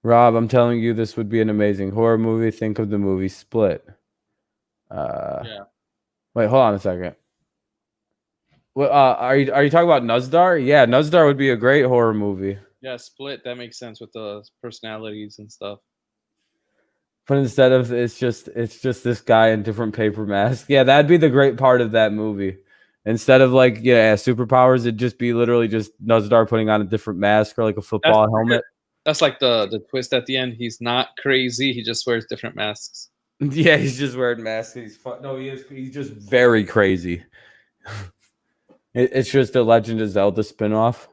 Rob, I'm telling you, this would be an amazing horror movie. Think of the movie Split. Yeah. Wait, hold on a second. Well, are you talking about Nazdar? Yeah, Nazdar would be a great horror movie. Yeah, Split. That makes sense with the personalities and stuff. But instead of it's just this guy in different paper masks. Yeah, that'd be the great part of that movie. Instead of like superpowers, it'd just be literally just Nazdar putting on a different mask or like a football helmet. That's like the twist at the end. He's not crazy. He just wears different masks. Yeah, he's just wearing masks. He's just very crazy. It's just a Legend of Zelda spinoff.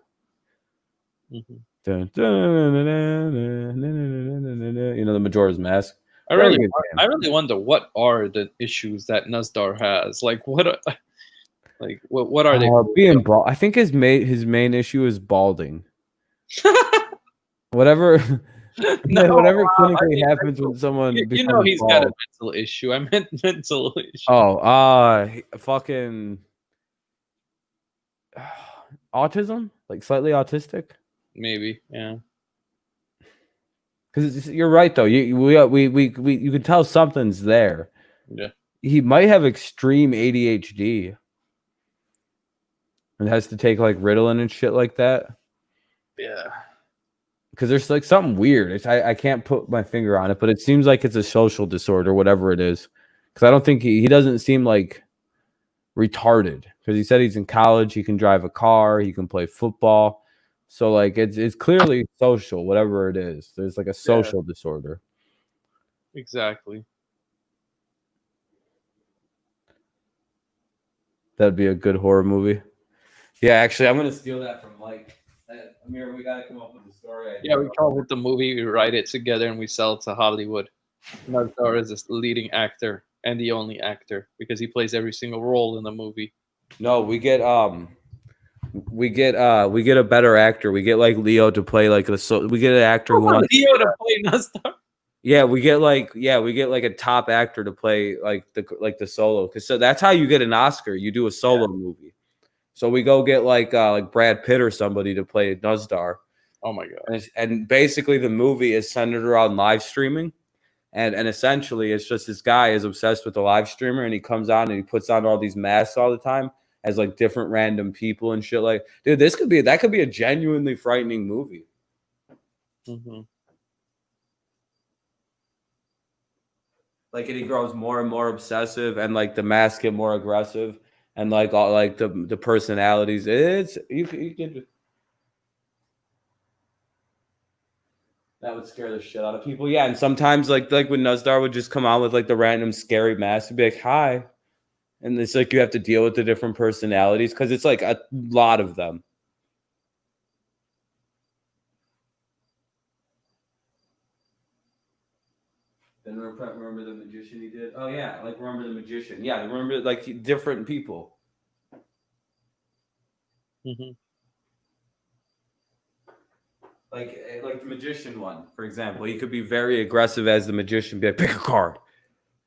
Mm-hmm. Dun, dun, dun, dun, dun, dun, dun, dun, dun, dun. You know, the Majora's Mask. I Very really, good game. I really wonder what are the issues that Nuzdar has. Like what, what are they? Being bald. I think his main issue is balding. Whatever, whatever clinically happens when someone you know becomes he's got a bald. mental issue. I meant mental issue. Oh, fucking autism, like slightly autistic. Maybe, yeah. Because you're right though. You can tell something's there. Yeah. He might have extreme ADHD and has to take like Ritalin and shit like that. Yeah. Because there's like something weird. I can't put my finger on it, but it seems like it's a social disorder, whatever it is. Because I don't think he doesn't seem like retarded. Because he said he's in college, he can drive a car, he can play football. So like it's clearly social, whatever it is. There's like a social disorder. Exactly. That'd be a good horror movie. Yeah, actually, I'm gonna steal that from Mike. Amir, we gotta come up with a story idea. Yeah, we come up with the movie, we write it together, and we sell it to Hollywood. Nuzdar is the leading actor and the only actor because he plays every single role in the movie. No, we get a better actor. We get like Leo to play like we get an actor who wants Leo to play Nuzdar. Yeah, we get like a top actor to play like the solo, because so that's how you get an Oscar. You do a solo movie. So we go get like Brad Pitt or somebody to play Nuzdar. Oh my god! And basically the movie is centered around live streaming, and essentially it's just this guy is obsessed with the live streamer, and he comes on and he puts on all these masks all the time as like different random people and shit. Like, dude, that could be a genuinely frightening movie. Mm-hmm. Like, and he grows more and more obsessive, and like the masks get more aggressive, and like all like the personalities. It's you can. That would scare the shit out of people. Yeah, and sometimes like when Nuzdar would just come on with like the random scary mask, he'd be like, "Hi," and it's like you have to deal with the different personalities because it's like a lot of them. Then remember the magician he did? Oh yeah, like remember the magician? Yeah, remember like different people. Mm-hmm. Like the magician one, for example, he could be very aggressive as the magician, be like, pick a card,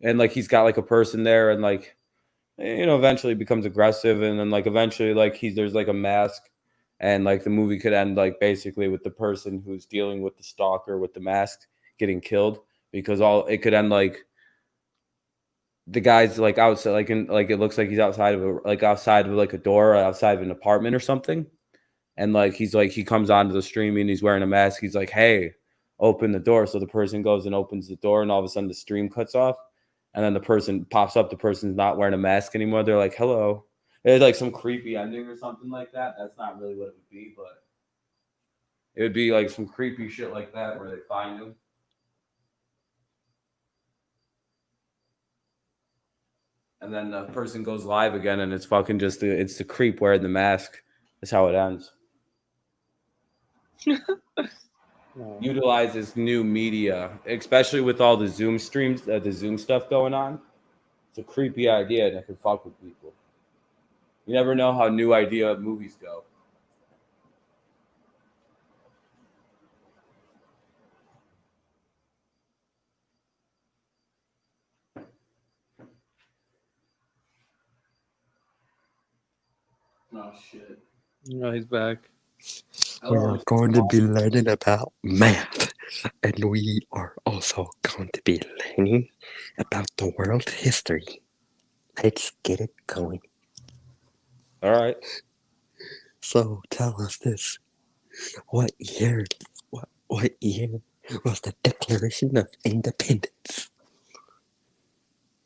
and like he's got like a person there, and like eventually becomes aggressive, and then like eventually like there's like a mask, and like the movie could end like basically with the person who's dealing with the stalker with the mask getting killed, because it could end like the guy's like outside, like it looks like he's outside of like a door or outside of an apartment or something. And like he comes onto the stream and he's wearing a mask. He's like, "Hey, open the door." So the person goes and opens the door, and all of a sudden the stream cuts off, and then the person pops up. The person's not wearing a mask anymore. They're like, "Hello." It's like some creepy ending or something like that. That's not really what it would be, but it would be like some creepy shit like that where they find him. And then the person goes live again, and it's fucking just it's the creep wearing the mask. That's how it ends. Utilizes new media, especially with all the Zoom streams, the Zoom stuff going on. It's a creepy idea that can fuck with people. You never know how new idea movies go. Oh shit! No, he's back. We are going to be learning about math, and we are also going to be learning about the world history. Let's get it going. All right. So tell us this: what year was the Declaration of Independence?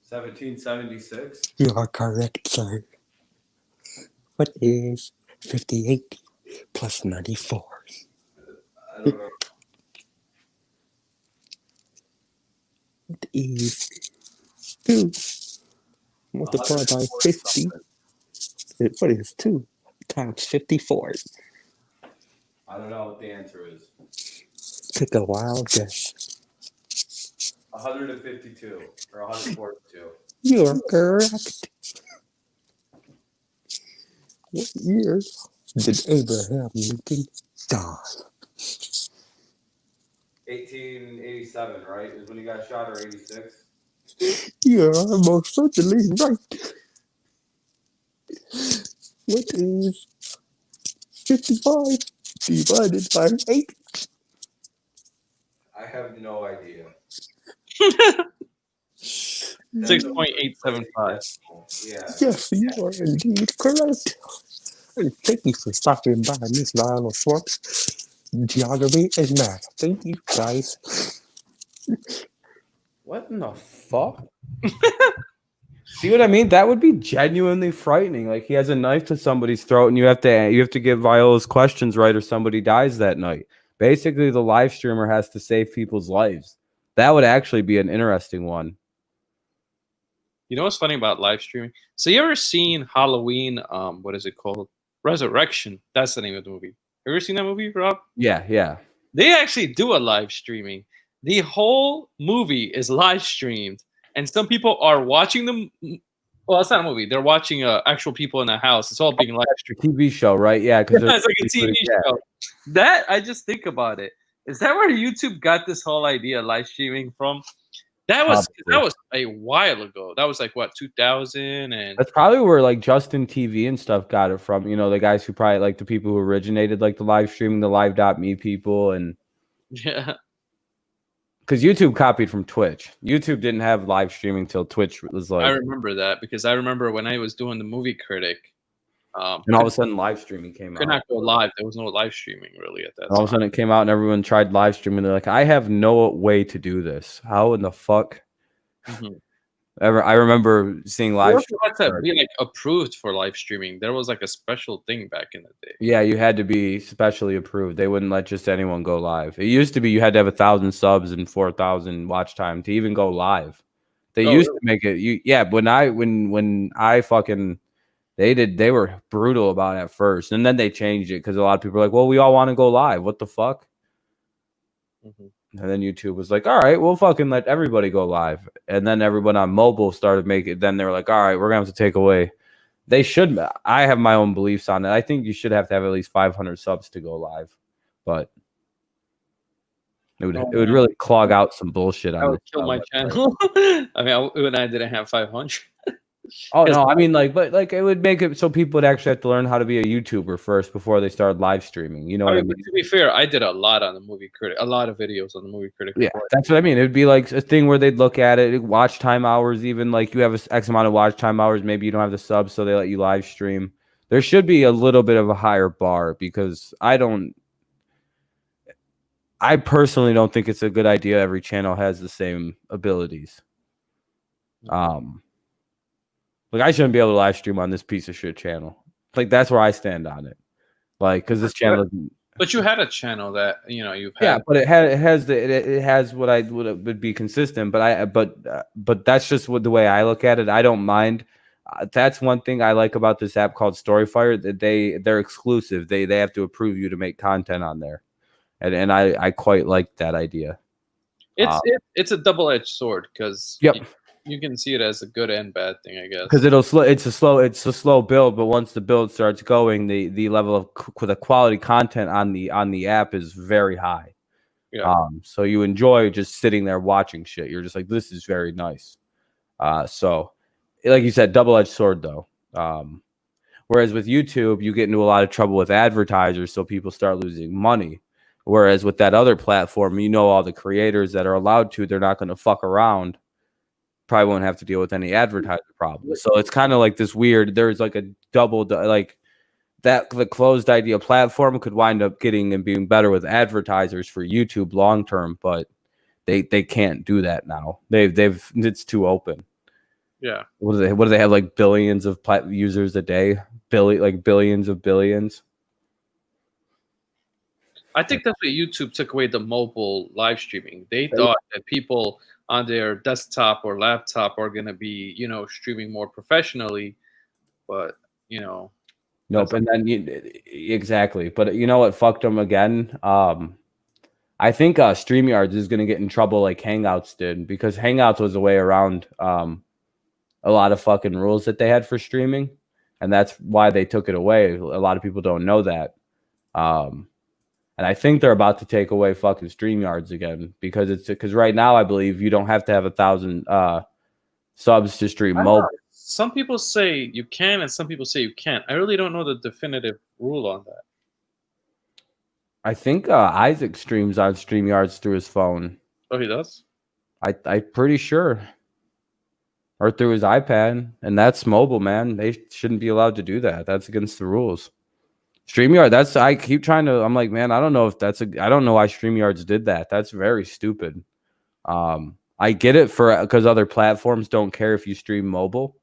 1776. You are correct, sir. What is 58 plus 94? I don't know. It is 2 multiplied by 50. What is 2 times 54? I don't know what the answer is. Take a wild guess. 152 or 142. You're correct. What year did Abraham Lincoln die? 1887, right? Is when he got shot, or 86? You're almost certainly right. What is 55 divided by 8? I have no idea. 6.875. Yeah. Yes, you are indeed correct. And thank you for stopping by, Miss Lionel Schwartz. Geography and math. Thank you, guys. What in the fuck? See what I mean? That would be genuinely frightening. Like he has a knife to somebody's throat, and you have to get Viola's questions right, or somebody dies that night. Basically, the live streamer has to save people's lives. That would actually be an interesting one. You know what's funny about live streaming? So you ever seen Halloween? What is it called? Resurrection. That's the name of the movie. Ever seen that movie, Rob? Yeah, yeah. They actually do a live streaming. The whole movie is live streamed, and some people are watching them. Well, it's not a movie. They're watching actual people in a house. It's all being live streamed. TV show, right? Yeah, because It's like a TV show. That I just think about it. Is that where YouTube got this whole idea of live streaming from? That was a while ago. That was like what, 2000, and that's probably where like Justin TV and stuff got it from. You know, the guys who probably like the people who originated like the live streaming, the live.me people, and yeah. Because YouTube copied from Twitch. YouTube didn't have live streaming till Twitch was like. I remember that because I remember when I was doing the movie critic. And all of a sudden, live streaming came out. Could not go live. There was no live streaming really at that time. All of a sudden, it came out, and everyone tried live streaming. They're like, "I have no way to do this. How in the fuck?" Mm-hmm. I remember seeing live. You had to be like approved for live streaming. There was like a special thing back in the day. Yeah, you had to be specially approved. They wouldn't let just anyone go live. It used to be you had to have 1,000 subs and 4,000 watch time to even go live. They used to make it. When I fucking. They were brutal about it at first, and then they changed it because a lot of people are like, "Well, we all want to go live. What the fuck?" Mm-hmm. And then YouTube was like, "All right, we'll fucking let everybody go live." And then everyone on mobile started making. Then they were like, "All right, we're gonna have to take away." They should. I have my own beliefs on it. I think you should have to have at least 500 subs to go live, but it would really clog out some bullshit. I would kill my channel. I mean, when I didn't have 500. Oh no, I mean but it would make it so people would actually have to learn how to be a YouTuber first before they started live streaming. You know what I mean? To be fair, I did a lot on the movie critic, a lot of videos on the movie critic. Yeah, that's what I mean. It'd be like a thing where they'd look at it, watch time hours, even like you have X amount of watch time hours. Maybe you don't have the subs, so they let you live stream. There should be a little bit of a higher bar because I personally don't think it's a good idea. Every channel has the same abilities. Like I shouldn't be able to live stream on this piece of shit channel. Like that's where I stand on it. Like because this channel. But you had a channel that you've had. Yeah, but it has what I would be consistent. But that's just the way I look at it. I don't mind. That's one thing I like about this app called Storyfire. That they're exclusive. They have to approve you to make content on there, and I quite like that idea. It's a double-edged sword because. Yep. You can see it as a good and bad thing, I guess. Because it's a slow build, but once the build starts going, the level of the quality content on the app is very high. Yeah. So you enjoy just sitting there watching shit. You're just like, this is very nice. So, like you said, double-edged sword though. Whereas with YouTube, you get into a lot of trouble with advertisers, so people start losing money. Whereas with that other platform, all the creators that are allowed to, they're not going to fuck around. Probably won't have to deal with any advertiser problems. So it's kind of like this weird. There's like a double like that. The closed idea platform could wind up getting and being better with advertisers for YouTube long term, but they can't do that now. They've it's too open. Yeah. What do they have like billions of users a day? Billions of billions. I think that's why YouTube took away the mobile live streaming. They thought that people on their desktop or laptop are going to be, streaming more professionally, but Nope. And then exactly. But you know what fucked them again? I think StreamYards is going to get in trouble like Hangouts did, because Hangouts was a way around a lot of fucking rules that they had for streaming, and that's why they took it away. A lot of people don't know that. And I think they're about to take away fucking StreamYards again, because right now I believe you don't have to have 1,000 subs to stream mobile. Some people say you can, and some people say you can't. I really don't know the definitive rule on that. I think Isaac streams on StreamYards through his phone. Oh, he does? I'm pretty sure. Or through his iPad. And that's mobile, man. They shouldn't be allowed to do that. That's against the rules. StreamYard, I keep trying to, I'm like, man, I don't know if I don't know why StreamYards did that. That's very stupid. I get it because other platforms don't care if you stream mobile.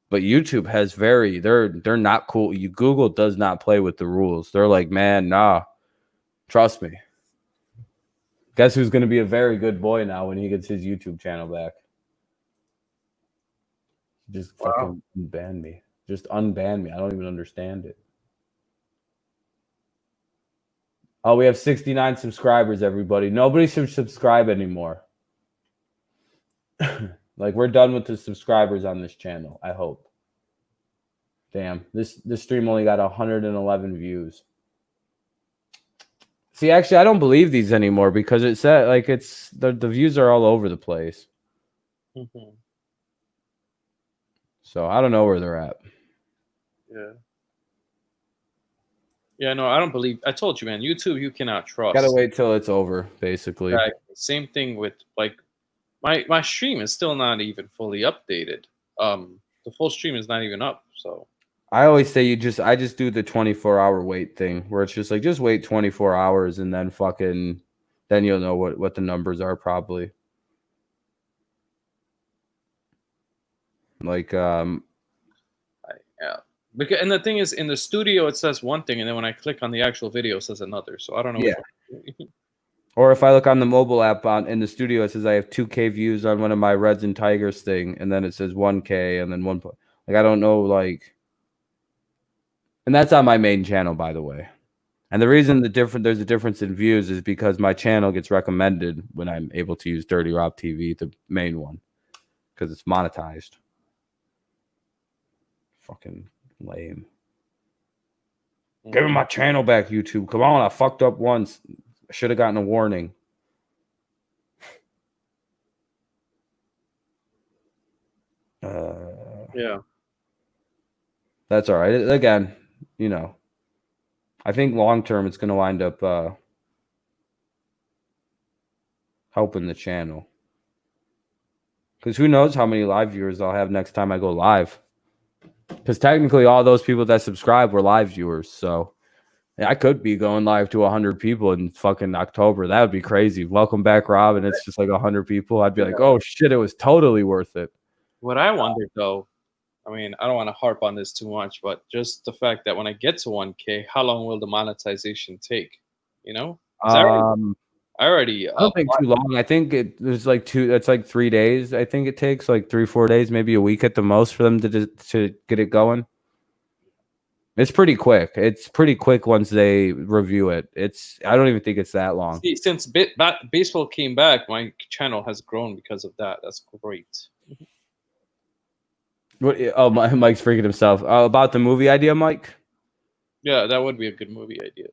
But YouTube has they're not cool. Google does not play with the rules. They're like, man, nah. Trust me. Guess who's going to be a very good boy now when he gets his YouTube channel back? Just fucking unban me. Just unban me. I don't even understand it. Oh, we have 69 subscribers, everybody. Nobody should subscribe anymore. Like, we're done with the subscribers on this channel, I hope. Damn, this stream only got 111 views. See, actually, I don't believe these anymore, because it said like it's the views are all over the place. Mm-hmm. So I don't know where they're at. Yeah. Yeah, no, I don't believe. I told you, man. YouTube, you cannot trust. Gotta wait till it's over, basically. Exactly. Same thing with like my stream is still not even fully updated. The full stream is not even up. So I always say I just do the 24-hour wait thing, where it's just like, just wait 24 hours and then then you'll know what the numbers are probably. Like yeah. Because, and the thing is, in the studio it says one thing, and then when I click on the actual video, it says another. So I don't know. Yeah. Or if I look on the mobile app in the studio, it says I have 2K views on one of my Reds and Tigers thing, and then it says 1K, and then like I don't know, like, and that's on my main channel, by the way. And the reason there's a difference in views is because my channel gets recommended when I'm able to use Dirty Rob TV, the main one, because it's monetized. Fucking lame. Give me my channel back, YouTube. Come on, I fucked up once. I should have gotten a warning. Yeah. That's all right. Again, you know, I think long term it's going to wind up helping the channel. Because who knows how many live viewers I'll have next time I go live. Because technically all those people that subscribe were live viewers. So I could be going live to 100 people in fucking October. That would be crazy. Welcome back, Rob. And it's just like 100 people. I'd be like, oh shit, it was totally worth it. What I wondered though, I mean, I don't want to harp on this too much, but just the fact that when I get to 1K, how long will the monetization take? You know? I don't think too long. I think there's like it's like 3 days. I think it takes like 3-4 days, maybe a week at the most for them to get it going. It's pretty quick. It's pretty quick once they review it. I don't even think it's that long. See, since baseball came back, my channel has grown because of that. That's great. What? Oh, Mike's freaking himself. About the movie idea, Mike? Yeah, that would be a good movie idea.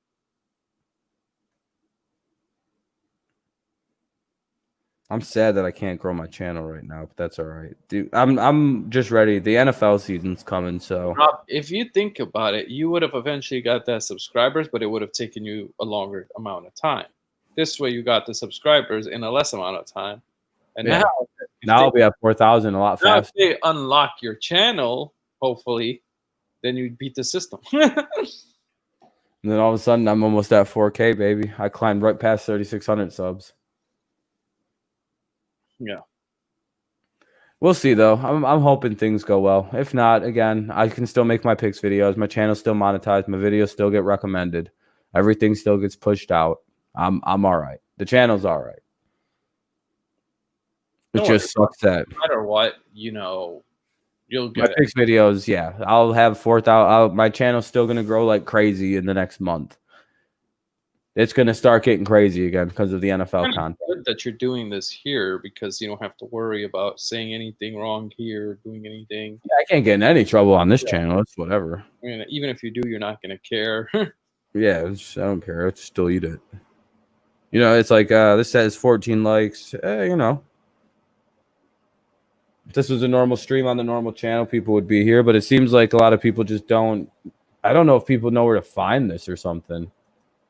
I'm sad that I can't grow my channel right now, but that's all right, dude. I'm just ready. The NFL season's coming, so. Rob, if you think about it, you would have eventually got that subscribers, but it would have taken you a longer amount of time. This way, you got the subscribers in a less amount of time, and yeah. Now we have 4,000 a lot faster. If they unlock your channel, hopefully, then you beat the system. And then all of a sudden, I'm almost at 4K, baby. I climbed right past 3,600 subs. Yeah. We'll see, though. I'm hoping things go well. If not, again, I can still make my picks videos. My channel's still monetized. My videos still get recommended. Everything still gets pushed out. I'm all right. The channel's all right. It just sucks that no matter what, you know, You'll My get it. picks videos, yeah. I'll have 4,000. My channel's still gonna grow like crazy in the next month. It's gonna start getting crazy again because of the NFL Kind of content. good that you're doing this here because you don't have to worry about saying anything wrong here, doing anything. Yeah, I can't get in any trouble on this channel. It's whatever. I mean, even if you do, you're not going to care. Yeah, I don't care. I'll just delete it. You know, it's like this says 14 likes. You know, if this was a normal stream on the normal channel, people would be here. But it seems like a lot of people just don't. I don't know if people know where to find this or something.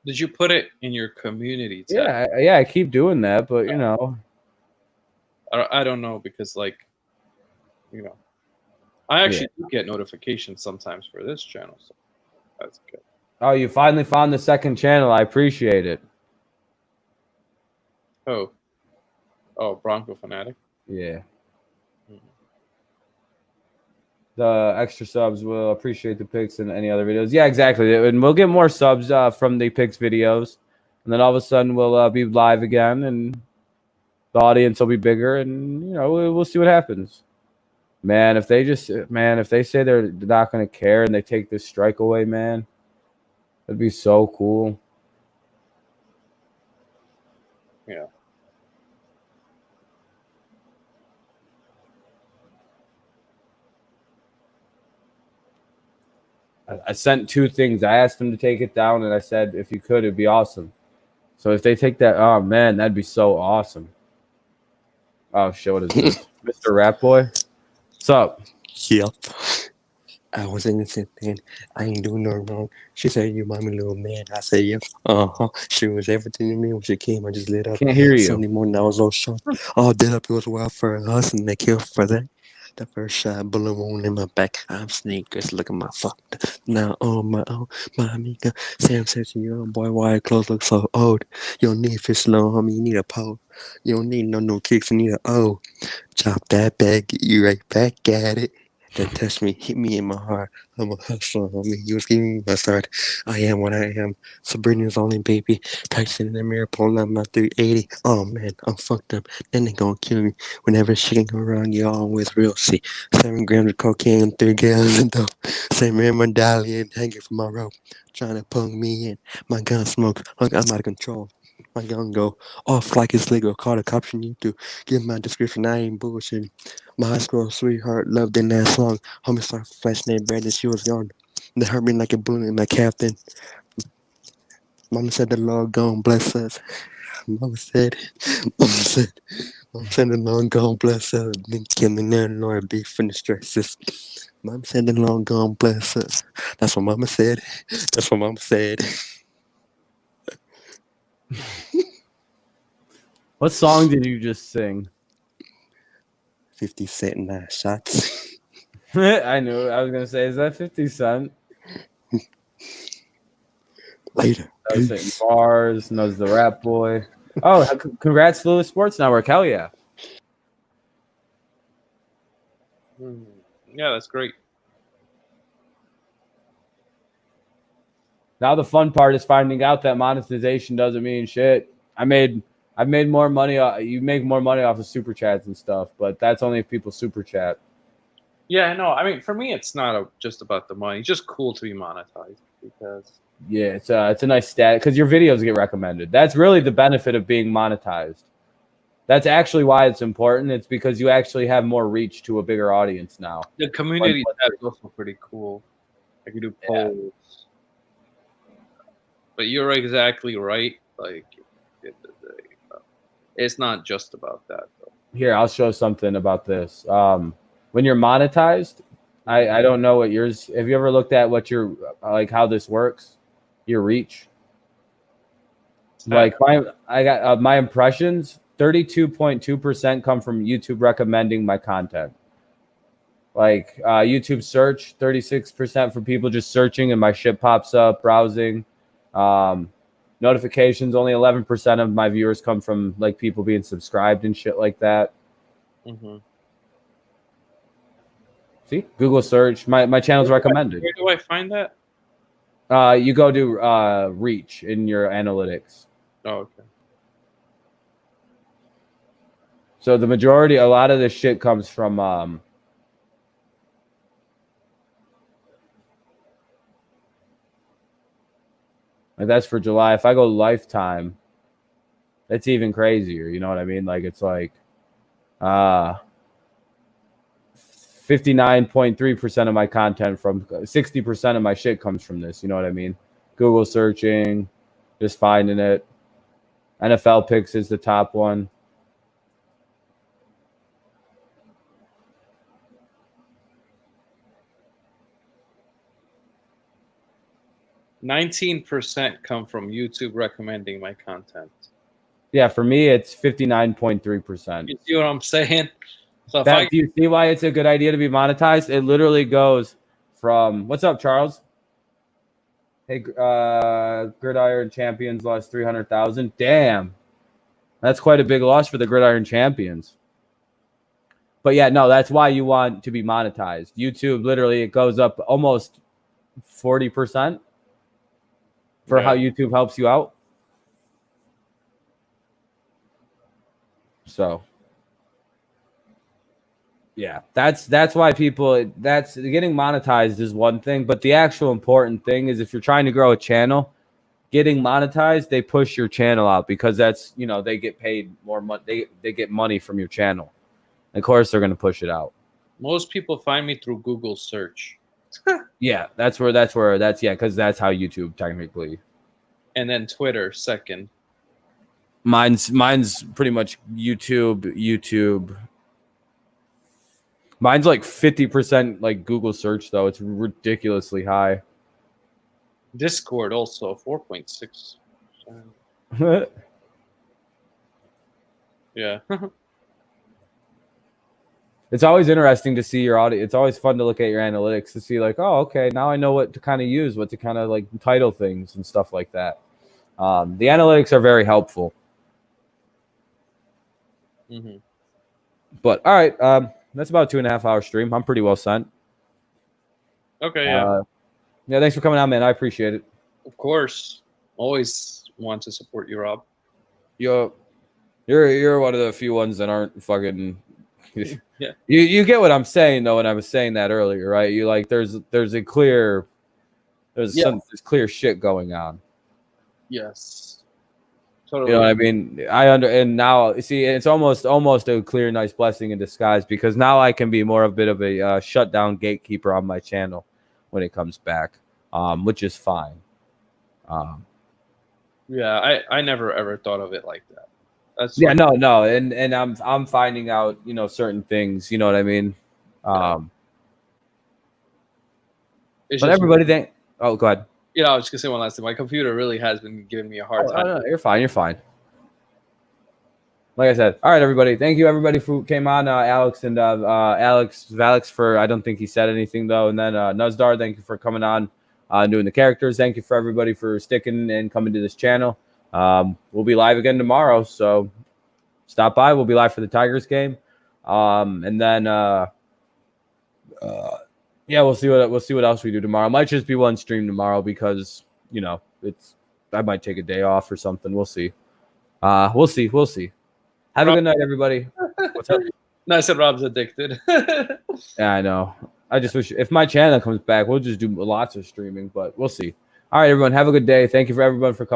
Did you put it in your community tab? Yeah, I keep doing that, but you know, I don't know because, like, you know, I actually do get notifications sometimes for this channel, so that's good. oh, you finally found the second channel. I appreciate it. Oh, Bronco Fanatic. Yeah. The extra subs will appreciate the picks and any other videos. Yeah, exactly. And we'll get more subs from the picks videos. And then all of a sudden we'll be live again and the audience will be bigger and, you know, we'll see what happens. Man, if they say they're not going to care and they take this strike away, man, that'd be so cool. Yeah. I sent two things. I asked them to take it down, and I said, if you could, it'd be awesome. So if they take that, oh, man, that'd be so awesome. Oh, shit, what is this? Mr. Rap Boy? What's up? Yep. I was innocent then. I ain't doing no wrong. She said, you mommy little man. I said, yep. She was everything to me when she came. I just lit up. Can't hear you. Sunday morning, I was all short. All dead up. It was wild for us, and they killed for that. The first shot, bullet wound in my back. I'm sneakers. Look at my fuck. Now on my own, my amiga. Sam said to you, boy, why your clothes look so old? You don't need fish long, homie. You need a pole. You don't need no new kicks. You need a O. Chop that back, get you right back at it. Then touch me, hit me in my heart. I'm a hustler, homie. You was giving me my start. I am what I am. Sabrina's only baby. Practicing in the mirror, pulling out my 380. Oh man, I'm fucked up. Then they gonna kill me. Whenever shit can go wrong, you always real. See, 7 grams of cocaine, 3 gallons of dope. Same man medallion hanging from my rope. Trying to punk me in. My gun smoke. I'm out of control. My gun go off like it's legal. Call the cops you need to. Give my description. I ain't bullshitting. My high school sweetheart loved in that song. Homie started flashing that bread and she was young. They hurt me like a bullet in my captain. Mama said the Lord gone bless us. Mama said the Lord gone bless us. Been killing there, Lord, be from the stresses. Mama said the Lord gone bless us. That's what Mama said. That's what Mama said. What song did you just sing? 50 Cent 9 shots. I knew. I was going to say, is that 50 Cent? Later. I was saying bars, knows the Rap Boy. Oh, congrats, Lewis Sports Network. Hell yeah. Yeah, that's great. Now the fun part is finding out that monetization doesn't mean shit. I've made more money. You make more money off of super chats and stuff, but that's only if people super chat. Yeah, no, I mean, for me, it's not just about the money. It's just cool to be monetized because yeah, it's a nice stat because your videos get recommended. That's really the benefit of being monetized. That's actually why it's important. It's because you actually have more reach to a bigger audience now. the community tab is also pretty cool. I can do polls. But you're exactly right. Like, it's not just about that, though. Here, I'll show something about this. When you're monetized, I don't know what yours. Have you ever looked at what your like how this works? Your reach. Like I got my impressions. 32.2% come from YouTube recommending my content. Like YouTube search, 36% for people just searching and my shit pops up, browsing. Notifications, only 11% of my viewers come from like people being subscribed and shit like that. Mm-hmm. See, Google search, my channel's recommended. Where do I find that? You go to reach in your analytics. Oh, okay. So the majority, a lot of this shit comes from Like that's for July. If I go lifetime, it's even crazier. You know what I mean? Like it's like 59.3% of my content from 60% of my shit comes from this. You know what I mean? Google searching, just finding it. NFL picks is the top one. %19 come from YouTube recommending my content. Yeah, for me, it's 59.3%. You see what I'm saying? So Do you see why it's a good idea to be monetized? It literally goes from what's up, Charles? Hey, Gridiron Champions lost 300,000. Damn, that's quite a big loss for the Gridiron Champions. But yeah, no, that's why you want to be monetized. YouTube literally it goes up almost 40% for how YouTube helps you out. So. Yeah, that's why people that's getting monetized is one thing, but the actual important thing is if you're trying to grow a channel, getting monetized, they push your channel out because that's, you know, they get paid more money. They get money from your channel. And of course, they're going to push it out. Most people find me through Google search. Yeah, that's because that's how YouTube technically. And then Twitter second. Mine's pretty much YouTube. Mine's like 50% like Google search though. It's ridiculously high. Discord also 4.6. Yeah. It's always interesting to see your audience. It's always fun to look at your analytics to see like, oh, okay, now I know what to kind of use, what to kind of like title things and stuff like that. The analytics are very helpful. Mm-hmm. But all right, that's about a 2.5 hour stream. I'm pretty well sent. Okay, yeah. Yeah, thanks for coming on, man. I appreciate it. Of course. Always want to support you, Rob. You're one of the few ones that aren't fucking. Yeah. You get what I'm saying though, and I was saying that earlier, right? You like there's clear shit going on. Yes. Totally. You know what I mean? And now see it's almost a clear, nice blessing in disguise because now I can be more of a bit of a shutdown gatekeeper on my channel when it comes back, which is fine. Yeah, I never ever thought of it like that. That's yeah, no, and I'm finding out, you know, certain things. You know what I mean? But everybody think. Oh, go ahead. Yeah, I was just gonna say one last thing. My computer really has been giving me a hard time. No, you're fine. You're fine. Like I said, all right, everybody. Thank you, everybody, who came on. Alex and Valix for. I don't think he said anything though. And then Nuzdar, thank you for coming on, doing the characters. Thank you for everybody for sticking and coming to this channel. We'll be live again tomorrow, so stop by. We'll be live for the Tigers game, and then yeah, we'll see what else we do tomorrow. It might just be one stream tomorrow because, you know, I might take a day off or something. We'll see. We'll see. Have a good night, everybody. What's up? No, I said Rob's addicted. Yeah, I know. I just wish if my channel comes back, we'll just do lots of streaming, but we'll see. All right, everyone. Have a good day. Thank you for everyone for coming.